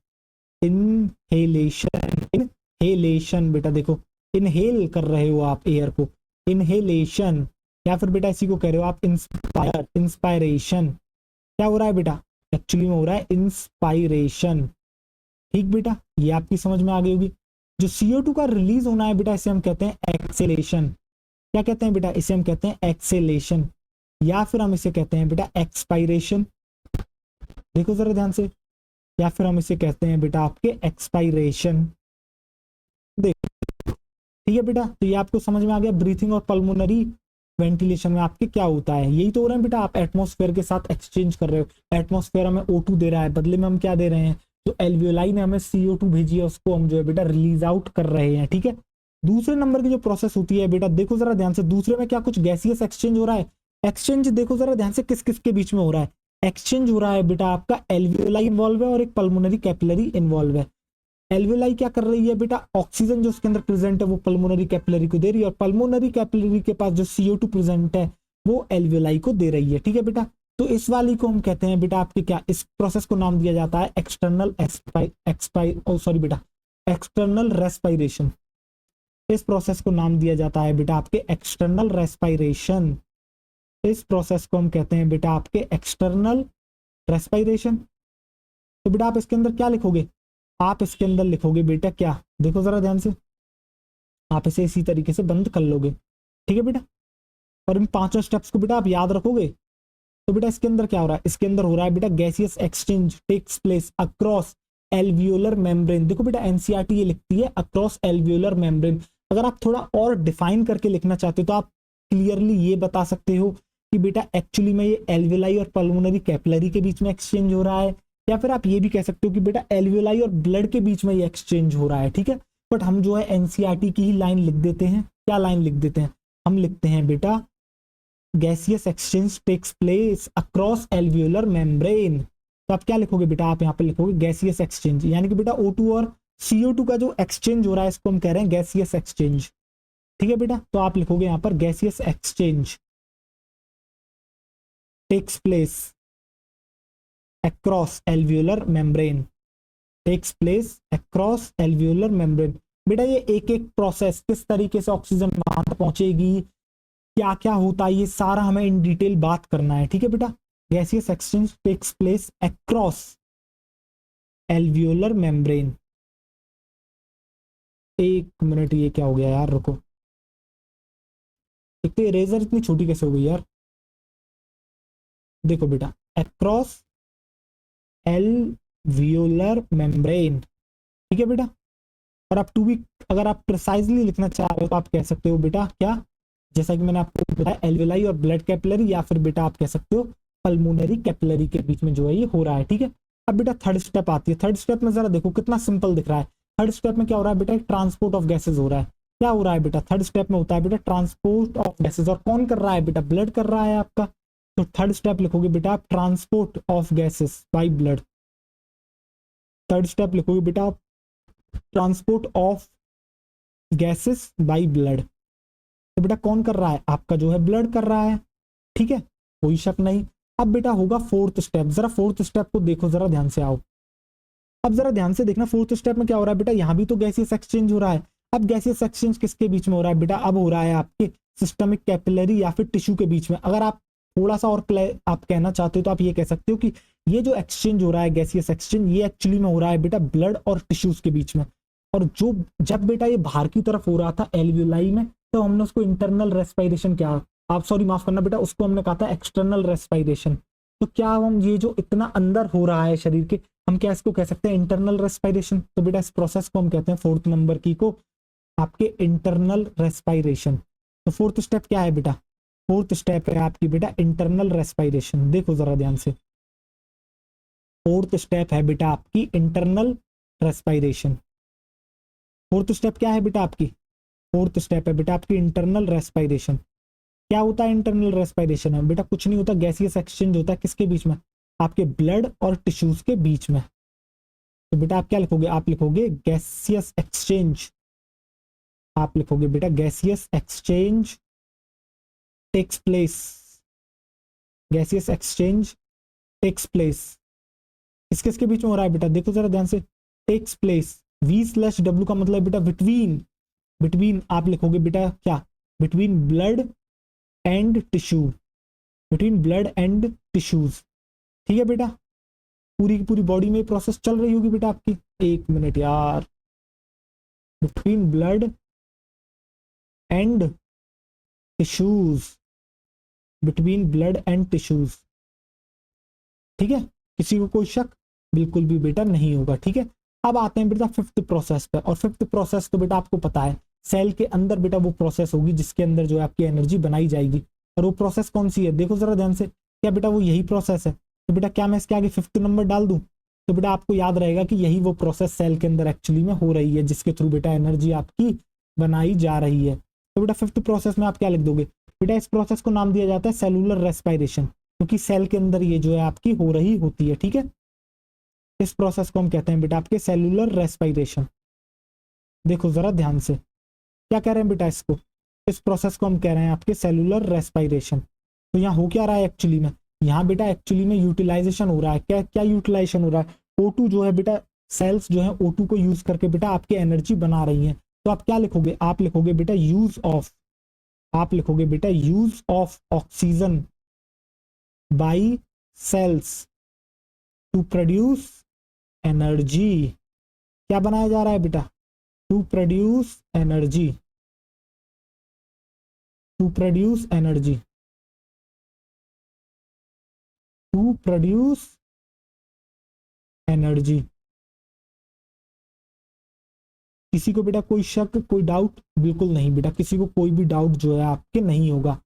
इनहेलेशन। इनहेलेशन बेटा देखो, इनहेल कर रहे हो आप एयर को, इनहेलेशन, या फिर बेटा इसी को कह रहे हो आप इंस्पायरेशन। क्या हो रहा है बेटा, एक्चुअली में हो रहा है इंस्पायरेशन, ठीक बेटा, ये आपकी समझ में आ गई होगी। जो CO2 का रिलीज होना है बेटा इसे हम कहते हैं एक्सेलेशन। क्या कहते हैं बेटा, इसे हम कहते हैं एक्सेलेशन, या फिर हम इसे कहते हैं बेटा एक्सपायरेशन। देखो जरा ध्यान से, या फिर हम इसे कहते हैं बेटा आपके एक्सपायरेशन। देखो ठीक है बेटा, तो ये आपको समझ में आ गया ब्रीथिंग और पल्मोनरी वेंटिलेशन में आपके क्या होता है। यही तो हो रहा है बेटा, आप एटमॉस्फेयर के साथ एक्सचेंज कर रहे हो, एटमॉस्फेयर हमें O2 दे रहा है, बदले में हम क्या दे रहे हैं, जो एल्वियोलाई ने हमें CO2 भेजी है उसको हम जो है बेटा रिलीज आउट कर रहे हैं, ठीक है। दूसरे नंबर की जो प्रोसेस होती है बेटा, देखो जरा ध्यान से, दूसरे में क्या कुछ गैसियस एक्सचेंज हो रहा है। एक्सचेंज देखो जरा ध्यान से किस किस के बीच में हो रहा है, एक्सचेंज हो रहा है बेटा आपका एल्वियोलाई इन्वॉल्व है और एक पल्मोनरी कैपिलरी इन्वॉल्व है। एल्वियोलाई क्या कर रही है बेटा, ऑक्सीजन जो उसके अंदर प्रेजेंट है वो पल्मोनरी कैपिलरी को दे रही है, और पल्मोनरी कैपिलरी के पास जो CO2 प्रेजेंट है वो एल्वियोलाई को दे रही है, ठीक है बेटा। तो इस वाली को हम कहते हैं बेटा आपके क्या, इस प्रोसेस को नाम दिया जाता है एक्सटर्नल सॉरी बेटा एक्सटर्नल रेस्पिरेशन। इस प्रोसेस को नाम दिया जाता है बेटा आपके एक्सटर्नल रेस्पिरेशन। इस प्रोसेस को हम कहते हैं बेटा आपके एक्सटर्नल रेस्पिरेशन। तो बेटा आप इसके अंदर क्या लिखोगे, आप इसके अंदर लिखोगे बेटा क्या, देखो जरा ध्यान से, आप इसे इसी तरीके से बंद कर लोगे, ठीक है बेटा। और इन पांचों स्टेप्स को बेटा आप याद रखोगे। तो बेटा इसके अंदर क्या हो रहा है, इसके अंदर हो रहा है बेटा gaseous exchange takes place across alveolar membrane. देखो बेटा एनसीईआरटी ये लिखती है अक्रॉस एल्वियोलर मेम्ब्रेन। अगर आप थोड़ा और डिफाइन करके लिखना चाहते हो तो आप क्लियरली ये बता सकते हो कि बेटा एक्चुअली में ये एल्वियोलाई और पल्मोनरी कैपिलरी के बीच में एक्सचेंज हो रहा है, या फिर आप ये भी कह सकते हो कि बेटा एल्वियोलाई और ब्लड के बीच में ये एक्सचेंज हो रहा है। ठीक है, बट हम जो है एनसीईआरटी की ही लाइन लिख देते हैं। क्या लाइन लिख देते हैं? हम लिखते हैं बेटा gaseous exchange takes place across alveolar membrane. तो आप क्या लिखोगे बेटा? आप यहाँ पे लिखोगे गैसियस एक्सचेंज, यानी कि बेटा O2 और CO2 का जो एक्सचेंज हो रहा है इसको हम कह रहे हैं गैसियस एक्सचेंज। ठीक है बेटा, तो आप लिखोगे यहाँ पर gaseous exchange takes place across alveolar membrane, takes place across alveolar membrane. बेटा ये एक एक प्रोसेस किस तरीके से ऑक्सीजन वहां तक पहुंचेगी, क्या क्या होता है, ये सारा हमें इन डिटेल बात करना है। ठीक है बेटा, gaseous exchange takes place across alveolar membrane. एक मिनट, ये क्या हो गया यार, रुको। एक तो इरेजर इतनी छोटी कैसे हो गई यार। देखो बेटा अक्रॉस एल्वियोलर मेम्ब्रेन। ठीक है बेटा, और आप टू भी अगर आप प्रिसाइजली लिखना चाह रहे हो तो आप कह सकते हो बेटा क्या, जैसा कि मैंने आपको बताया एल्वियोलाई और ब्लड कैपिलरी, या फिर बेटा आप कह सकते हो पल्मोनरी कैपिलरी के बीच में जो है ये हो रहा है। ठीक है, अब बेटा थर्ड स्टेप आती है। थर्ड स्टेप में जरा देखो कितना सिंपल दिख रहा है। थर्ड स्टेप में क्या हो रहा है बेटा? ट्रांसपोर्ट ऑफ गैसेज हो रहा है। क्या हो रहा है बेटा? थर्ड स्टेप में होता है बेटा ट्रांसपोर्ट ऑफ गैसेज, और कौन कर रहा है बेटा? ब्लड कर रहा है आपका। तो थर्ड स्टेप लिखोगे बेटा आप transport of gases by blood. Third step लिखोगे बेटा आप transport of gases by blood. तो बेटा कौन कर रहा है? आपका जो है ब्लड कर रहा है। ठीक है, कोई शक नहीं। अब बेटा होगा फोर्थ स्टेप। जरा फोर्थ स्टेप को देखो, जरा ध्यान से आओ। अब जरा ध्यान से देखना फोर्थ स्टेप में क्या हो रहा है बेटा? यहां भी तो गैसियस एक्सचेंज हो रहा है। अब गैसियस एक्सचेंज किसके बीच में हो रहा है बेटा? अब हो रहा है आपके सिस्टमिक कैपिलरी या फिर टिश्यू के बीच में। अगर आप थोड़ा सा और आप कहना चाहते हो तो आप ये कह सकते हो कि ये जो एक्सचेंज हो रहा है गैसियस एक्सचेंज, ये एक्चुअली में हो रहा है बेटा ब्लड और टिश्यूज के बीच में। और जो जब बेटा ये बाहर की तरफ हो रहा था एल्वियोलाई में, तो हमने उसको इंटरनल रेस्पिरेशन किया। आप सॉरी माफ करना बेटा, उसको हमने कहा था एक्सटर्नल रेस्पिरेशन। तो क्या हम ये जो इतना अंदर हो रहा है शरीर के, हम क्या इसको कह सकते हैं इंटरनल रेस्पिरेशन? तो बेटा इस प्रोसेस को हम कहते हैं फोर्थ नंबर की को आपके इंटरनल रेस्पिरेशन। तो फोर्थ स्टेप क्या है बेटा? फोर्थ स्टेप है आपकी बेटा इंटरनल रेस्पिरेशन। देखो जरा ध्यान से, फोर्थ स्टेप है बेटा आपकी इंटरनल रेस्पिरेशन। फोर्थ स्टेप क्या है बेटा आपकी? फोर्थ स्टेप है बेटा आपकी इंटरनल रेस्पिरेशन। क्या होता है इंटरनल रेस्पिरेशन में बेटा? कुछ नहीं होता, गैसियस एक्सचेंज होता है किसके बीच में? आपके ब्लड और टिश्यूज के बीच में। तो बेटा आप क्या लिखोगे? आप लिखोगे गैसियस एक्सचेंज। आप लिखोगे बेटा gaseous exchange takes place. Gaseous exchange takes place किस किसके बीच में हो रहा है बेटा? देखो जरा ध्यान से, टेक्स प्लेस V/W का मतलब बेटा बिटवीन। बिटवीन आप लिखोगे बेटा क्या? Between blood and tissue, between blood and tissues. ठीक है बेटा, पूरी की पूरी बॉडी में प्रोसेस चल रही होगी बेटा आपकी। एक मिनट यार, between blood and tissues, between blood and tissues. ठीक है, किसी को कोई शक बिल्कुल भी बेटा नहीं होगा। ठीक है, अब आते हैं बेटा फिफ्थ प्रोसेस पे। और फिफ्थ प्रोसेस तो बेटा आपको पता है सेल के अंदर बेटा वो प्रोसेस होगी जिसके अंदर जो है आपकी एनर्जी बनाई जाएगी। और वो प्रोसेस कौन सी है? देखो जरा ध्यान से, क्या बेटा वो यही प्रोसेस है? तो बेटा क्या मैं इसके आगे फिफ्थ नंबर डाल दूं? तो बेटा आपको याद रहेगा कि यही वो प्रोसेस सेल के अंदर एक्चुअली में हो रही है जिसके थ्रू बेटा एनर्जी आपकी बनाई जा रही है। तो बेटा फिफ्थ प्रोसेस में आप क्या लिख दोगे बेटा? इस प्रोसेस को नाम दिया जाता है सेलुलर रेस्पिरेशन, क्योंकि सेल के अंदर ये जो है आपकी हो रही होती है। ठीक है, इस प्रोसेस को हम कहते हैं बेटा आपके सेलुलर रेस्पिरेशन। देखो जरा ध्यान से, क्या कह रहे हैं बेटा? इसको, इस प्रोसेस को हम कह रहे हैं आपके सेलुलर रेस्पिरेशन। तो यहाँ हो क्या रहा है एक्चुअली में? यहाँ बेटा एक्चुअली में यूटिलाइजेशन हो रहा है। क्या क्या यूटिलाइजेशन हो रहा है? O2 जो है बेटा, सेल्स जो है O2 को यूज करके बेटा आपकी एनर्जी बना रही हैं। तो आप क्या लिखोगे? आप लिखोगे बेटा यूज ऑफ, आप लिखोगे बेटा use of oxygen by cells to produce energy. क्या बनाया जा रहा है बेटा? To produce energy, to produce energy, to produce energy. किसी को बेटा कोई शक, कोई डाउट? बिल्कुल नहीं बेटा, किसी को कोई भी डाउट जो है आपके नहीं होगा।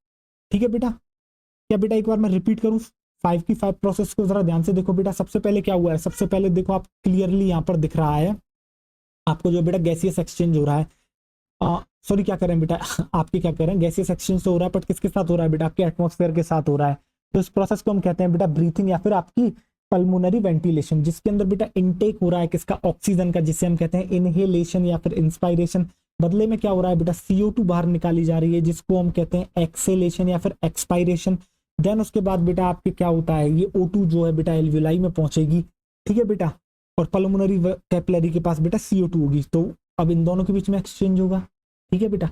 ठीक है बेटा, क्या बेटा एक बार मैं रिपीट करूं 5 की 5 प्रोसेस को? जरा ध्यान से देखो बेटा। सबसे पहले क्या हुआ है, सबसे पहले देखो आप क्लियरली यहाँ पर दिख रहा है आपको जो बेटा गैसियस एक्सचेंज हो रहा है। सॉरी क्या करें बेटा आपके क्या करें, गैसियस एक्सचेंज तो हो रहा है, बट किसके साथ हो रहा है बेटा? आपके एटमॉस्फेयर के साथ हो रहा है। तो इस प्रोसेस को हम कहते हैं बेटा ब्रीथिंग या फिर आपकी पल्मोनरी वेंटिलेशन, जिसके अंदर बेटा इनटेक हो रहा है किसका? ऑक्सीजन का, जिसे हम कहते हैं इनहेलेशन या फिर इंस्पायरेशन। बदले में क्या हो रहा है बेटा? CO2 बाहर निकाली जा रही है, जिसको हम कहते हैं एक्सेलेशन या फिर एक्सपायरेशन। देन उसके बाद बेटा आपके क्या होता है, ये O2 जो है बेटा एल्वियोलाई में पहुंचेगी। ठीक है बेटा, और पल्मोनरी कैपिलरी के पास बेटा CO2 होगी, तो अब इन दोनों के बीच में एक्सचेंज होगा। ठीक है बेटा,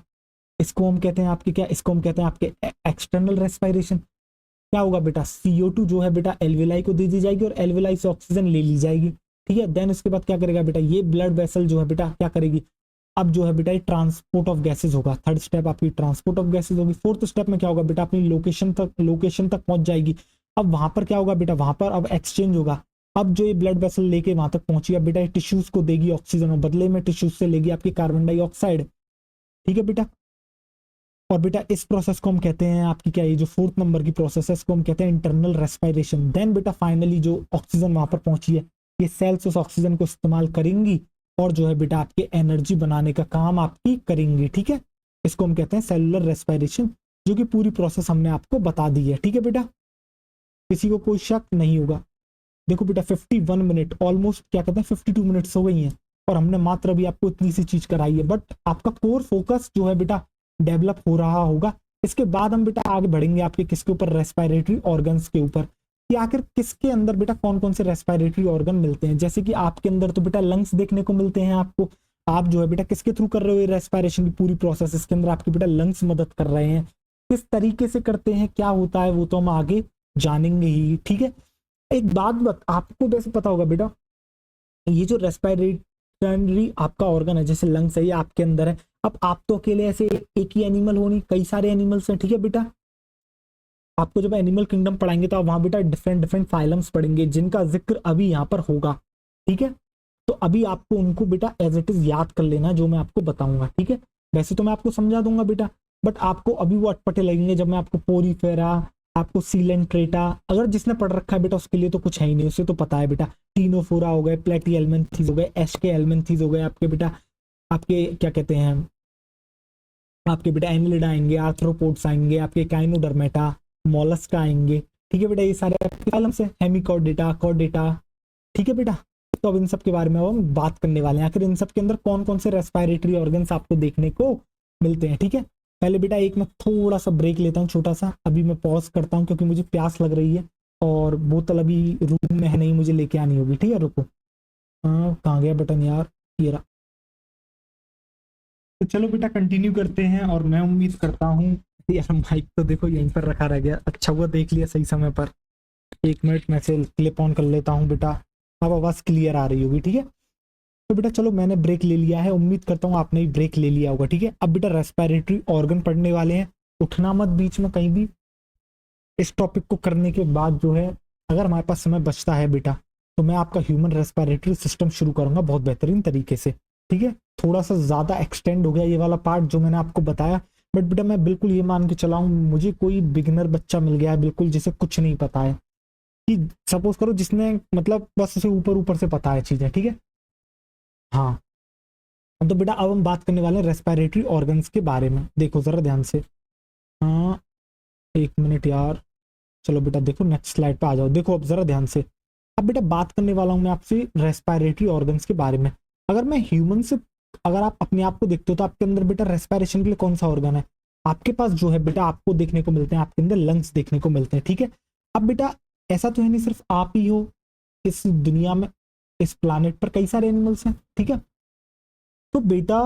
इसको हम कहते हैं आपके क्या, इसको हम कहते हैं आपके एक्सटर्नल रेस्पिरेशन। क्या होगा बेटा? CO2 जो है बेटा एल्वियोलाई को दे दी जाएगी और एल्वियोलाई से ऑक्सीजन ले ली जाएगी। ठीक है, देन उसके बाद क्या करेगा बेटा? ये ब्लड वेसल जो है बेटा क्या करेगी? अब जो है बेटा ये ट्रांसपोर्ट ऑफ गैसेज होगा। थर्ड स्टेप आपकी ट्रांसपोर्ट ऑफ गैसेज होगी। फोर्थ स्टेप में क्या होगा बेटा? अपनी लोकेशन तक पहुंच जाएगी। अब वहां पर क्या होगा बेटा? वहां पर अब एक्सचेंज होगा। अब जो ये ब्लड वेसल लेके वहां तक पहुंची, अब बेटा ये टिश्यूज को देगी ऑक्सीजन और बदले में टिश्यूज से लेगी आपकी कार्बन डाइऑक्साइड। ठीक है बेटा, और बेटा इस प्रोसेस को हम कहते हैं आपकी क्या, ये जो 4th नंबर की प्रोसेस है इसको हम कहते हैं इंटरनल रेस्पिरेशन। देन बेटा फाइनली जो ऑक्सीजन वहां पर पहुंची है, ये सेल्स उस ऑक्सीजन को इस्तेमाल करेंगी और जो है बेटा आपके एनर्जी बनाने का काम आपकी करेंगी। ठीक है, इसको हम कहते हैं सेलुलर रेस्पिरेशन, जो कि पूरी प्रोसेस हमने आपको बता दी है। ठीक है बेटा, किसी को कोई शक नहीं होगा। देखो बेटा 51 मिनट, ऑलमोस्ट क्या कहते हैं 52 मिनट्स हो गई हैं और हमने मात्र अभी आपको इतनी सी चीज कराई है, बट आपका कोर फोकस जो है बेटा डेवलप हो रहा होगा। इसके बाद हम बेटा आगे बढ़ेंगे आपके किसके ऊपर? रेस्पिरेटरी ऑर्गन्स के ऊपर, कि आखिर किसके अंदर बेटा कौन कौन से रेस्पिरेटरी ऑर्गन मिलते हैं। जैसे कि आपके अंदर तो बेटा लंग्स देखने को मिलते हैं आपको। आप जो है बेटा किसके थ्रू कर रहे हो ये रेस्पिरेशन की पूरी प्रोसेस? इसके अंदर आपके बेटा लंग्स मदद कर रहे हैं। किस तरीके से करते हैं, क्या होता है, वो तो हम आगे जानेंगे ही। ठीक है, एक बात आपको वैसे पता होगा बेटा, ये जो रेस्पिरेटरी आपका ऑर्गन है, जैसे लंग्स है, ये आपके अंदर है। अब आप तो अकेले ऐसे एक ही एनिमल हो नहीं, कई सारे एनिमल्स हैं। ठीक है बेटा, आपको जब एनिमल किंगडम पढ़ाएंगे तो आप वहां बेटा डिफरेंट डिफरेंट फाइलम्स पढ़ेंगे, जिनका जिक्र अभी यहाँ पर होगा। ठीक है, तो अभी आपको उनको बेटा एज इट इज याद कर लेना जो मैं आपको बताऊंगा। ठीक है, वैसे तो मैं आपको समझा दूंगा बेटा, बट आपको अभी वो अटपटे लगेंगे जब मैं आपको पोरीफेरा, आपको सीलेंट्रेटा, अगर जिसने पढ़ रखा है बेटा उसके लिए तो कुछ है ही नहीं, उसे तो पता है बेटा। टीनोफोरा हो गए, प्लेटी एलमेंथीज हो गए, एशके एलमेंथीज हो गए आपके बेटा, आपके क्या कहते हैं, आपके बेटा एनिलिडा आएंगे, आर्थ्रोपोड्स आएंगे, आपके काइनोडर्मेटा, मोलस्का आएंगे। ठीक है बेटा, ये सारे आपके कॉलम्स है, हेमिकॉर्डेटा, कॉर्डेटा। ठीक है बेटा, तो अब इन सब के बारे में हम बात करने वाले हैं, आखिर इन सब के अंदर कौन कौन से रेस्पिरेटरी ऑर्गन्स आपको देखने को मिलते हैं। ठीक है, पहले बेटा एक मैं थोड़ा सा ब्रेक लेता हूँ छोटा सा, अभी मैं पॉज करता हूँ क्योंकि मुझे प्यास लग रही है और बोतल अभी रूम में है नहीं, मुझे लेके आनी होगी। ठीक है, रुको, कहाँ गया बटन यार, ये रहा। तो चलो बेटा कंटिन्यू करते हैं, और मैं उम्मीद करता हूँ यार माइक तो देखो यहीं पर रखा रह गया, अच्छा हुआ देख लिया सही समय पर। 1 मिनट मैं से क्लिप ऑन कर लेता हूँ बेटा, अब आवाज क्लियर आ रही होगी। ठीक है, तो बेटा चलो मैंने ब्रेक ले लिया है, उम्मीद करता हूँ आपने भी ब्रेक ले लिया होगा। ठीक है, अब बेटा रेस्पिरेटरी ऑर्गन पढ़ने वाले हैं, उठना मत बीच में कहीं भी। इस टॉपिक को करने के बाद जो है, अगर हमारे पास समय बचता है बेटा, तो मैं आपका ह्यूमन रेस्पिरेटरी सिस्टम शुरू करूंगा बहुत बेहतरीन तरीके से। ठीक है, थोड़ा सा ज्यादा एक्सटेंड हो गया ये वाला पार्ट जो मैंने आपको बताया, बट बेटा मैं बिल्कुल ये मान के चलाऊं, मुझे कोई बिगिनर बच्चा मिल गया है बिल्कुल जिसे कुछ नहीं पता है, कि सपोज करो जिसने मतलब बस उसे ऊपर ऊपर से पता है चीजें। ठीक है, हाँ, तो बेटा अब हम बात करने वाले हैं रेस्पिरेटरी ऑर्गन्स के बारे में। देखो जरा ध्यान से, हाँ 1 मिनट यार, चलो बेटा देखो नेक्स्ट स्लाइड पे आ जाओ। देखो अब जरा ध्यान से, अब बेटा बात करने वाला हूं मैं आपसे रेस्पिरेटरी ऑर्गन्स के बारे में। अगर मैं ह्यूमन से, अगर आप अपने आप को देखते हो तो आपके अंदर बेटा रेस्पिरेशन के लिए कौन सा ऑर्गन है? आपके पास जो है बेटा आपको देखने को मिलते हैं, आपके अंदर लंग्स देखने को मिलते हैं। ठीक है, अब बेटा ऐसा तो है नहीं सिर्फ आप ही हो इस दुनिया में, इस प्लानेट पर कई सारे एनिमल्स हैं। ठीक है, तो बेटा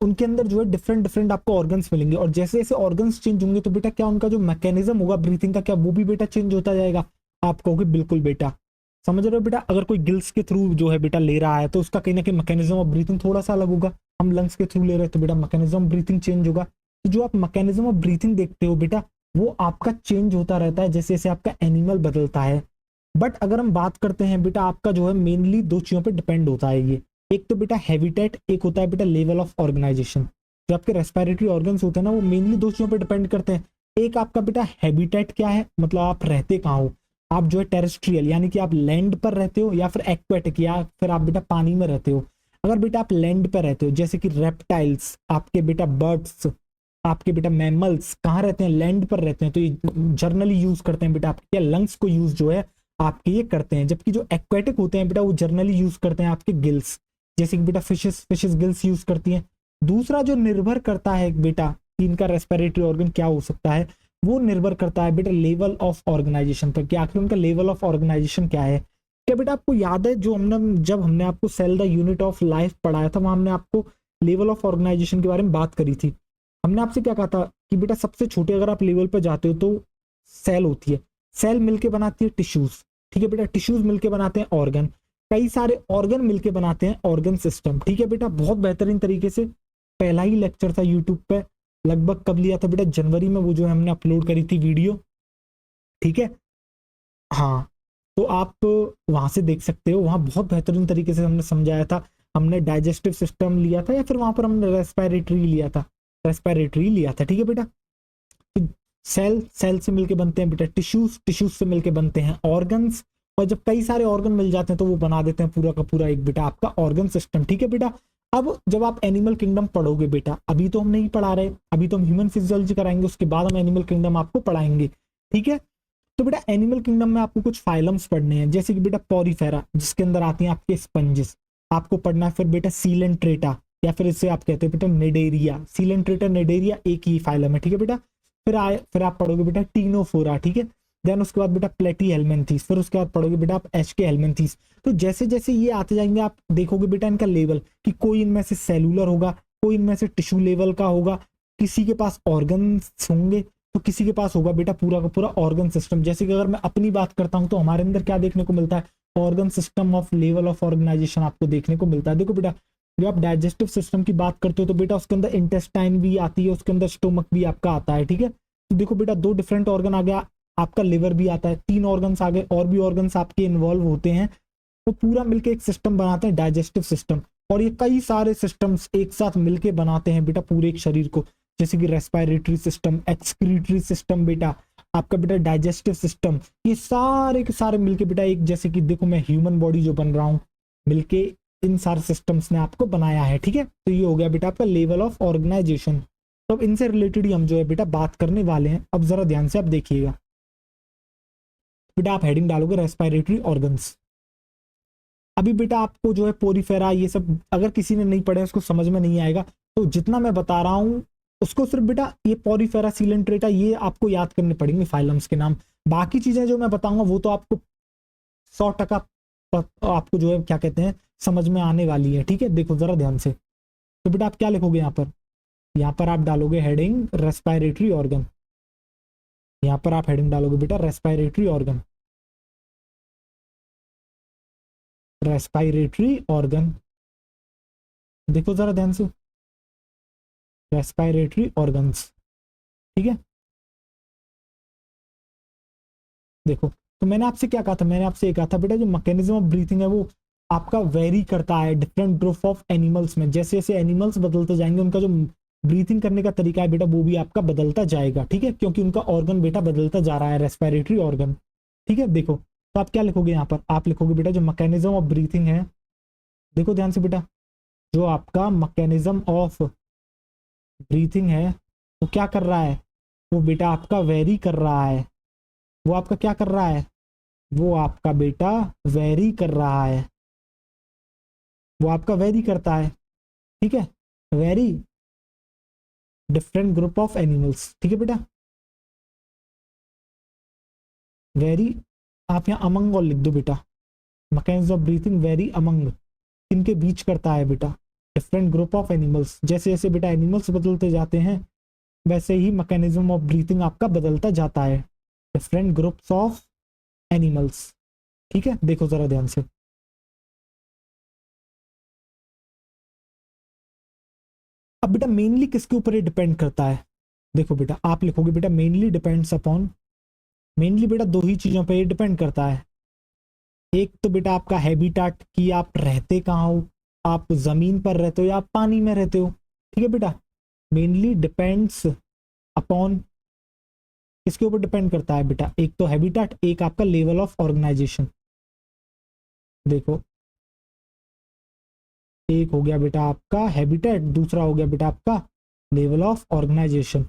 उनके अंदर जो है डिफरेंट डिफरेंट आपको ऑर्गन्स मिलेंगे, और जैसे जैसे ऑर्गन्स चेंज होंगे तो बेटा क्या उनका जो मैकेनिज्म होगा ब्रीथिंग का, क्या वो भी बेटा चेंज होता जाएगा? आप कहोगे बिल्कुल बेटा, समझ रहे हो बेटा, अगर कोई गिल्स के थ्रू जो है बेटा ले रहा है तो उसका कहीं ना कहीं मैकेनिज्म ऑफ ब्रीथिंग थोड़ा सा अलग होगा। हम लंग्स के थ्रू ले रहे हैं तो बेटा मैकेनिज्म ऑफ ब्रीथिंग चेंज होगा। तो जो आप मैकेनिज्म ऑफ ब्रीथिंग देखते हो बेटा, वो आपका चेंज होता रहता है जैसे जैसे आपका एनिमल बदलता है। बट अगर हम बात करते हैं बेटा, आपका जो है मेनली 2 चीजों पर डिपेंड होता है ये। एक तो बेटा हैबिटेट, एक होता है बेटा लेवल ऑफ ऑर्गेनाइजेशन। जो आपके रेस्पिरेटरी ऑर्गन्स होते हैं ना, वो मेनली दो चीजों पर डिपेंड करते हैं। एक आपका बेटा हैबिटेट क्या है, मतलब आप रहते कहाँ हो। आप जो है टेरेस्ट्रियल यानी कि आप लैंड पर रहते हो, या फिर एक्वेटिक या फिर आप बेटा पानी में रहते हो। अगर बेटा आप लैंड पर रहते हो, जैसे कि रेप्टाइल्स, आपके बेटा बर्ड्स, आपके बेटा मैमल्स कहाँ रहते हैं, लैंड पर रहते हैं, तो ये जर्नली यूज करते हैं बेटा आपके लंग्स को यूज जो है आपके ये करते हैं। जबकि जो एक्वेटिक होते हैं बेटा, वो जर्नली यूज करते हैं आपके गिल्स, जैसे कि बेटा फिशेस गिल्स यूज करती हैं। दूसरा जो निर्भर करता है बेटा कि इनका रेस्पिरेटरी ऑर्गन क्या हो सकता है, वो निर्भर करता है बेटा लेवल ऑफ ऑर्गेनाइजेशन पर, कि आखिर उनका लेवल ऑफ ऑर्गेनाइजेशन क्या है। क्या बेटा आपको याद है जो जब हमने आपको cell the unit of life पढ़ाया था, वहां हमने आपको लेवल ऑफ ऑर्गेनाइजेशन के बारे में बात करी थी। हमने आपसे क्या कहा था कि बेटा सबसे छोटे अगर आप लेवल पर जाते हो तो सेल होती है, सेल मिलके बनाती है टिश्यूज, ठीक है बेटा, टिश्यूज मिलके बनाते हैं ऑर्गन, कई सारे ऑर्गन मिलके बनाते हैं ऑर्गन सिस्टम, ठीक है बेटा। बहुत बेहतरीन तरीके से पहला ही लेक्चर था यूट्यूब पे, लगभग कब लिया था बेटा, जनवरी में, वो जो हमने अपलोड करी थी वीडियो, ठीक है। हाँ, तो आप वहां से देख सकते हो, वहां बहुत बेहतरीन तरीके से हमने समझाया था। हमने डाइजेस्टिव सिस्टम लिया था, या फिर वहां पर हमने रेस्पिरेटरी लिया था, रेस्पिरेटरी लिया था, ठीक है बेटा। सेल, सेल से मिलके बनते हैं बेटा टिश्यूज, टिश्यूज से मिलके बनते हैं ऑर्गन्स, और जब कई सारे ऑर्गन मिल जाते हैं तो वो बना देते हैं पूरा का पूरा एक बेटा आपका ऑर्गन सिस्टम, ठीक है बेटा। अब जब आप एनिमल किंगडम पढ़ोगे बेटा, अभी तो हम नहीं पढ़ा रहे, अभी तो हम ह्यूमन फिजियोलॉजी कराएंगे, उसके बाद हम एनिमल किंगडम आपको पढ़ाएंगे, ठीक है। तो बेटा एनिमल किंगडम में आपको कुछ फाइलम्स पढ़ने हैं, जैसे कि बेटा पॉरीफेरा, जिसके अंदर आती हैं आपके स्पंजेस, आपको पढ़ना है। फिर बेटा सीलेंट्रेटा, या फिर इसे आप कहते हैं बेटा निडेरिया, सीलेंट्रेटा निडेरिया एक ही फाइलम है, ठीक है बेटा। फिर आप पढ़ोगे बेटा टीनोफोरा, ठीक है। देन उसके बाद बेटा प्लेटी हेलमेंथीस, फिर उसके बाद पढ़ोगे बेटा आप एच के हेलमेंथीस। तो जैसे जैसे ये आते जाएंगे आप देखोगे बेटा इनका लेवल, कि कोई इनमें से सेलुलर होगा, कोई इनमें से टिश्यू लेवल का होगा, किसी के पास ऑर्गन होंगे, तो किसी के पास होगा बेटा पूरा का पूरा ऑर्गन सिस्टम। जैसे कि अगर मैं अपनी बात करता हूं तो हमारे अंदर क्या देखने को मिलता है, organ system of level of organization आपको देखने को मिलता है। देखो बेटा, जब आप डाइजेस्टिव सिस्टम की बात करते हो तो बेटा उसके अंदर इंटेस्टाइन भी आती है, उसके अंदर स्टोमक भी आपका आता है, ठीक है। तो देखो बेटा दो डिफरेंट ऑर्गन आ गया, आपका लिवर भी आता है, तीन ऑर्गन्स आ गए, और भी ऑर्गन्स आपके इन्वॉल्व होते हैं, तो पूरा मिलके एक सिस्टम बनाते हैं डाइजेस्टिव सिस्टम। और ये कई सारे सिस्टम्स एक साथ मिलके बनाते हैं बेटा पूरे एक शरीर को, जैसे कि रेस्पिरेटरी सिस्टम, एक्सक्रीटरी सिस्टम बेटा, आपका बेटा डाइजेस्टिव सिस्टम, ये सारे के सारे मिलके बेटा एक, जैसे कि देखो मैं ह्यूमन बॉडी जो बन रहा हूँ, मिलके इन सारे सिस्टम्स ने आपको बनाया है, ठीक है। तो ये हो गया बेटा आपका लेवल ऑफ ऑर्गेनाइजेशन। तो अब इनसे रिलेटेड ही हम जो है बेटा बात करने वाले हैं। अब जरा ध्यान से आप देखिएगा बेटा, आप हेडिंग डालोगे रेस्पिरेटरी ऑर्गन्स। अभी बेटा आपको जो है पोरीफेरा ये सब अगर किसी ने नहीं पढ़े, उसको समझ में नहीं आएगा, तो जितना मैं बता रहा हूँ उसको सिर्फ बेटा ये पोरीफेरा सीलेंट्रेटा ये आपको याद करने पड़ेंगे फाइलम्स के नाम। बाकी चीजें जो मैं बताऊंगा वो तो आपको 100% आपको जो है क्या कहते हैं समझ में आने वाली है, ठीक है। देखो जरा ध्यान से, तो बेटा आप क्या लिखोगे यहाँ पर आप डालोगे हेडिंग रेस्पिरेटरी ऑर्गन, यहाँ पर आप हेडिंग डालोगे बेटा रेस्पिरेटरी ऑर्गन, रेस्पिरेटरी ऑर्गन। देखो जरा ध्यान से, रेस्पिरेटरी ऑर्गन्स, ठीक है। देखो, तो मैंने आपसे क्या कहा था, मैंने आपसे ये कहा था बेटा जो मैकेनिज्म ऑफ ब्रीथिंग है वो आपका वेरी करता है डिफरेंट ग्रुप ऑफ एनिमल्स में। जैसे जैसे एनिमल्स बदलते जाएंगे उनका जो ब्रीथिंग करने का तरीका है बेटा वो भी आपका बदलता जाएगा, ठीक है, क्योंकि उनका ऑर्गन बेटा बदलता जा रहा है, रेस्पिरेटरी ऑर्गन, ठीक है। देखो तो आप क्या लिखोगे यहाँ पर, आप लिखोगे बेटा जो मैकेनिज्म ऑफ ब्रीथिंग है, देखो ध्यान से बेटा, जो आपका मैकेनिज्म ऑफ ब्रीथिंग है वो क्या कर रहा है, वो बेटा आपका वेरी कर रहा है, वो आपका क्या कर रहा है, वो आपका बेटा वेरी कर रहा है, वो आपका वेरी करता है, ठीक है, very different group of animals, ठीक है बेटा, वेरी, आप यहाँ अमंग और लिख दो बेटा, mechanism of breathing very among, इनके बीच करता है बेटा, डिफरेंट ग्रुप ऑफ एनिमल्स। जैसे जैसे बेटा एनिमल्स बदलते जाते हैं वैसे ही मैकेनिज्म ऑफ ब्रीथिंग आपका बदलता जाता है, डिफरेंट ग्रुप्स ऑफ एनिमल्स, ठीक है। देखो जरा ध्यान से, अब बेटा मेनली किसके ऊपर ये डिपेंड करता है, देखो बेटा आप लिखोगे बेटा मेनली डिपेंड्स अपॉन, मेनली बेटा दो ही चीजों पर ये डिपेंड करता है। एक तो बेटा आपका हैबिटाट, कि आप रहते कहाँ हो, आप जमीन पर रहते हो या आप पानी में रहते हो। ठीक है बेटा, मेनली डिपेंड्स अपॉन, किसके ऊपर डिपेंड करता है बेटा, एक तो हैबिटेट, एक आपका लेवल ऑफ ऑर्गेनाइजेशन। देखो, एक हो गया बेटा आपका हैबिटेट, दूसरा हो गया बेटा आपका लेवल ऑफ ऑर्गेनाइजेशन,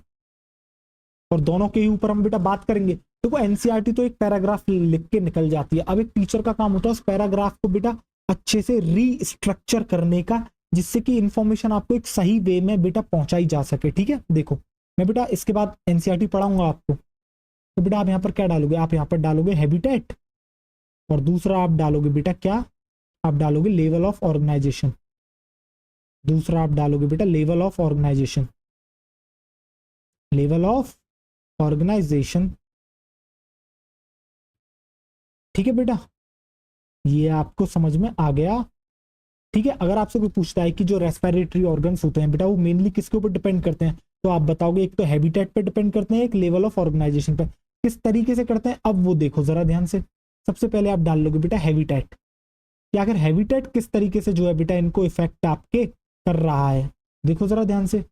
और दोनों के ही ऊपर हम बेटा बात करेंगे। देखो एनसीईआरटी तो एक पैराग्राफ लिख के निकल जाती है, अब एक टीचर का काम होता है उस पैराग्राफ को बेटा अच्छे से रीस्ट्रक्चर करने का, जिससे कि इंफॉर्मेशन आपको एक सही वे में बेटा पहुंचाई जा सके। ठीक है, देखो मैं बेटा इसके बाद एनसीईआरटी पढ़ाऊंगा आपको, तो बेटा आप यहाँ पर क्या डालोगे, आप यहाँ पर डालोगे हैबिटेट, और दूसरा आप डालोगे बेटा क्या, आप डालोगे लेवल ऑफ ऑर्गेनाइजेशन, दूसरा आप डालोगे बेटा level of organization, level of organization. ठीक है बेटा, ये आपको समझ में आ गया। ठीक है, अगर आपसे कोई पूछता है कि जो रेस्पिरेटरी ऑर्गन्स होते हैं बेटा वो मेनली किसके ऊपर डिपेंड करते हैं, तो आप बताओगे एक तो हैबिटेट पे डिपेंड करते हैं, एक लेवल ऑफ ऑर्गेनाइजेशन पे। किस तरीके से करते हैं अब वो देखो जरा ध्यान से। सबसे पहले आप डाल लोगे बेटा हैबिटेट, कि अगर हैबिटेट किस तरीके से जो है बेटा इनको इफेक्ट आपके कर रहा है, देखो जरा ध्यान से।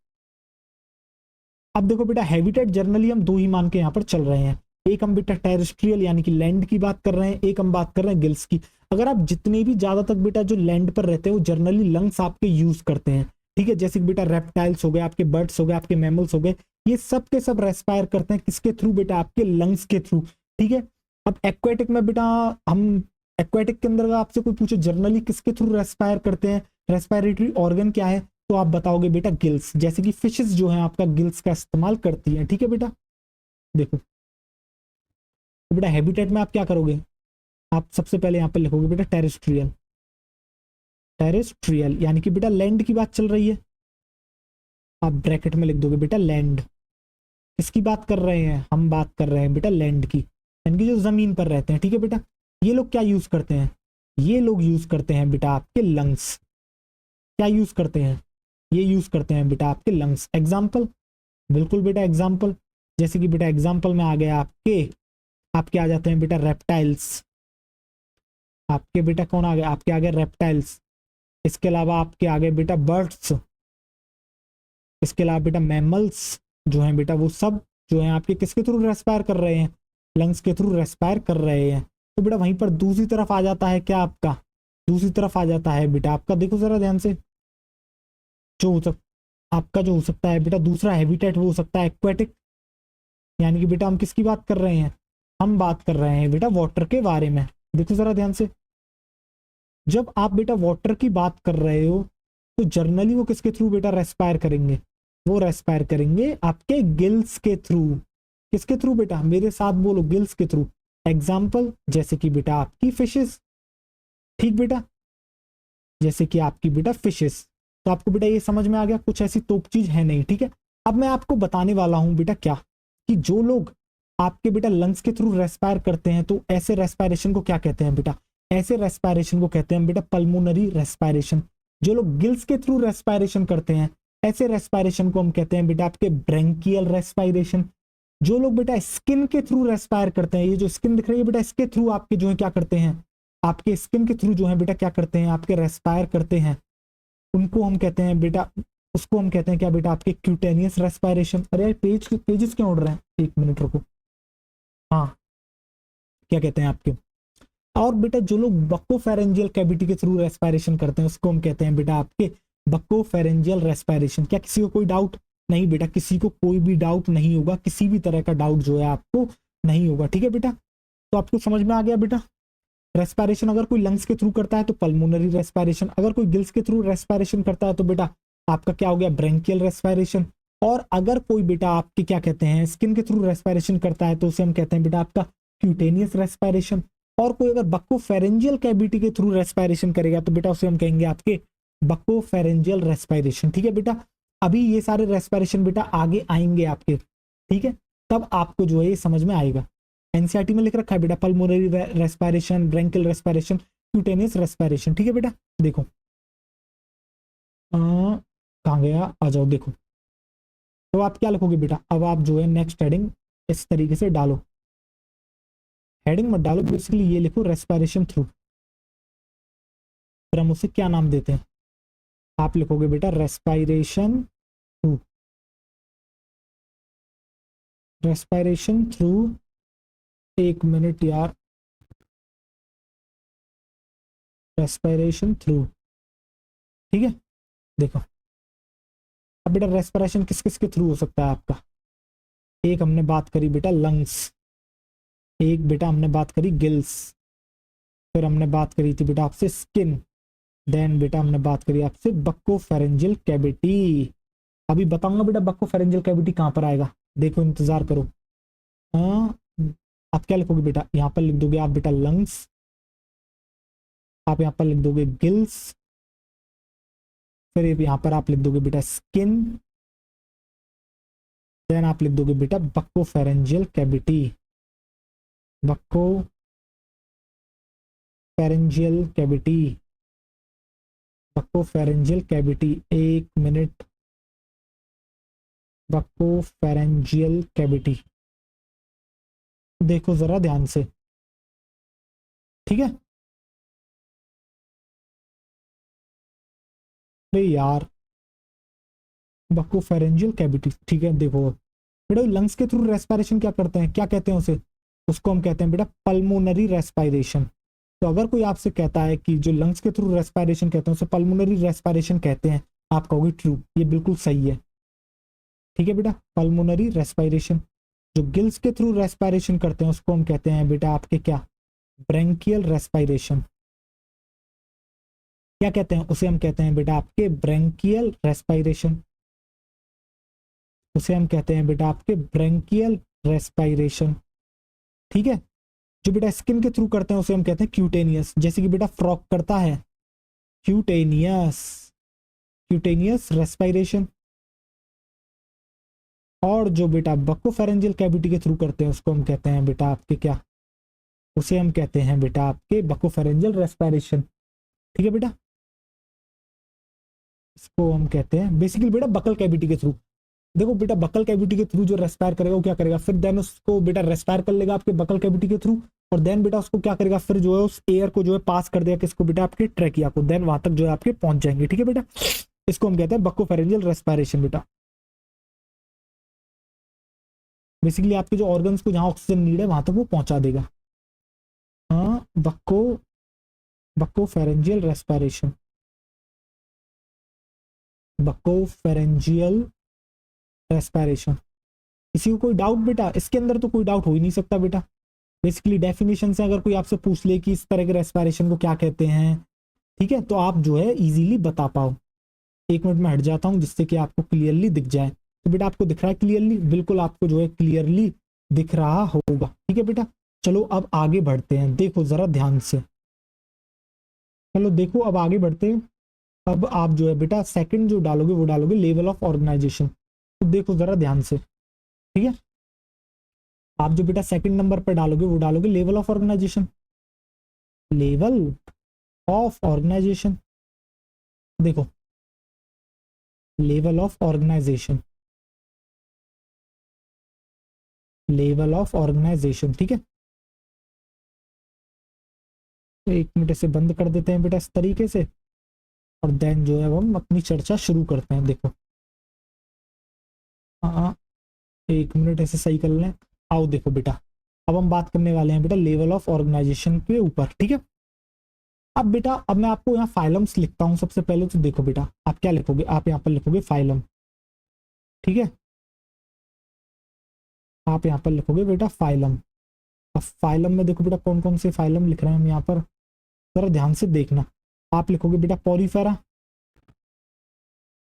अब देखो बेटा हैबिटेट जनरली हम दो ही मान के यहाँ पर चल रहे हैं, एक हम बेटा टेरेस्ट्रियल यानी कि लैंड की बात कर रहे हैं, एक हम बात कर रहे हैं गिल्स की। अगर आप जितने भी ज्यादा तक बेटा जो लैंड पर रहते हैं वो जनरली लंग्स आपके यूज करते हैं। ठीक है, जैसे कि बेटा रेप्टाइल्स हो गए, आपके बर्ड्स हो गए, आपके मैमल्स हो गए, ये सब के सब रेस्पायर करते हैं किसके थ्रू बेटा, आपके लंग्स के थ्रू। ठीक है, अब एक्वेटिक में बेटा हम, एक्वेटिक के अंदर आपसे कोई पूछे जनरली किसके थ्रू रेस्पायर करते हैं, रेस्पिरेटरी ऑर्गन क्या है, तो आप बताओगे बेटा गिल्स, जैसे कि फिशेस जो है आपका गिल्स का इस्तेमाल करती हैं। ठीक है बेटा, देखो तो बेटा हैबिटेट में आप क्या करोगे, आप सबसे पहले यहाँ पर लिखोगे बेटा टेरेस्ट्रियल, टेरेस्ट्रियल यानी कि बेटा लैंड की बात चल रही है, आप ब्रैकेट में लिख दोगे बेटा लैंड। किसकी बात कर रहे हैं, हम बात कर रहे हैं बेटा लैंड की, यानी कि जो जमीन पर रहते हैं। ठीक है बेटा, ये लोग क्या यूज करते हैं, ये लोग यूज करते हैं बेटा आपके लंग्स, क्या यूज करते हैं, ये यूज करते हैं बेटा आपके लंग्स। एग्जाम्पल, बिल्कुल बेटा एग्जाम्पल, जैसे कि बेटा एग्जाम्पल में आ गया आपके आ जाते हैं बेटा रेप्टाइल्स, आपके बेटा कौन आ गया, आपके आ गए रेप्टाइल्स। इसके अलावा आपके आ गए बेटा बर्ड्स, इसके अलावा बेटा मैमल्स जो हैं बेटा वो सब जो है आपके किसके थ्रू रेस्पायर कर रहे हैं, लंग्स के थ्रू रेस्पायर कर रहे हैं। तो बेटा वहीं पर दूसरी तरफ आ जाता है क्या आपका, दूसरी तरफ आ जाता है बेटा आपका, देखो जरा ध्यान से, जो हो आपका जो हो सकता है बेटा दूसरा हैबिटेट वो हो सकता है एक्वेटिक, यानी कि बेटा हम किसकी बात कर रहे हैं, हम बात कर रहे हैं बेटा वाटर के बारे में। देखो जरा ध्यान से, जब आप बेटा वाटर की बात कर रहे हो तो जर्नली वो किसके थ्रू बेटा रेस्पायर करेंगे, वो रेस्पायर करेंगे आपके गिल्स के थ्रू। किसके थ्रू बेटा, मेरे साथ बोलो, गिल्स के थ्रू। एग्जाम्पल जैसे कि बेटा आपकी फिशेस, ठीक बेटा, जैसे कि आपकी बेटा फिशेस। तो आपको बेटा ये समझ में आ गया, कुछ ऐसी तोप चीज है नहीं। ठीक है, अब मैं आपको बताने वाला हूं बेटा क्या, कि जो लोग आपके बेटा लंग्स के थ्रू रेस्पायर करते हैं तो ऐसे रेस्पायरेशन को क्या कहते हैं बेटा, ऐसे रेस्पायरेशन को कहते हैं बेटा पल्मोनरी रेस्पायरेशन। जो लोग गिल्स के थ्रू रेस्पायरेशन करते हैं ऐसे रेस्पायरेशन को हम कहते हैं बेटा आपके ब्रेंकियल रेस्पायरेशन। जो लोग बेटा स्किन के थ्रू रेस्पायर करते हैं, ये जो स्किन दिख रही है बेटा इसके थ्रू आपके जो है क्या करते हैं, आपके स्किन के थ्रू जो है बेटा क्या करते हैं, आपके रेस्पायर करते हैं, उनको हम कहते हैं बेटा, उसको हम कहते हैं क्या बेटा, आपके क्यूटेनियस रेस्पायरेशन। अरे यार पेजेस क्यों उड़ रहे हैं, एक मिनट रुको। हाँ, क्या कहते हैं आपके, और बेटा जो लोग बक्कोफेरेंजियल कैविटी के थ्रू रेस्पायरेशन करते हैं उसको हम कहते हैं बेटा आपके बक्कोफेरेंजियल रेस्पायरेशन। क्या किसी को कोई डाउट, नहीं बेटा किसी को कोई भी डाउट नहीं होगा, किसी भी तरह का डाउट जो है आपको नहीं होगा। ठीक है बेटा, तो आपको समझ में आ गया बेटा, रेस्पायरेशन अगर कोई लंग्स के थ्रू करता है तो पल्मोनरी रेस्पायरेशन, अगर कोई गिल्स के थ्रू रेस्पायरेशन करता है तो बेटा आपका क्या हो गया, ब्रेंकियल रेस्पायरेशन। और अगर कोई बेटा आपके क्या कहते हैं स्किन के थ्रू रेस्पायरेशन करता है तो उसे हम कहते हैं बेटा आपका क्यूटेनियस रेस्पायरेशन। और कोई अगर बक्कोफेरेंजियल कैविटी के थ्रू रेस्पायरेशन करेगा तो बेटा उसे हम कहेंगे आपके बक्कोफेरेंजियल रेस्पायरेशन। ठीक है बेटा, अभी ये सारे रेस्पायरेशन बेटा आगे आएंगे आपके, ठीक है, तब आपको जो है ये समझ में आएगा। एनसीईआरटी में लिख रखा है बेटा pulmonary respiration, branchial respiration, cutaneous respiration. ठीक है बेटा, देखो कहाँ गया, आ जाओ देखो। तो आप क्या लिखोगे बेटा, अब आप जो है नेक्स्ट हेडिंग इस तरीके से डालो, हेडिंग मत डालो, बेसिकली ये लिखो रेस्पायरेशन थ्रू, फिर हम उसे क्या नाम देते हैं, आप लिखोगे बेटा रेस्पायरेशन थ्रू, रेस्पायरेशन थ्रू, एक मिनट यार, रेस्पायरेशन थ्रू, ठीक है। देखो अब बेटा रेस्पिरेशन किस किस के थ्रू हो सकता है आपका, एक हमने बात करी बेटा लंग्स, एक बेटा हमने बात करी गिल्स, फिर हमने बात करी थी बेटा आपसे स्किन, देन बेटा हमने बात करी आपसे बक्को फेरेंजियल कैविटी। अभी बताऊंगा बेटा बक्को फेरेंजियल कैविटी कहाँ पर आएगा, देखो इंतजार करो। हाँ, आप क्या लिखोगे बेटा, यहाँ पर लिख दोगे आप बेटा लंग्स, आप यहाँ पर लिख दोगे गिल्स, फिर यहाँ पर आप लिख दोगे बेटा स्किन, देन आप लिख दोगे बेटा बक्को pharyngeal cavity, बक्को pharyngeal cavity, बक्को pharyngeal cavity, एक मिनट, बक्को फेरेंजियल कैविटी, देखो जरा ध्यान से, ठीक है। अरे यार, बक्को फेरेंजियल कैविटी, ठीक है। देखो बेटा लंग्स के थ्रू रेस्पिरेशन क्या करते हैं, क्या कहते हैं उसे, उसको हम कहते हैं बेटा पल्मोनरी रेस्पिरेशन। तो अगर कोई आपसे कहता है कि जो लंग्स के थ्रू रेस्पिरेशन कहते हैं उसे पल्मोनरी रेस्पिरेशन कहते हैं, आप कहोगे ट्रू, ये बिल्कुल सही है, ठीक है बेटा। पल्मोनरी रेस्पिरेशन, जो गिल्स के थ्रू रेस्पिरेशन करते हैं उसको हम कहते हैं बेटा आपके क्या, ब्रेंकियल रेस्पिरेशन, क्या कहते हैं उसे, हम कहते हैं बेटा आपके ब्रेंकियल रेस्पिरेशन, उसे हम कहते हैं बेटा आपके ब्रेंकियल रेस्पिरेशन, ठीक है। जो बेटा स्किन के थ्रू करते हैं उसे हम कहते हैं क्यूटेनियस, जैसे कि बेटा फ्रॉक करता है, क्यूटेनियस, क्यूटेनियस रेस्पिरेशन। और जो बेटा बक्कोफेरेंजियल कैविटी के थ्रू करते हैं उसको हम कहते हैं बेटा आपके क्या, उसे हम कहते हैं बेटा आपके बक्कोफेरेंजियल रेस्पिरेशन, ठीक है बेटा। इसको हम कहते हैं बेसिकली बेटा बकल कैविटी के थ्रू। देखो बेटा बकल कैविटी के थ्रू जो रेस्पायर करेगा वो क्या करेगा, फिर देन उसको बेटा रेस्पायर कर लेगा आपके बकल कैविटी के थ्रू, और देन बेटा उसको क्या करेगा, फिर जो है उस एयर को जो है पास कर देगा किसको बेटा, आपके ट्रैकिया को, देन वहां तक जो है आपके पहुंच जाएंगे, ठीक है बेटा। इसको हम कहते हैं बक्कोफेरेंजियल रेस्पिरेशन बेटा। बेसिकली आपके जो ऑर्गन्स को जहां ऑक्सीजन नीड है वहां तक वो पहुंचा देगा। हाँ, बक्कोफेरेंजियल रेस्पिरेशन, बक्कोफेरेंजियल रेस्पिरेशन। किसी को कोई डाउट बेटा, इसके अंदर तो कोई डाउट हो ही नहीं सकता बेटा। बेसिकली डेफिनेशन से अगर कोई आपसे पूछ ले कि इस तरह के रेस्पिरेशन को क्या कहते हैं, ठीक है, तो आप जो है इजीली बता पाओ। एक मिनट में हट जाता हूं जिससे कि आपको क्लियरली दिख जाए। तो बेटा आपको दिख रहा है क्लियरली, बिल्कुल आपको जो है क्लियरली दिख रहा होगा, ठीक है बेटा। चलो अब आगे बढ़ते हैं, देखो जरा ध्यान से, चलो देखो अब आगे बढ़ते हैं। अब आप जो है बेटा सेकंड जो डालोगे वो डालोगे लेवल ऑफ ऑर्गेनाइजेशन। तो देखो जरा ध्यान से, ठीक है। आप जो बेटा सेकंड नंबर पर डालोगे वो डालोगे level of organization, level of organization. देखो level of organization, level of organization, ठीक है। एक मिनट से बंद कर देते हैं बेटा इस तरीके से, और देन जो है हम अपनी चर्चा शुरू करते हैं। देखो हाँ, एक मिनट ऐसे सही कर लें। आओ देखो बेटा, अब हम बात करने वाले हैं बेटा लेवल ऑफ ऑर्गेनाइजेशन के ऊपर, ठीक है। अब बेटा अब मैं आपको यहाँ फाइलम्स लिखता हूँ सबसे पहले। तो देखो बेटा आप क्या लिखोगे, आप यहाँ पर लिखोगे फाइलम, ठीक है। आप यहाँ पर लिखोगे बेटा फाइलम। अब फाइलम में देखो बेटा कौन कौन से फाइलम लिख रहे हैं हम यहाँ पर, जरा ध्यान से देखना। आप लिखोगे बेटा पॉरीफेरा,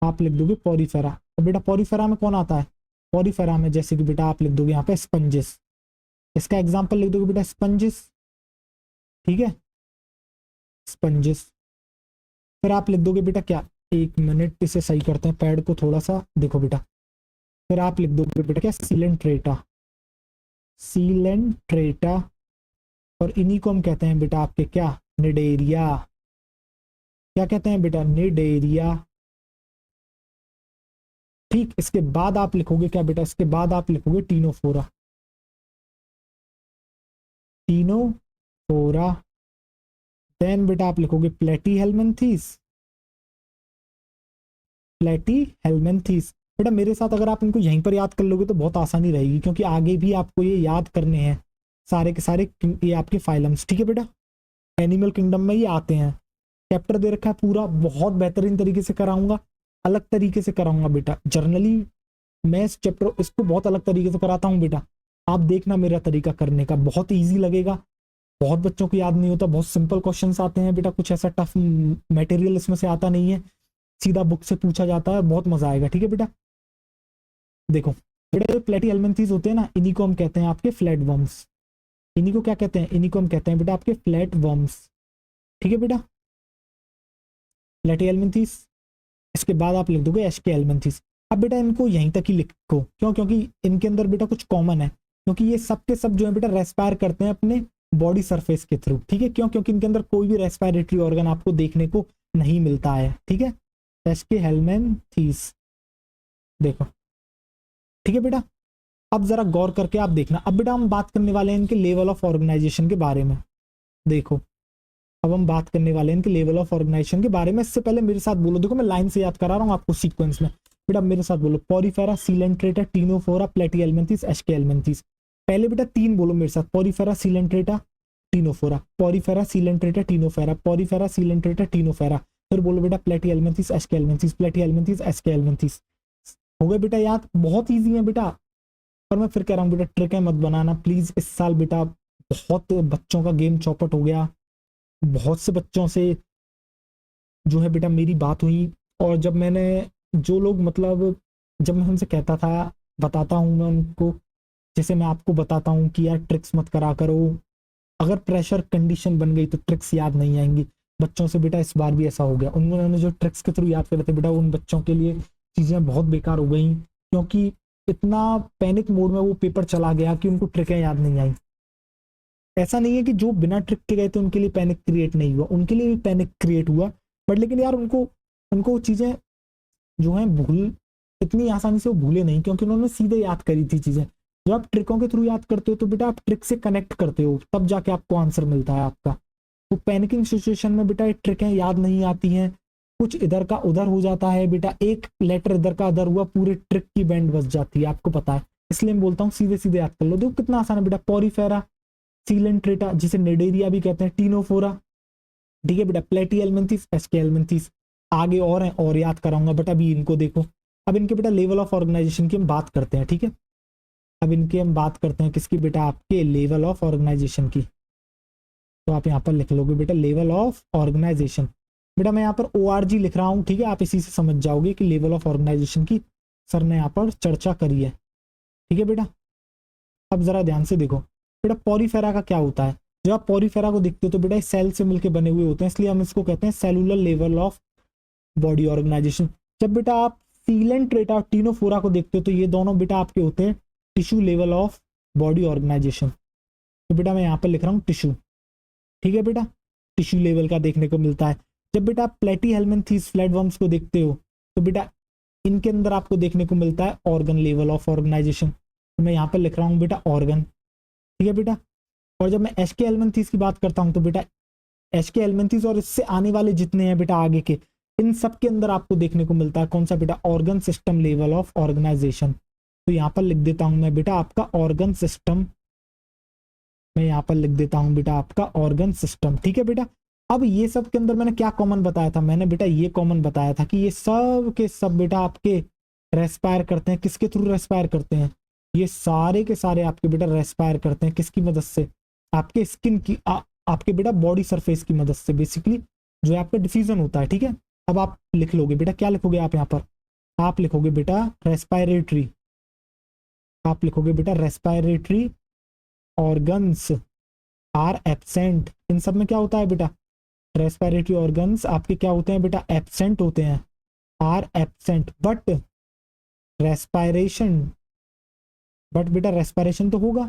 आप लिख दोगे पॉरीफेरा। तो बेटा पॉरीफेरा में कौन आता है, पॉरीफेरा में जैसे कि बेटा आप लिख दोगे यहाँ पे स्पंजेस, इसका एग्जाम्पल लिख दोगे बेटा स्पंजेस, ठीक है, स्पंजेस। फिर आप लिख दोगे बेटा क्या, एक मिनट इसे सही करते हैं पैड को थोड़ा सा, देखो बेटा फिर आप लिख दोगे बेटा क्या, सीलेंट्रेटा, सीलेंट्रेटा। और इन्हीं को हम कहते हैं बेटा आपके क्या, निडेरिया, क्या कहते हैं बेटा, निडेरिया, ठीक। इसके बाद आप लिखोगे क्या बेटा, इसके बाद आप लिखोगे टीनोफोरा, टीनोफोरा। देन बेटा आप लिखोगे प्लेटी हेलमिंथीस, प्लेटी हेलमेंथीस। बेटा मेरे साथ अगर आप इनको यहीं पर याद कर लोगे तो बहुत आसानी रहेगी, क्योंकि आगे भी आपको ये याद करने हैं सारे के सारे ये आपके फाइलम्स। ठीक है बेटा, एनिमल किंगडम में ये आते हैं। चैप्टर दे रखा है पूरा, बहुत बेहतरीन तरीके से कराऊंगा, अलग तरीके से कराऊंगा बेटा। जर्नली मैं इस चैप्टर इसको बहुत अलग तरीके से कराता हूँ बेटा, आप देखना मेरा तरीका करने का, बहुत ईजी लगेगा। बहुत बच्चों को याद नहीं होता, बहुत सिंपल क्वेश्चंस आते हैं बेटा, कुछ ऐसा टफ मटेरियल इसमें से आता नहीं है, सीधा बुक से पूछा जाता है, बहुत मजा आएगा। ठीक है बेटा, देखो बेटा जो प्लेटी हेलमिंथीज होते हैं ना, इन्हीं को हम कहते हैं आपके फ्लैट वर्म्स। इन्हीं को क्या कहते हैं, इन्हीं को हम कहते हैं बेटा आपके फ्लैट वर्म्स। ठीक है बेटा, प्लेटी हेलमिंथीज, इसके बाद आप लिख दोगे एशके हेलमिंथीज। अब बेटा इनको यहीं तक ही लिखो, क्यों, क्योंकि इनके अंदर बेटा कुछ कॉमन है, क्योंकि ये सब के सब जो है बेटा रेस्पायर करते हैं अपने बॉडी सरफेस के थ्रू। ठीक है, क्यों, क्योंकि इनके अंदर कोई भी रेस्पिरेटरी ऑर्गन आपको देखने को नहीं मिलता है। ठीक है, एशके हेलमिंथीज देखो। ठीक है बेटा, अब जरा गौर करके आप देखना। अब बेटा हम बात करने वाले हैं इनके लेवल ऑफ ऑर्गेनाइजेशन के बारे में। देखो अब हम बात करने वाले हैं इनके लेवल ऑफ ऑर्गेनाइजेशन के बारे में। इससे पहले मेरे साथ बोलो, देखो मैं लाइन से याद करा रहा हूँ आपको सीक्वेंस में। बेटा मेरे साथ बोलो, Porifera, Coelenterata, Ctenophora, Platyhelminthes, Aschelminthes. पहले बेटा तीन बोलो मेरे साथ, Porifera, Coelenterata, Ctenophora, Porifera, Coelenterata, Ctenophora, Porifera, Coelenterata, Ctenophora. फिर बोलो बेटा प्लेटीहेलमिंथीज, एस्केहेलमिंथीज, प्लेटीहेलमिंथीज, एस्केहेलमिंथीज। हो गए बेटा याद, बहुत ईजी है बेटा। पर मैं फिर कह रहा हूँ बेटा ट्रिक है मत बनाना प्लीज। इस साल बेटा बहुत बच्चों का गेम चौपट हो गया, बहुत से बच्चों से जो है बेटा मेरी बात हुई, और जब मैंने जो लोग मतलब जब मैं उनसे कहता था, बताता हूँ मैं उनको, जैसे मैं आपको बताता हूँ कि यार ट्रिक्स मत करा करो, अगर प्रेशर कंडीशन बन गई तो ट्रिक्स याद नहीं आएंगी। बच्चों से बेटा इस बार भी ऐसा हो गया, उन्होंने जो ट्रिक्स के थ्रू याद करे थे बेटा, उन बच्चों के लिए चीज़ें बहुत बेकार हो गई, क्योंकि इतना पैनिक मोड में वो पेपर चला गया कि उनको ट्रिकें याद नहीं आई। ऐसा नहीं है कि जो बिना ट्रिक के गए थे उनके लिए पैनिक क्रिएट नहीं हुआ, उनके लिए भी पैनिक क्रिएट हुआ, बट लेकिन यार उनको उनको चीज़ें जो है भूल इतनी आसानी से वो भूले नहीं, क्योंकि उन्होंने सीधे याद करी थी चीज़ें। जब आप ट्रिकों के थ्रू याद करते हो तो बेटा आप ट्रिक से कनेक्ट करते हो, तब जाके आपको आंसर मिलता है आपका। तो पैनिकिंग सिचुएशन में बेटा ट्रिकें याद नहीं आती हैं, कुछ इधर का उधर हो जाता है बेटा, एक लेटर इधर का उधर हुआ, पूरे ट्रिक की बैंड बज जाती है, आपको पता है। इसलिए मैं बोलता हूँ सीधे सीधे याद कर लो। देखो कितना आसान है बेटा, पॉरीफेरा, सीलेंट्रेटा जिसे नेडेरिया भी कहते हैं, टीनोफोरा, ठीक है बेटा, प्लेटीहेलमिंथीज, एस्केहेलमिंथीज। आगे और हैं और याद कराऊंगा, बट अभी इनको देखो। अब इनके बेटा लेवल ऑफ ऑर्गेनाइजेशन की हम बात करते हैं। ठीक है, अब इनकी हम बात करते हैं किसकी बेटा, आपके लेवल ऑफ ऑर्गेनाइजेशन की। तो आप यहाँ पर लिख लोगे बेटा लेवल ऑफ ऑर्गेनाइजेशन। बेटा मैं यहाँ पर ORG लिख रहा हूँ, ठीक है, आप इसी से समझ जाओगे कि लेवल ऑफ ऑर्गेनाइजेशन की सर ने यहाँ पर चर्चा करी है। ठीक है बेटा, अब जरा ध्यान से देखो बेटा, पॉरीफेरा का क्या होता है। जब आप पॉरीफेरा को देखते हो तो बेटा सेल से मिलकर बने हुए होते हैं, इसलिए हम इसको कहते हैं cellular level of body organization. जब बेटा आप सीलेंट्रेटा और टीनोफोरा को देखते हो तो ये दोनों बेटा आपके होते हैं tissue level of body organization. तो बेटा मैं यहाँ पर लिख रहा हूँ टिश्यू। ठीक है बेटा, टिश्यू लेवल का देखने को मिलता है। जब बेटा आप प्लेटीहेलमिंथीज फ्लैटवर्म्स को देखते हो तो बेटा इनके अंदर आपको देखने को मिलता है ऑर्गन लेवल ऑफ ऑर्गेनाइजेशन। तो मैं यहाँ पर लिख रहा हूँ बेटा ऑर्गन। ठीक है बेटा, और जब मैं एशके हेलमिंथीज की बात करता हूँ तो बेटा एशके हेलमिंथीज और इससे आने वाले जितने हैं बेटा आगे के, इन सब के अंदर आपको देखने को मिलता है कौन सा बेटा, organ system level of organization. तो यहाँ पर लिख देता हूँ मैं बेटा आपका ऑर्गन सिस्टम, मैं यहाँ पर लिख देता हूँ बेटा आपका ऑर्गन सिस्टम। ठीक है बेटा, अब ये सब के अंदर मैंने क्या कॉमन बताया था, मैंने बेटा ये कॉमन बताया था कि ये सब के सब बेटा आपके रेस्पायर करते हैं, किसके थ्रू रेस्पायर करते हैं, ये सारे के सारे आपके बेटा रेस्पायर करते हैं किसकी मदद से, आपके स्किन की आपके बेटा बॉडी सरफेस की मदद से, बेसिकली जो है आपका डिफ्यूजन होता है। ठीक है, अब आप लिख लोगे बेटा, क्या लिखोगे आप यहाँ पर, आप लिखोगे बेटा रेस्पायरेटरी, आप लिखोगे बेटा रेस्पायरेटरी ऑर्गन्स आर एब्सेंट। इन सब में क्या होता है बेटा, रेस्पिरेटरी ऑर्गन्स आपके क्या होते हैं बेटा, एब्सेंट होते हैं, are absent, but respiration, but बेटा रेस्पायरेशन तो होगा,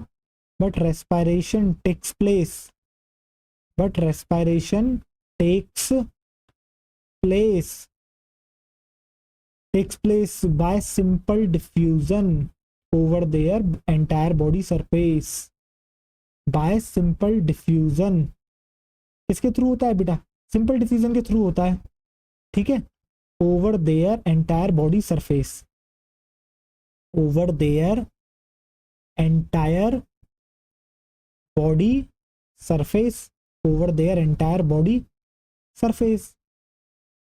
but respiration takes place, but respiration takes place, takes place by simple diffusion over their entire body surface, by simple diffusion. किसके थ्रू होता है बेटा, सिंपल डिफ्यूजन के थ्रू होता है। ठीक है, over their entire body surface, over their entire body surface, over their entire body surface.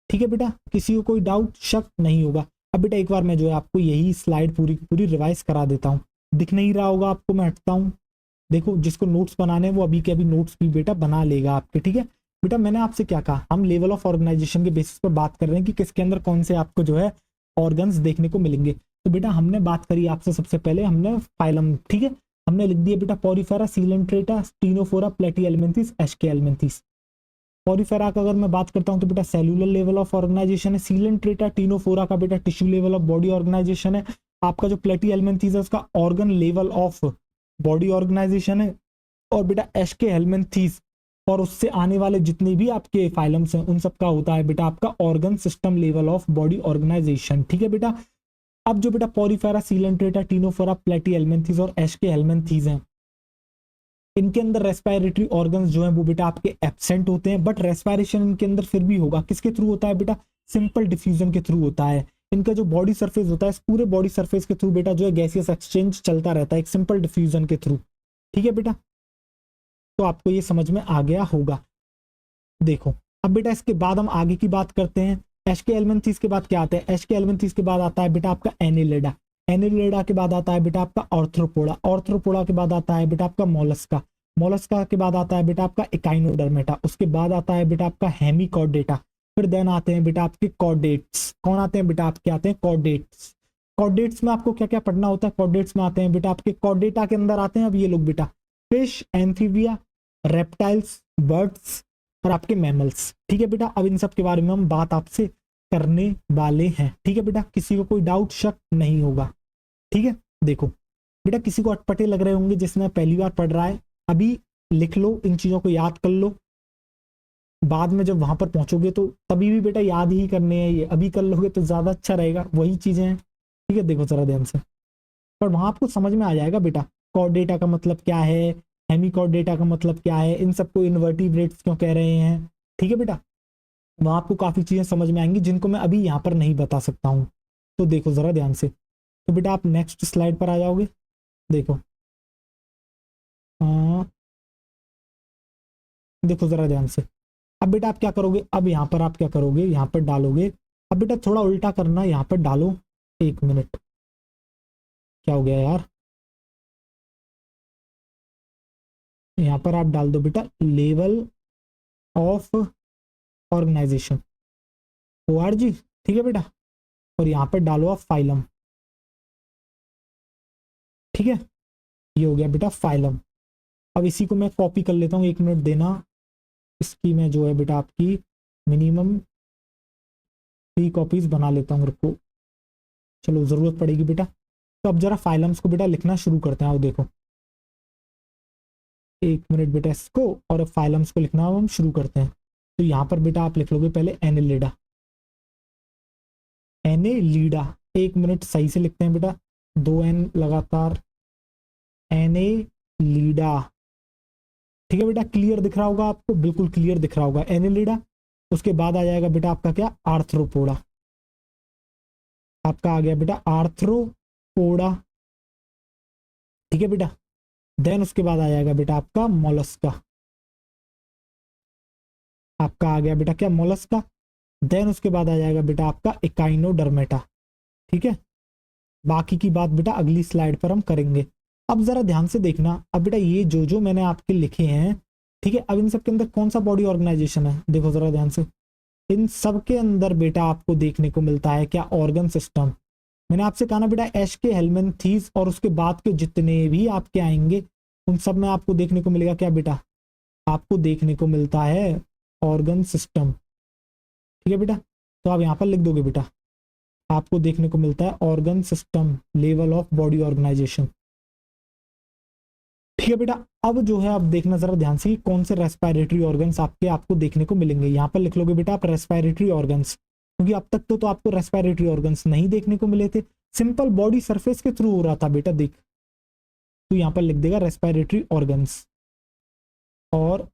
ठीक है बेटा, किसी को कोई डाउट शक नहीं होगा। अब बेटा एक बार मैं जो है आपको यही स्लाइड पूरी की पूरी रिवाइज करा देता हूँ। दिख नहीं रहा होगा आपको, मैं हटता हूँ। देखो, जिसको नोट्स बनाने हैं वो अभी के अभी नोट्स भी बेटा बना लेगा आपके। ठीक है बेटा, मैंने आपसे क्या कहा, हम लेवल ऑफ ऑर्गेनाइजेशन के बेसिस पर बात कर रहे हैं कि किसके अंदर कौन से आपको जो है ऑर्गन्स देखने को मिलेंगे। तो बेटा हमने बात करी आपसे, सबसे पहले हमने फाइलम, ठीक है, हमने लिख दिया बेटा porifera, coelenterata, ctenophora, platyhelminthes, aschelminthes. Porifera का अगर मैं बात करता हूं तो बेटा सेलुलर लेवल ऑफ ऑर्गेनाइजेशन है। सीलेंट्रेटा टीनोफोरा का बेटा tissue level of body organization है। आपका जो प्लेटीहेल्मिन्थेस है उसका organ level of body organization है। और बेटा एस्केहेल्मिन्थेस और उससे आने वाले जितने भी आपके फाइलम्स हैं उन सब का होता है बेटा आपका organ system level of body organization. ठीक है बेटा, अब जो बेटा पॉरीफेरा, सीलेंट्रेटा, टीनोफोरा, प्लेटीहेल्मिन्थेस और एस्केहेल्मिन्थेस हैं, इनके अंदर रेस्पिरेटरी ऑर्गन्स जो हैं वो बेटा आपके एब्सेंट होते हैं, बट रेस्पिरेशन इनके अंदर फिर भी होगा। किसके थ्रू होता है बेटा? सिंपल डिफ्यूजन के थ्रू होता है। इनका जो बॉडी सरफेस होता है, इस पूरे बॉडी सरफेस के थ्रू बेटा जो है गैसियस एक्सचेंज चलता रहता है एक सिंपल डिफ्यूजन के थ्रू। ठीक है बेटा, तो आपको ये समझ में आ गया होगा। देखो अब बेटा इसके बाद हम आगे की बात करते हैं। एस्केहेल्मिन्थेस के बाद क्या आता है? एस्केहेल्मिन्थेस के बाद आता है बेटा आपका एनिलिडा। एनिलिडा के बाद आता है बेटा आपका ऑर्थ्रोपोडा। ऑर्थ्रोपोडा के बाद आता है बेटा आपका मोलस्का। मोलस्का के बाद आता है बेटा आपका इकाइनोडर्मेटा। उसके बाद आता है बेटा आपका हेमिकॉर्डेटा। फिर देन आते हैं बेटा आपके कॉर्डेट्स। कौन आते हैं बेटा? आपके आते हैं कॉर्डेट्स। कॉर्डेट्स में आपको क्या क्या पढ़ना होता है? कॉर्डेट्स में आते हैं बेटा आपके कॉर्डेटा के अंदर आते हैं अब ये लोग बेटा फिश, एम्फीबिया, रेप्टाइल्स, बर्ड्स और आपके मैमल्स। ठीक है बेटा, अब इन सब के बारे में हम बात आपसे करने वाले हैं। ठीक है बेटा, किसी को कोई डाउट शक नहीं होगा। ठीक है, देखो बेटा किसी को अटपटे लग रहे होंगे जिसने पहली बार पढ़ रहा है, अभी लिख लो, इन चीजों को याद कर लो। बाद में जब वहां पर पहुंचोगे तो तभी भी बेटा याद ही करने हैं, ये अभी कर लोगे तो ज्यादा अच्छा रहेगा, वही चीजें हैं। ठीक है, देखो जरा ध्यान से, पर वहां आपको समझ में आ जाएगा बेटा कॉर्डेटा का मतलब क्या है, हेमिकॉर्डेटा का मतलब क्या है, इन सबको इन्वर्टिब्रेट्स क्यों कह रहे हैं। ठीक है बेटा, वहां आपको काफी चीजें समझ में आएंगी जिनको मैं अभी यहाँ पर नहीं बता सकता हूँ। तो देखो जरा ध्यान से, तो बेटा आप नेक्स्ट स्लाइड पर आ जाओगे। देखो देखो जरा ध्यान से, अब बेटा आप क्या करोगे? अब यहाँ पर आप क्या करोगे? यहाँ पर डालोगे, अब बेटा थोड़ा उल्टा करना, यहाँ पर डालो। एक मिनट, क्या हो गया यार? यहाँ पर आप डाल दो बेटा लेवल ऑफ ऑर्गेनाइजेशन, ORG। ठीक है बेटा, और यहाँ पर डालो आप फाइलम। ठीक है, ये हो गया बेटा फाइलम। अब इसी को मैं कॉपी कर लेता हूँ, एक मिनट देना। इसकी मैं जो है बेटा आपकी मिनिमम 3 कॉपीज बना लेता हूँ, रुको, चलो जरूरत पड़ेगी बेटा। तो अब जरा फाइलम्स को बेटा लिखना शुरू करते हैं। आओ देखो, एक मिनट बेटा इसको, और फाइलम्स को लिखना हम शुरू करते हैं। तो यहाँ पर बेटा आप लिख लोगे पहले एनेलिडा। एनेलिडा, एक मिनट सही से लिखते हैं बेटा, 2 N लगातार, एनेलिडा। ठीक है बेटा, क्लियर दिख रहा होगा आपको? बिल्कुल क्लियर दिख रहा होगा, एनेलिडा। उसके बाद आ जाएगा बेटा आपका क्या? आर्थ्रोपोडा। आपका आ गया बेटा आर्थ्रोपोडा। ठीक है बेटा, देन उसके बाद आ जाएगा बेटा आपका मोलस्का। आपका आ गया बेटा क्या? मोलस्का। देन उसके बाद आ जाएगा बेटा आपका इकाइनोडर्मेटा। ठीक है, बाकी की बात बेटा अगली स्लाइड पर हम करेंगे। अब जरा ध्यान से देखना, अब बेटा ये जो जो मैंने आपके लिखे हैं, ठीक है, अब इन सब के अंदर कौन सा बॉडी ऑर्गेनाइजेशन है? देखो जरा ध्यान से, इन सब के अंदर बेटा आपको देखने को मिलता है क्या? Organ system. मैंने आपसे कहा ना बेटा एस्केहेल्मिन्थेस और उसके बाद के जितने भी आपके आएंगे उन सब में आपको देखने को मिलेगा क्या बेटा? आपको देखने को मिलता है ऑर्गन सिस्टम। ठीक है बेटा, तो आप यहाँ पर लिख दोगे बेटा आपको देखने को मिलता है organ system level of body organization. ठीक है बेटा, अब जो है आप देखना जरा ध्यान से कि कौन से रेस्पिरेटरी ऑर्गन्स आपके आपको देखने को मिलेंगे। यहाँ पर लिख लोगे बेटा आप रेस्पिरेटरी ऑर्गन्स, क्योंकि अब तक तो आपको रेस्पिरेटरी ऑर्गन्स नहीं देखने को मिले थे, सिंपल बॉडी सरफेस के थ्रू हो रहा था बेटा। देख, तो यहाँ पर लिख देगा रेस्पिरेटरी ऑर्गन्स, और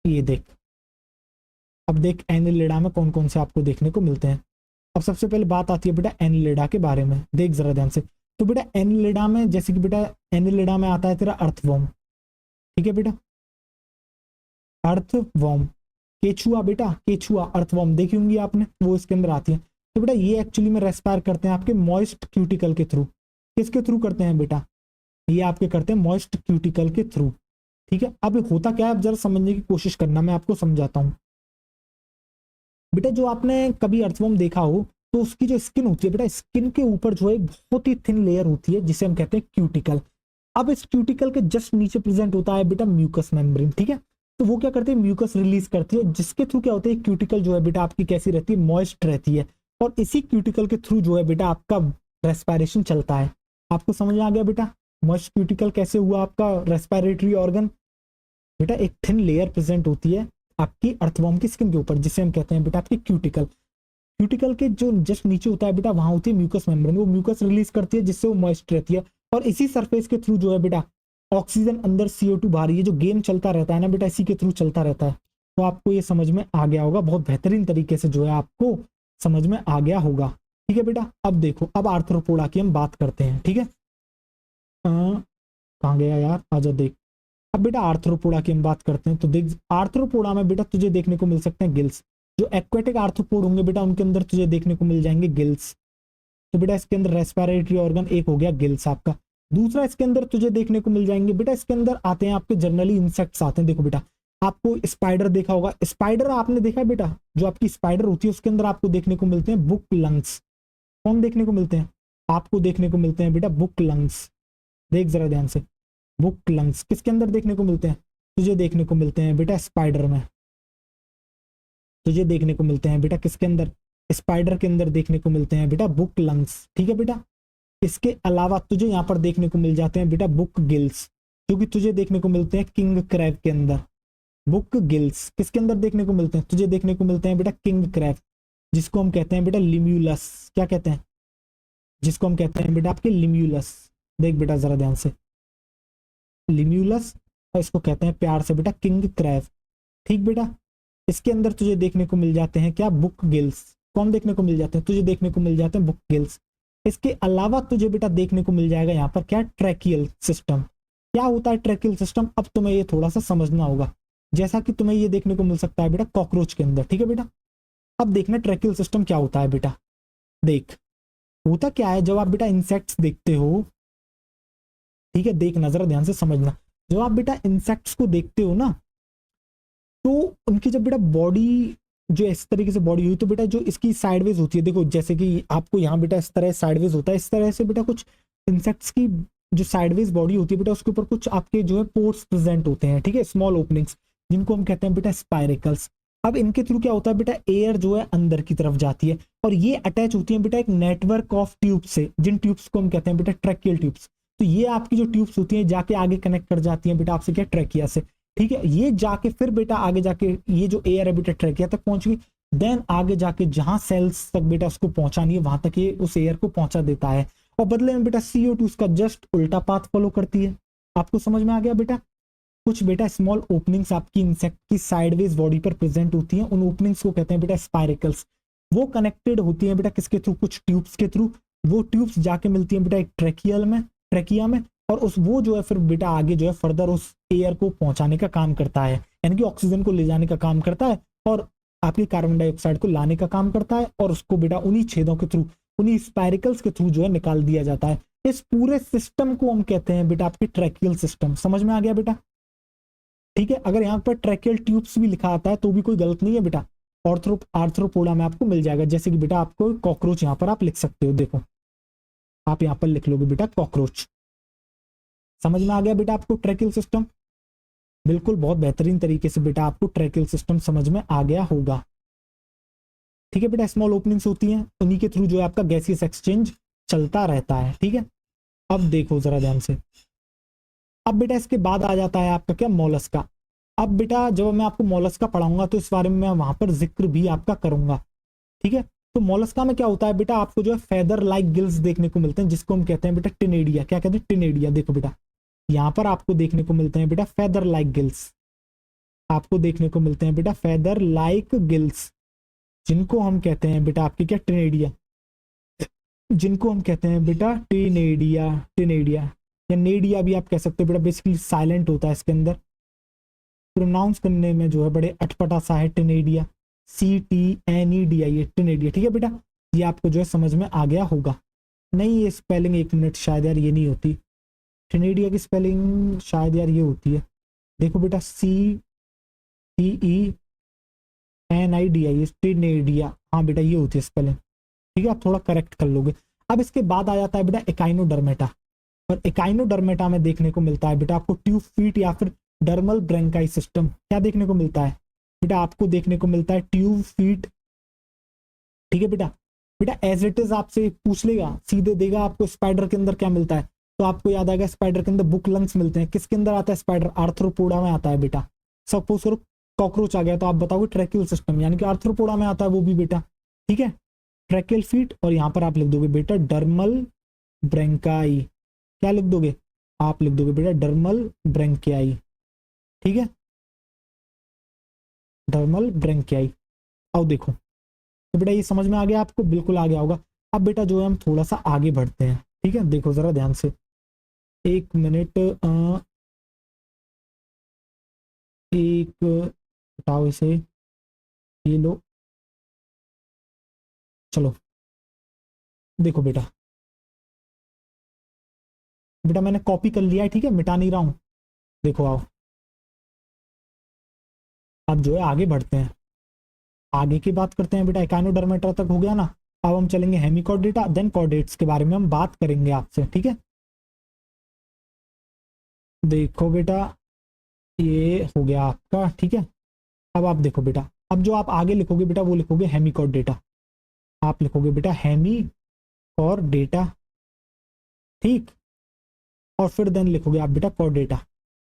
ये देख अब देख एनिलिडा में कौन कौन से आपको देखने को मिलते हैं। अब सबसे पहले बात आती है बेटा एनिलिडा के बारे में, देख जरा ध्यान से। तो बेटा एनिलिडा में जैसे कि बेटा एनिलिडा में आता है तेरा अर्थवॉर्म, ठीक है बेटा, अर्थवॉर्म। केचुआ बेटा, केचुआ अर्थवॉर्म देखी होंगी आपने, वो इसके अंदर आती है। तो बेटा ये एक्चुअली में रेस्पायर करते हैं आपके मॉइस्ट क्यूटिकल के थ्रू। किसके थ्रू करते हैं बेटा, ये आपके करते हैं मॉइस्ट क्यूटिकल के थ्रू, ठीक है। अब होता क्या है, अब जरा समझने की कोशिश करना, मैं आपको समझाता हूँ बेटा। जो आपने कभी अर्थवॉर्म देखा हो तो उसकी जो स्किन होती है बेटा, स्किन के ऊपर जो है एक बहुत ही थिन लेयर होती है जिसे हम कहते हैं क्यूटिकल। अब इस क्यूटिकल के जस्ट नीचे प्रेजेंट होता है बेटा म्यूकस मेम्ब्रेन, ठीक है। तो वो क्या करते हैं, म्यूकस रिलीज करती है, जिसके थ्रू क्या होता है, क्यूटिकल जो है बेटा आपकी कैसी रहती है, मॉइस्ट रहती है। और इसी क्यूटिकल के थ्रू जो है बेटा आपका रेस्पिरेशन चलता है। आपको समझ में आ गया बेटा, मॉइस्ट क्यूटिकल कैसे हुआ आपका रेस्पिरेटरी ऑर्गन। बेटा एक थिन लेयर प्रेजेंट होती है आपकी अर्थवॉर्म की स्किन के ऊपर, जिसे हम कहते हैं बेटा आपकी क्यूटिकल। क्यूटिकल के जो जस्ट नीचे होता है बेटा, वहां होती है म्यूकस मेम्ब्रेन, वो म्यूकस रिलीज करती है जिससे वो मॉइस्ट रहती है। और इसी सरफेस के थ्रू जो है बेटा ऑक्सीजन अंदर CO2 बाहर, ये जो गेम चलता रहता है ना बेटा, इसी के थ्रू चलता रहता है। तो आपको ये समझ में आ गया होगा, बहुत बेहतरीन तरीके से जो है आपको समझ में आ गया होगा, ठीक है बेटा। अब देखो, अब आर्थ्रोपोडा की हम बात करते हैं, ठीक है। कहाँ गया यार, आजा देख। अब बेटा आर्थ्रोपोडा की हम बात करते हैं, तो देख आर्थ्रोपोडा में बेटा तुझे देखने को मिल सकते हैं गिल्स। जो एक्वेटिक आर्थ्रोपोड होंगे बेटा, उनके अंदर तुझे देखने को मिल जाएंगे गिल्स। तो बेटा इसके अंदर रेस्पिरेटरी ऑर्गन एक हो गया गिल्स आपका। दूसरा इसके अंदर तुझे देखने को मिल जाएंगे बेटा, इसके अंदर आते हैं आपके जनरली इंसेक्ट्स आते हैं। देखो बेटा, आपको स्पाइडर देखा होगा, स्पाइडर आपने देखा है बेटा, जो आपकी स्पाइडर होती है उसके अंदर आपको देखने को मिलते हैं बुक लंग्स। कौन देखने को मिलते हैं, आपको देखने को मिलते हैं बेटा बुक लंग्स। देख जरा ध्यान से, बुक लंग्स किसके अंदर देखने को मिलते हैं, तुझे देखने को मिलते हैं बेटा स्पाइडर में। तुझे देखने को मिलते हैं बेटा किसके अंदर, स्पाइडर के अंदर देखने को मिलते हैं बेटा बुक लंग्स, ठीक है बेटा। इसके अलावा तुझे यहाँ पर देखने को मिल जाते हैं बेटा बुक गिल्स, जो कि तुझे देखने को मिलते हैं किंग क्रैब के अंदर। बुक गिल्स किसके अंदर देखने को मिलते हैं, तुझे देखने को मिलते हैं बेटा किंग क्रैब, जिसको हम कहते हैं बेटा लिम्यूलस। क्या कहते हैं, जिसको हम कहते हैं बेटा आपके लिम्यूलस। देख बेटा जरा ध्यान से, लिम्यूलस, और इसको कहते हैं प्यार से बेटा किंग क्रैब, ठीक बेटा। इसके अंदर तुझे देखने को मिल जाते हैं क्या, बुक गिल्स। कौन देखने को मिल जाते हैं, तुझे देखने को मिल जाते हैं बुक गिल्स। इसके अलावा तुझे बेटा देखने को मिल जाएगा यहाँ पर क्या, ट्रैकियल सिस्टम। क्या होता है ट्रैकियल सिस्टम, अब तुम्हें ये थोड़ा सा समझना होगा। जैसा कि तुम्हें ये देखने को मिल सकता है बेटा कॉकरोच के अंदर, ठीक है बेटा। अब देखना ट्रैकियल सिस्टम क्या होता है बेटा। देख होता क्या है, जब आप बेटा इंसेक्ट्स देखते हो, ठीक है, देख नजर ध्यान से समझना। जब आप बेटा इंसेक्ट्स को देखते हो ना, तो उनकी जब बेटा बॉडी जो इस तरीके से बॉडी हुई, तो बेटा जो इसकी साइडवेज होती है, देखो जैसे कि आपको यहाँ बेटा इस तरह साइडवेज होता है, इस तरह से बेटा कुछ इंसेक्ट्स की जो साइडवेज बॉडी होती है बेटा, उसके ऊपर कुछ आपके जो है पोर्स प्रेजेंट होते हैं, ठीक है, स्मॉल ओपनिंग्स, जिनको हम कहते हैं बेटा स्पाइरिकल्स। अब इनके थ्रू क्या होता है बेटा, एयर जो है अंदर की तरफ जाती है, और ये अटैच होती है बेटा एक नेटवर्क ऑफ ट्यूब से, जिन ट्यूब्स को हम कहते हैं बेटा ट्रैकियल ट्यूब्स। तो ये आपकी जो ट्यूब्स होती हैं जाके आगे कनेक्ट कर जाती हैं बेटा आपसे क्या, ट्रैकिया से, ठीक है। ये जाके फिर बेटा आगे जाके ये जो एयर है बेटा ट्रैकिया तक पहुंच गई, देन आगे जाके जहां सेल्स तक बेटा उसको पहुंचानी है, वहां तक ये उस एयर को पहुंचा देता है, और बदले में बेटा CO2 उसका जस्ट उल्टा पाथ फॉलो करती है। आपको समझ में आ गया बेटा। कुछ बेटा स्मॉल ओपनिंग्स आपकी इंसेक्ट की साइडवेज बॉडी पर प्रेजेंट होती हैं, उन ओपनिंग्स को कहते हैं बेटा स्पाइरिकल्स। वो कनेक्टेड होती हैं बेटा किसके थ्रू, कुछ ट्यूब्स के थ्रू। वो ट्यूब्स जाके मिलती हैं बेटा एक ट्रैकिया में, और उस वो जो है फिर बेटा आगे जो है फर्दर उस एयर को पहुंचाने का काम करता है, यानी कि ऑक्सीजन को ले जाने का काम करता है, और आपकी कार्बन डाइऑक्साइड को लाने का काम करता है, और उसको बेटा उन्हीं छेदों के थ्रू, उन्हीं स्पाइरिकल्स के थ्रू जो है निकाल दिया जाता है। इस पूरे सिस्टम को हम कहते हैं बेटा आपकी ट्रैकियल सिस्टम। समझ में आ गया बेटा, ठीक है। अगर यहाँ पर ट्रैकियल ट्यूब्स भी लिखा आता है तो भी कोई गलत नहीं है बेटा, आर्थ्रोपोडा में आपको मिल जाएगा। जैसे कि बेटा आपको कॉकरोच यहाँ पर आप लिख सकते हो, देखो आप यहाँ पर लिख लोगे बेटा कॉकरोच। समझ में आ गया बेटा आपको ट्रैकियल सिस्टम, बिल्कुल बहुत बेहतरीन तरीके से बेटा आपको ट्रैकियल सिस्टम समझ में आ गया होगा, ठीक है बेटा। स्मॉल ओपनिंग्स होती हैं, उन्हीं के थ्रू जो है आपका गैसियस एक्सचेंज चलता रहता है, ठीक है। अब देखो जरा ध्यान से, अब बेटा इसके बाद आ जाता है आपका क्या, मोलस्का। अब बेटा जब मैं आपको मोलस्का पढ़ाऊंगा तो इस बारे में मैं वहां पर जिक्र भी आपका करूंगा, ठीक है। तो मोलस्का में क्या होता है बेटा, आपको जो है फेदर लाइक गिल्स देखने को मिलते हैं, जिसको हम कहते हैं बेटा टिनेडिया। क्या कहते हैं, टिनेडिया। देखो बेटा यहाँ पर आपको देखने को मिलते हैं बेटा फेदर लाइक गिल्स। आपको देखने को मिलते हैं बेटा फेदर लाइक गिल्स, जिनको हम कहते हैं बेटा आपकी क्या टिनेडिया, जिनको हम कहते हैं बेटा टिनेडिया, टिनेडिया या नेडिया भी आप कह सकते हो बेटा। बेसिकली साइलेंट होता है इसके अंदर, प्रोनाउंस करने में जो है बड़े अटपटा सा है टिनेडिया, CTNEDIA ये टिनेडिया। ठीक है बेटा, ये आपको जो है समझ में आ गया होगा। नहीं ये स्पेलिंग, एक मिनट, शायद यार ये नहीं होती टिनेडिया की स्पेलिंग, शायद यार ये होती है। देखो बेटा CTENIDIA टिनेडिया, हाँ बेटा ये होती है स्पेलिंग। ठीक है, आप थोड़ा करेक्ट कर लोगे। अब इसके बाद आ जाता है बेटा एकाइनोडर्मेटा, और एकाइनोडर्मेटा में देखने को मिलता है बेटा आपको ट्यूब फीट या फिर डर्मल ब्रेंकाई सिस्टम। क्या देखने को मिलता है बेटा, आपको देखने को मिलता है ट्यूब फीट। ठीक है बेटा, बेटा एज इट इज आपसे पूछ लेगा, सीधे देगा आपको स्पाइडर के अंदर क्या मिलता है, तो आपको याद आएगा स्पाइडर के अंदर बुक लंग्स मिलते हैं। किसके अंदर आता है स्पाइडर, आर्थ्रोपोडा में आता है बेटा। सपोज करो कॉकरोच आ गया तो आप बताओगे ट्रैक्यूल सिस्टम, यानी कि आर्थ्रोपोडा में आता है वो भी बेटा। ठीक है, ट्रैकियल फीट, और यहाँ पर आप लिख दोगे बेटा डर्मल ब्रेंकाई। क्या लिख दोगे, आप लिख दोगे बेटा डर्मल ब्रेंकियाई। ठीक है, डर्मल ब्रेंकियाई। अब देखो तो बेटा ये समझ में आ गया आपको, बिल्कुल आ गया होगा। अब बेटा जो है हम थोड़ा सा आगे बढ़ते हैं। ठीक है, देखो जरा ध्यान से, एक मिनट, एक हटाओ इसे, ये लो, चलो देखो बेटा, बेटा मैंने कॉपी कर लिया है। ठीक है, मिटा नहीं रहा हूं, देखो आओ, अब जो है आगे बढ़ते हैं, आगे की बात करते हैं बेटा। एकाइनोडर्मेटा तक हो गया ना, अब हम चलेंगे हेमिकॉर्डेटा, देन कॉर्डेट्स के बारे में हम बात करेंगे आपसे। ठीक है, देखो बेटा ये हो गया आपका। ठीक है, अब आप देखो बेटा, अब जो आप आगे लिखोगे बेटा वो लिखोगे हेमिकॉर्डेटा, आप लिखोगे बेटा हेमी और डेटा। ठीक, और फिर देन लिखोगे आप बेटा कॉर्डेटा।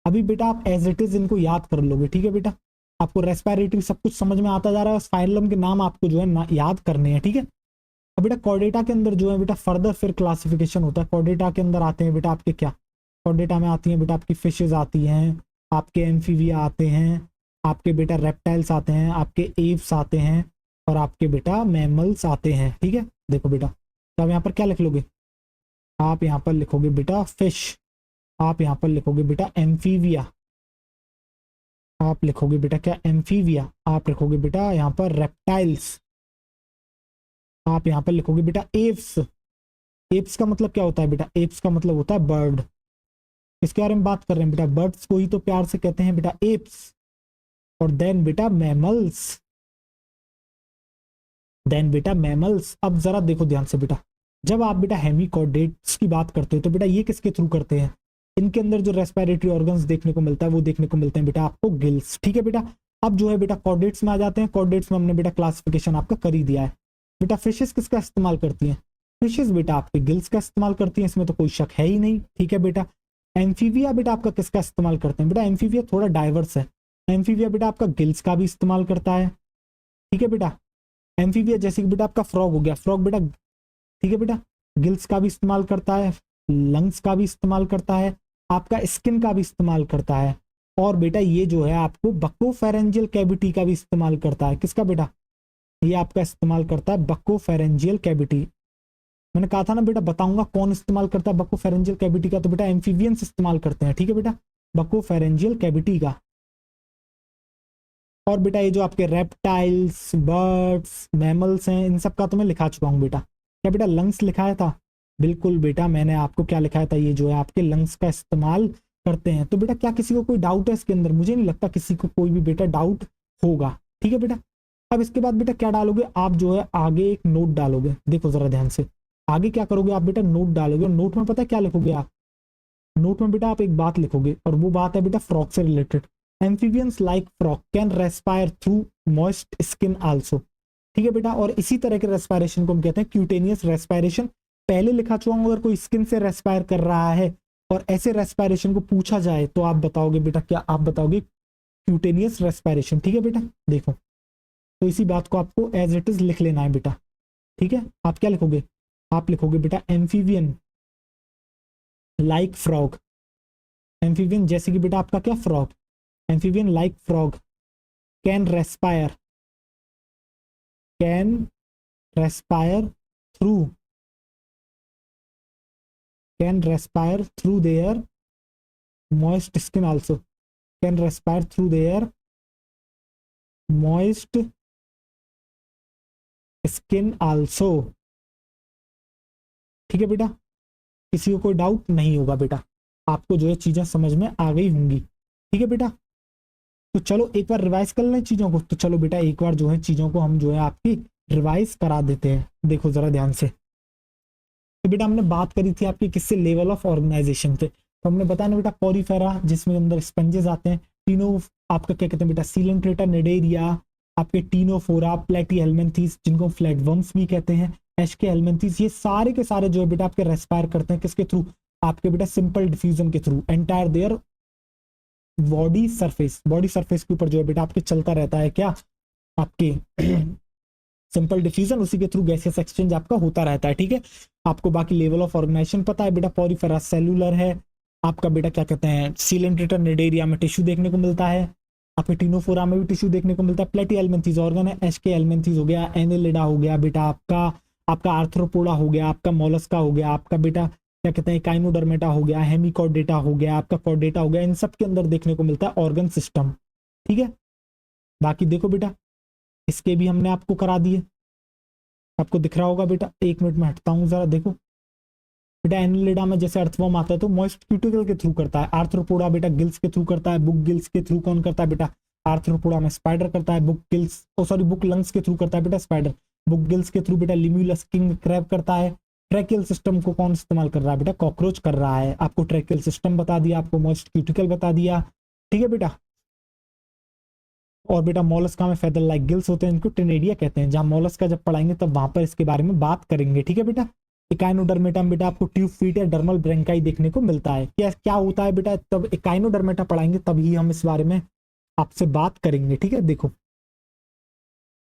अभी बेटा आप एज इट इज इनको याद कर लोगे। ठीक है बेटा, आपको रेस्पिरेटरी सब कुछ समझ में आता जा रहा है, फाइलम के नाम आपको जो है याद करने हैं। ठीक है, अब बेटा कॉर्डेटा के अंदर जो है बेटा फर्दर फिर क्लासिफिकेशन होता है। कॉर्डेटा के अंदर आते हैं बेटा आपके क्या, कॉर्डेटा में आती हैं बेटा आपकी फिशेज आती हैं, आपके एम्फीबिया आते हैं, आपके बेटा रेप्टाइल्स आते हैं, आपके एव्स आते हैं, और आपके बेटा मैमल्स आते हैं। ठीक है, देखो बेटा, तो आप यहाँ पर क्या लिख लोगे, आप यहाँ पर लिखोगे बेटा फिश, आप यहाँ पर लिखोगे बेटा एम्फीबिया, आप लिखोगे बेटा क्या एम्फीबिया, आप लिखोगे बेटा यहाँ पर रेप्टाइल्स, आप यहाँ पर लिखोगे बेटा एव्स। एप्स का मतलब क्या होता है बेटा, एप्स का मतलब होता है बर्ड। इसके बारे में बात कर रहे हैं बेटा, बर्ड्स को ही तो प्यार से कहते हैं बेटा एप्स। और देन बेटा मैमल्स, देन बेटा मैमल्स। अब जरा देखो ध्यान से बेटा, जब आप बेटा हेमिकॉर्डेट्स की बात करते हो तो बेटा ये किसके थ्रू करते हैं, इनके अंदर जो रेस्पिरेटरी ऑर्गन्स देखने को मिलता है वो देखने को मिलते हैं बेटा आपको गिल्स। ठीक है बेटा, अब जो है बेटा कॉर्डेट्स में आ जाते हैं। कॉर्डेट्स में हमने बेटा क्लासिफिकेशन आपका कर ही दिया है। बेटा फिशेस किसका इस्तेमाल करती हैं, फिशेस बेटा आपके गिल्स का इस्तेमाल करती हैं, इसमें तो कोई शक है ही नहीं। ठीक है बेटा, एम्फीबिया बेटा आपका किसका इस्तेमाल करते हैं, बेटा एम्फीबिया थोड़ा डाइवर्स है। एम्फीबिया बेटा आपका गिल्स का भी इस्तेमाल करता है। ठीक है बेटा, एम्फीबिया जैसे कि बेटा आपका फ्रॉग हो गया, फ्रॉग बेटा ठीक है बेटा गिल्स का भी इस्तेमाल करता है, लंग्स का भी इस्तेमाल करता है, आपका स्किन का भी इस्तेमाल करता है, और बेटा ये जो है आपको बक्कोफेरेंजियल कैविटी का भी इस्तेमाल करता है। किसका बेटा, ये आपका इस्तेमाल करता है बक्कोफेरेंजियल कैविटी। मैंने कहा था ना बेटा बताऊंगा कौन इस्तेमाल करता है बक्कोफेरेंजियल कैविटी का, तो बेटा एम्फीबियंस इस्तेमाल करते हैं। ठीक है बेटा, बक्कोफेरेंजियल कैविटी का। और बेटा ये जो आपके रेप्टाइल्स, बर्ड्स, मैमल्स हैं, इन सब का तो मैं लिखा चुका हूँ बेटा। क्या बेटा लंग्स लिखाया था, बिल्कुल बेटा मैंने आपको क्या लिखाया था, ये जो है आपके लंग्स का इस्तेमाल करते हैं। तो बेटा क्या किसी को कोई डाउट है इसके अंदर, मुझे नहीं लगता किसी को कोई भी बेटा डाउट होगा। ठीक है बेटा, अब इसके बाद बेटा क्या डालोगे आप, जो है आगे एक नोट डालोगे। देखो जरा ध्यान से, आगे क्या करोगे आप बेटा, नोट डालोगे। और नोट में पता है क्या लिखोगे आप, नोट में बेटा आप एक बात लिखोगे, और वो बात है बेटा फ्रॉग से related. Amphibians like frog can respire through moist skin also. ठीक है बेटा, और इसी तरह के रेस्पायरेशन को हम कहते हैं क्यूटेनियस रेस्पायरेशन। पहले लिखा चुका हूं, अगर कोई स्किन से रेस्पायर कर रहा है और ऐसे रेस्पायरेशन को पूछा जाए तो आप बताओगे बेटा क्या, आप बताओगे क्यूटेनियस रेस्पायरेशन। ठीक है बेटा, देखो तो इसी बात को आपको एज इट इज लिख लेना है बेटा। ठीक है, आप क्या लिखोगे, आप लिखोगे बेटा एम्फीबियन लाइक फ्रॉग, एम्फीबियन जैसे कि बेटा आपका क्या frog, amphibian like frog can respire, can respire through, can respire through there moist skin also, can respire through their moist skin also। ठीक है बेटा, किसी को कोई डाउट नहीं होगा बेटा, आपको जो है चीजें समझ में आ गई होंगी। ठीक है बेटा, तो चलो एक बार रिवाइज कर लें चीजों को। तो चलो बेटा एक बार जो है चीजों को हम जो है आपकी रिवाइज करा देते हैं। देखो जरा ध्यान से, तो बेटा हमने बात करी थी आपकी किससे, लेवल ऑफ ऑर्गेनाइजेशन पे। तो हमने बताया ना बेटा पॉरीफेरा जिसमें अंदर स्पंजेस आते हैं, टीनो आपका क्या कहते हैं बेटा सीलेंट्रेटा निडेरिया, आपके टीनोफोरा, प्लेटी हेलमेंथीस जिनको फ्लैटवर्म्स भी कहते हैं, एशके हेलमेंथीस, ये सारे के सारे जो है बेटा आपके रेस्पायर करते हैं किसके थ्रू, आपके बेटा सिंपल डिफ्यूजन के through. Entire their body surface, body surface के ऊपर जो है बेटा आपके चलता रहता है क्या, आपके सिंपल डिफ्यूजन, उसी के थ्रू गैसियस एक्सचेंज आपका होता रहता है। ठीक है, आपको बाकी लेवल ऑफ ऑर्गेनाइजेशन पता है बेटा, पॉरीफेरा सेलुलर है, आपका बेटा क्या कहते हैं सीलेंट्रेटा निडेरिया में टिश्यू देखने को मिलता है, आपके टीनोफोरा में भी टिश्यू देखने को मिलता है, प्लेटी एल्मेंथीज ऑर्गन है, एशके एल्मेंथीज हो गया, एनेलिडा हो गया बेटा आपका, आपका आर्थ्रोपोडा हो गया, आपका मोलस्का हो गया, आपका बेटा क्या कहते हैं काइनोडर्मेटा हो गया, हेमिकॉर्डेटा हो गया, आपका कॉर्डेटा हो गया, इन सब के अंदर देखने को मिलता है ऑर्गन सिस्टम। ठीक है, बाकी देखो बेटा इसके भी हमने आपको करा दिए, आपको दिख रहा होगा बेटा, एक मिनट में हटता हूँ जरा। देखो बेटा एनिलिडा में जैसे अर्थवर्म आता है तो मॉइस्ट क्यूटिकल के थ्रू करता है, आर्थ्रोपोडा बेटा गिल्स के थ्रू करता है, बुक गिल्स के थ्रू कौन करता है बेटा, आर्थ्रोपोडा में स्पाइडर करता है, बुक गिल्स ओ सॉरी बुक लंग्स के थ्रू करता है बेटा स्पाइडर, बुक गिल्स के थ्रू बेटा लिम्यूलस किंग क्रैब करता है, ट्रैकियल सिस्टम को कौन इस्तेमाल कर रहा है बेटा, कॉकरोच कर रहा है। आपको ट्रैकियल सिस्टम बता दिया, आपको मॉइस्ट क्यूटिकल बता दिया। ठीक है बेटा, और बेटा मोलस्का में फेदर लाइक गिल्स होते हैं, इनको टेनेडिया कहते हैं। जहां मोलस्का जब पढ़ाएंगे तब वहां पर इसके बारे में बात करेंगे। ठीक है बेटा, इकाइनोडर्मेटा में बेटा आपको ट्यूब फीट या डर्मल ब्रेंकाई देखने को मिलता है। क्या क्या होता है बेटा, तब इकाइनोडर्मेटा पढ़ाएंगे तभी हम इस बारे में आपसे बात करेंगे। ठीक है, देखो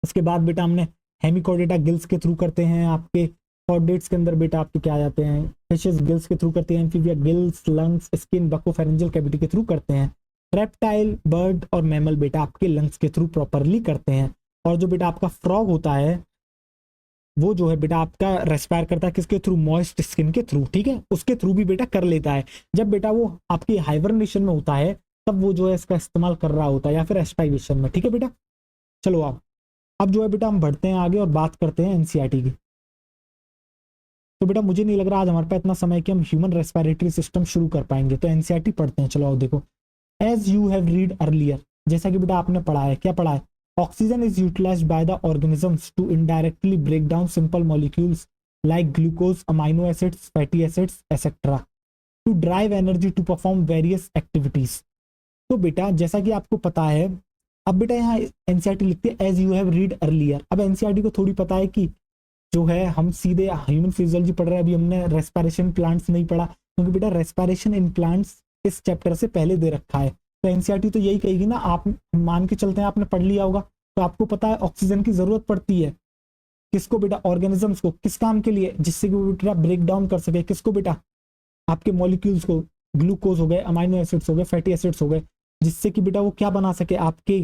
इसके बाद बेटा हमने हेमिकॉर्डेटा गिल्स के थ्रू करते हैं, आपके कॉर्डेट्स के अंदर बेटा आपके क्या आ जाते हैं, फिशेस गिल्स के थ्रू करते हैं, amphibia gills, lungs, skin, buccopharyngeal cavity के थ्रू करते हैं, रेप्टाइल, बर्ड और मैमल बेटा आपके लंग्स के थ्रू प्रॉपरली करते हैं। और जो बेटा आपका फ्रॉग होता है वो जो है बेटा आपका रेस्पायर करता है किसके थ्रू, मॉइस्ट स्किन के थ्रू। ठीक है, उसके थ्रू भी बेटा कर लेता है। जब बेटा वो आपकी हाइबरनेशन में होता है तब वो जो है इसका इस्तेमाल कर रहा होता है, या फिर एस्टाइवेशन में। ठीक है बेटा, चलो आप अब जो है बेटा हम बढ़ते हैं आगे और बात करते हैं एनसीईआरटी की। तो बेटा मुझे नहीं लग रहा आज हमारे पास इतना समय कि हम ह्यूमन रेस्पिरेटरी सिस्टम शुरू कर पाएंगे, तो एनसीईआरटी पढ़ते हैं। चलो आओ देखो, as you have read earlier, जैसा कि बेटा आपने पढ़ा है, क्या पढ़ा है, oxygen is utilized by the organisms to indirectly break down simple molecules like glucose, amino acids, fatty acids etcetera to drive energy to perform various activities. तो बेटा जैसा कि आपको पता है, अब बेटा यहाँ एनसीईआरटी लिखते हैं as you have read earlier. अब एनसीईआरटी को थोड़ी पता है कि जो है हम सीधे ह्यूमन फिजियोलॉजी पढ़ रहे हैं, अभी हमने रेस्पिरेशन प्लांट्स नहीं पढ़ा, क्योंकि बेटा रेस्पिरेशन इन प्लांट्स इस चैप्टर से पहले दे रखा है। तो एनसीईआरटी तो यही कहेगी ना, आप मान के चलते हैं आपने पढ़ लिया होगा, तो आपको पता है ऑक्सीजन की जरूरत पड़ती है किसको बेटा, ऑर्गेनिजम्स को, किस काम के लिए, जिससे कि वो बेटा ब्रेक डाउन कर सके किसको बेटा, आपके मॉलिक्यूल्स को, ग्लूकोज हो गए, अमाइनो एसिड्स हो गए, फैटी एसिड्स हो गए, जिससे कि बेटा वो क्या बना सके, आपके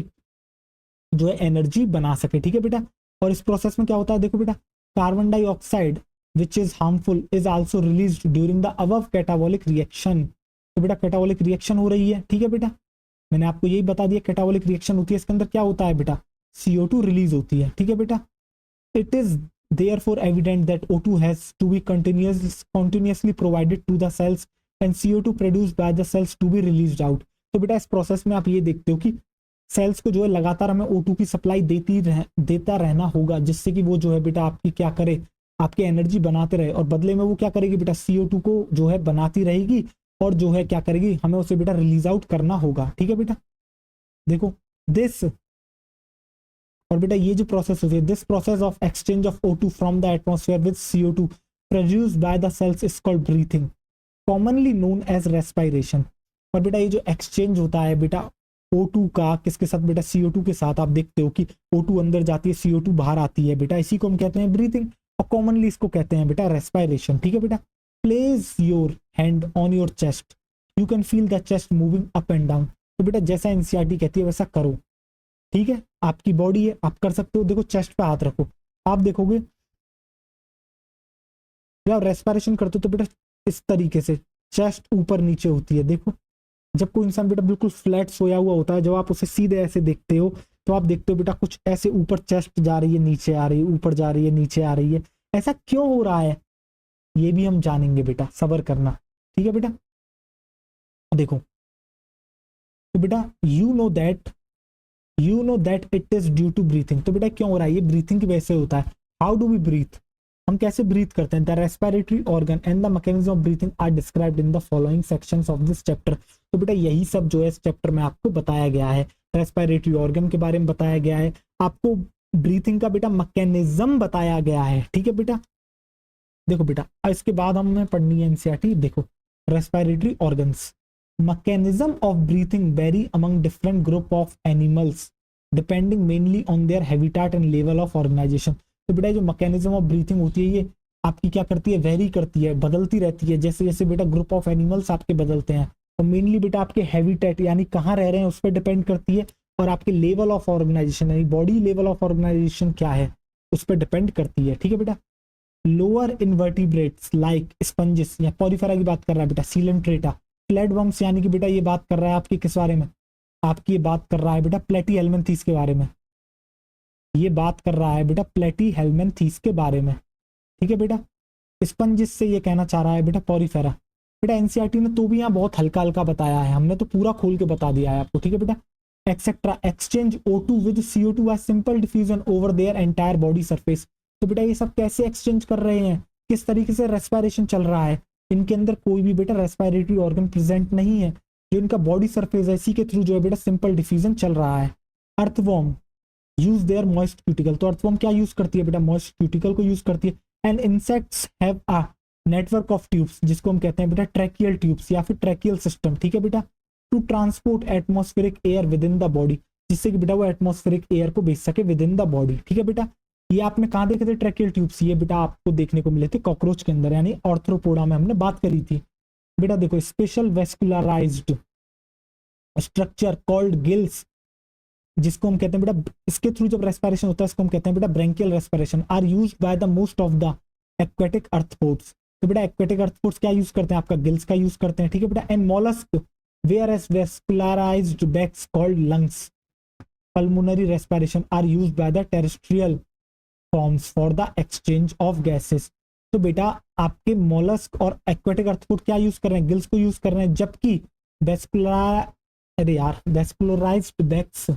जो है एनर्जी बना सके। ठीक है बेटा, और इस प्रोसेस में क्या होता है देखो बेटा, carbon dioxide which is harmful is also released during the above catabolic reaction. तो बेटा कैटाबॉलिक रिएक्शन हो रही है। ठीक है बेटा, मैंने आपको यही बता दिया कैटाबॉलिक रिएक्शन होती है, इसके अंदर क्या होता है बेटा, CO2 रिलीज होती है। ठीक है बेटा, it is therefore evident that O2 has to be continuously provided to the cells and CO2 produced by the cells to be released out। तो बेटा इस प्रोसेस में आप ये देखते हो कि सेल्स को जो है लगातार हमें O2 की सप्लाई देता रहना होगा, जिससे कि वो जो है बेटा आपकी क्या करे, आपकी एनर्जी बनाते रहे, और बदले में वो क्या करेगी बेटा, CO2 को जो है बनाती रहेगी, और जो है क्या करेगी, हमें उसे बेटा रिलीज आउट करना होगा। ठीक है बेटा, देखो दिस, और बेटा ये जो प्रोसेस होती है, this process of exchange of O2 from the atmosphere with CO2 produced by the cells is called breathing, commonly known as respiration. और बेटा ये जो एक्सचेंज होता है बेटा O2 का किसके साथ बेटा, CO2 के साथ, आप देखते हो कि O2 अंदर जाती है, CO2 बाहर आती है बेटा, इसी को हम कहते हैं ब्रीथिंग, और कॉमनली इसको कहते हैं बेटा रेस्पिरेशन। ठीक है बेटा, place your hand on your chest, you can feel the chest moving up and down. तो बेटा जैसा एनसीईआरटी कहती है वैसा करो, ठीक है, आपकी बॉडी है, आप कर सकते हो। देखो चेस्ट पे हाथ रखो, आप देखोगे जब आप रेस्पिरेशन करते हो तो बेटा इस तरीके से चेस्ट ऊपर नीचे होती है। देखो जब कोई इंसान बेटा बिल्कुल फ्लैट सोया हुआ होता है, जब आप उसे सीधे ऐसे देखते हो तो आप देखते हो बेटा कुछ ऐसे ऊपर चेस्ट जा रही है, नीचे आ रही है, ऊपर जा रही है, नीचे आ रही है। ऐसा क्यों हो रहा है ये भी हम जानेंगे बेटा, सब्र करना। ठीक है बेटा, देखो तो बेटा you know that it is due to breathing. तो बेटा क्यों हो रहा है ये? ब्रीथिंग की वजह से होता है। How do we breathe? हम कैसे ब्रीथ करते हैं? The respiratory organ and the mechanism of breathing are described in the following sections of this chapter. तो बेटा यही सब जो है इस चैप्टर में आपको बताया गया है। रेस्पिरेटरी ऑर्गन के बारे में बताया गया है, आपको ब्रीथिंग का बेटा मैकेनिज्म बताया गया है। ठीक है बेटा, देखो बेटा इसके बाद हमें पढ़नी है एनसीईआरटी। देखो respiratory organs, mechanism of breathing vary among different group of animals depending mainly on their habitat and level of organization। तो बेटा जो मैकेनिज्म ऑफ ब्रीथिंग होती है ये आपकी क्या करती है? वेरी करती है, बदलती रहती है, जैसे जैसे बेटा ग्रुप ऑफ एनिमल्स आपके बदलते हैं। और मेनली बेटा आपके हैबिटेट यानी कहाँ रह रहे हैं उस पर डिपेंड करती है, और आपके लेवल ऑफ ऑर्गेनाइजेशन यानी बॉडी लेवल ऑफ ऑर्गेनाइजेशन क्या है उस पर डिपेंड करती है। ठीक है बेटा, लोअर इनवर्टिब्रेट्स लाइक स्पंजिस या पॉलीफेरा की बात कर रहा है बेटा, सीलेंट्रेटा, फ्लैटवर्म्स यानी कि बेटा ये बात कर रहा है आपकी किस बारे में? आपकी ये बात कर रहा है बेटा प्लेटी हेलमिंथीस के बारे में। ये बात कर रहा है बेटा प्लेटी हेलमिंथीस के बारे में। ठीक है बेटा, स्पंजिस से ये कहना चाह रहा है बेटा पॉलीफेरा। बेटा एनसीईआरटी ने तो भी यहाँ बहुत हल्का हल्का बताया है, हमने तो पूरा खोल के बता दिया है आपको। ठीक है बेटा, etcetera exchange O2 with CO2 bye simple diffusion over their entire body surface. तो बेटा ये सब कैसे एक्सचेंज कर रहे हैं, किस तरीके से रेस्पिरेशन चल रहा है? इनके अंदर कोई भी बेटा रेस्पिरेटरी ऑर्गन प्रेजेंट नहीं है, जो इनका बॉडी सरफेस है इसी के थ्रू जो है बेटा सिंपल डिफ्यूजन चल रहा है। Earthworm use their moist cuticle. तो अर्थवॉर्म क्या यूज करती है बेटा? मॉइस्ट क्यूटिकल को यूज करती है। And insects have a network of tubes, जिसको हम कहते हैं बेटा ट्रैकियल ट्यूब्स या फिर ट्रैकियल सिस्टम। ठीक है बेटा, to transport atmospheric air within the body, जिससे कि बेटा वो एटमॉस्फेरिक एयर को भेज सके विद इन द बॉडी। ठीक है बेटा, ये आपने कहाँ देखे थे ट्रैकियल ट्यूब्स? ये बेटा आपको देखने को मिले थे कॉकरोच के अंदर यानी ऑर्थ्रोपोडा में हमने बात करी थी। बेटा देखो special vascularised structure called gills, जिसको हम कहते हैं बेटा इसके थ्रू जब रेस्पिरेशन होता है इसको हम कहते हैं बेटा branchial respiration, are used by the most of the aquatic arthropods. तो बेटा एक्वेटिक अर्थपोड्स क्या यूज करते हैं? आपका गिल्स का यूज करते हैं। ठीक है बेटा, and mollusc whereas vascularized bags called lungs pulmonary respiration are used by the terrestrial forms for the exchange of gases। तो बेटा आपके मोलस्क और एक्वेटिक अर्थपोड क्या यूज कर रहे हैं? गिल्स को यूज कर रहे हैं, जबकि वेस्कुलराइज्ड बैक्स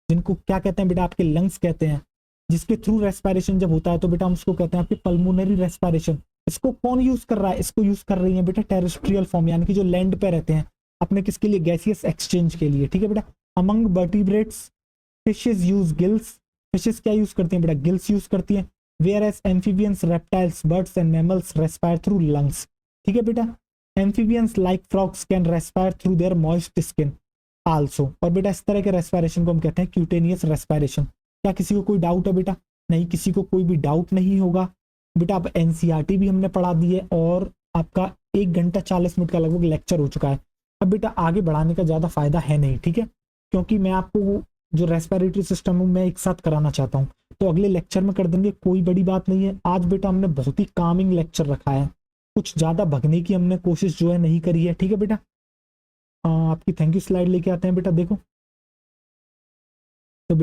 जिनको क्या कहते हैं बेटा? आपके लंग्स कहते हैं, जिसके थ्रू रेस्पिरेशन जब होता है तो बेटा हम उसको कहते हैं आपकी पल्मोनरी रेस्पिरेशन। इसको कौन यूज कर रहा है? इसको यूज कर रही है बेटा टेरेस्ट्रियल फॉर्म यानी कि जो लैंड पे रहते हैं, अपने किसके लिए? गैसियस एक्सचेंज के लिए। ठीक है बेटा, among vertebrates fishes use gills. Fishes क्या यूज करती हैं बेटा? गिल्स यूज करती हैं। Whereas amphibians reptiles birds and mammals respire through lungs. ठीक है बेटा, amphibians like frogs can respire through their moist skin also. और बेटा इस तरह के रेस्पिरेशन को हम कहते हैं क्यूटेनियस रेस्पिरेशन। क्या किसी को कोई डाउट है बेटा? नहीं, किसी को कोई भी डाउट नहीं होगा बेटा। अब एनसीईआरटी भी हमने पढ़ा दी है और आपका 1 घंटा 40 मिनट का लगभग लेक्चर हो चुका है। अब बेटा आगे बढ़ाने का ज्यादा फायदा है नहीं, ठीक है, क्योंकि मैं आपको जो रेस्पिरेटरी सिस्टम है मैं एक साथ कराना चाहता हूँ, तो अगले लेक्चर में कर देंगे, कोई बड़ी बात नहीं है। आज बेटा हमने बहुत ही कामिंग लेक्चर रखा है, कुछ ज्यादा भगने की हमने कोशिश जो है नहीं करी है। ठीक है बेटा, आपकी थैंक यू स्लाइड लेके आते हैं बेटा। देखो तो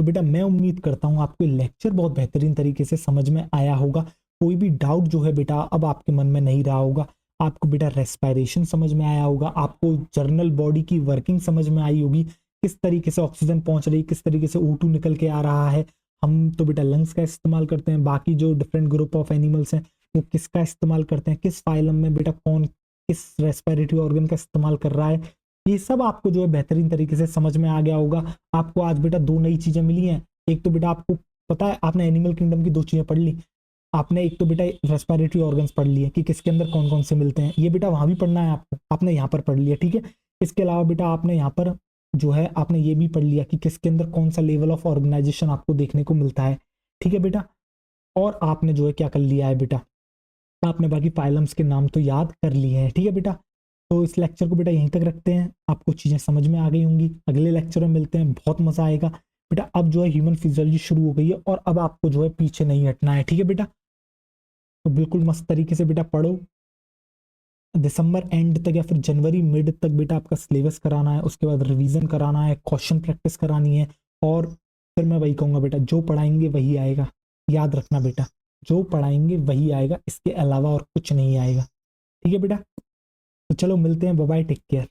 बेटा मैं उम्मीद करता हूँ आपको लेक्चर बहुत बेहतरीन तरीके से समझ में आया होगा। कोई भी डाउट जो है बेटा अब आपके मन में नहीं रहा होगा। आपको बेटा रेस्पिरेशन समझ में आया होगा, आपको जर्नल बॉडी की वर्किंग समझ में आई होगी, किस तरीके से ऑक्सीजन पहुंच रही, किस तरीके से O2 निकल के आ रहा है। हम तो बेटा लंग्स का इस्तेमाल करते हैं, बाकी जो डिफरेंट ग्रुप ऑफ एनिमल्स हैं वो किसका इस्तेमाल करते हैं, किस फाइलम में बेटा कौन किस रेस्पिरेटरी ऑर्गन का इस्तेमाल कर रहा है, ये सब आपको जो है बेहतरीन तरीके से समझ में आ गया होगा। आपको आज बेटा 2 नई चीजें मिली हैं। एक तो बेटा आपको पता है आपने एनिमल किंगडम की 2 चीजें पढ़ ली। आपने एक तो बेटा रेस्पिरेटरी ऑर्गन्स पढ़ लिए कि किसके अंदर कौन कौन से मिलते हैं, ये बेटा वहां भी पढ़ना है आपको, आपने यहाँ पर पढ़ लिया। ठीक है, इसके अलावा बेटा आपने यहाँ पर जो है आपने ये भी पढ़ लिया कि किसके अंदर कौन सा लेवल ऑफ ऑर्गेनाइजेशन आपको देखने को मिलता है। ठीक है बेटा, और आपने जो है क्या कर लिया है बेटा, आपने बाकी फाइलम्स के नाम तो याद कर लिए हैं। ठीक है बेटा, तो इस लेक्चर को बेटा यहीं तक रखते हैं, आपको चीज़ें समझ में आ गई होंगी। अगले लेक्चर में मिलते हैं, बहुत मजा आएगा बेटा। अब जो है ह्यूमन फिजियोलॉजी शुरू हो गई है और अब आपको जो है पीछे नहीं हटना है, ठीक है बेटा। तो बिल्कुल मस्त तरीके से बेटा पढ़ो, दिसंबर एंड तक या फिर जनवरी मिड तक बेटा आपका सिलेबस कराना है, उसके बाद रिवीजन कराना है, क्वेश्चन प्रैक्टिस करानी है। और फिर मैं वही कहूँगा बेटा, जो पढ़ाएंगे वही आएगा, याद रखना बेटा, जो पढ़ाएंगे वही आएगा, इसके अलावा और कुछ नहीं आएगा, ठीक है बेटा। तो चलो मिलते हैं, बाय बाय, टेक केयर।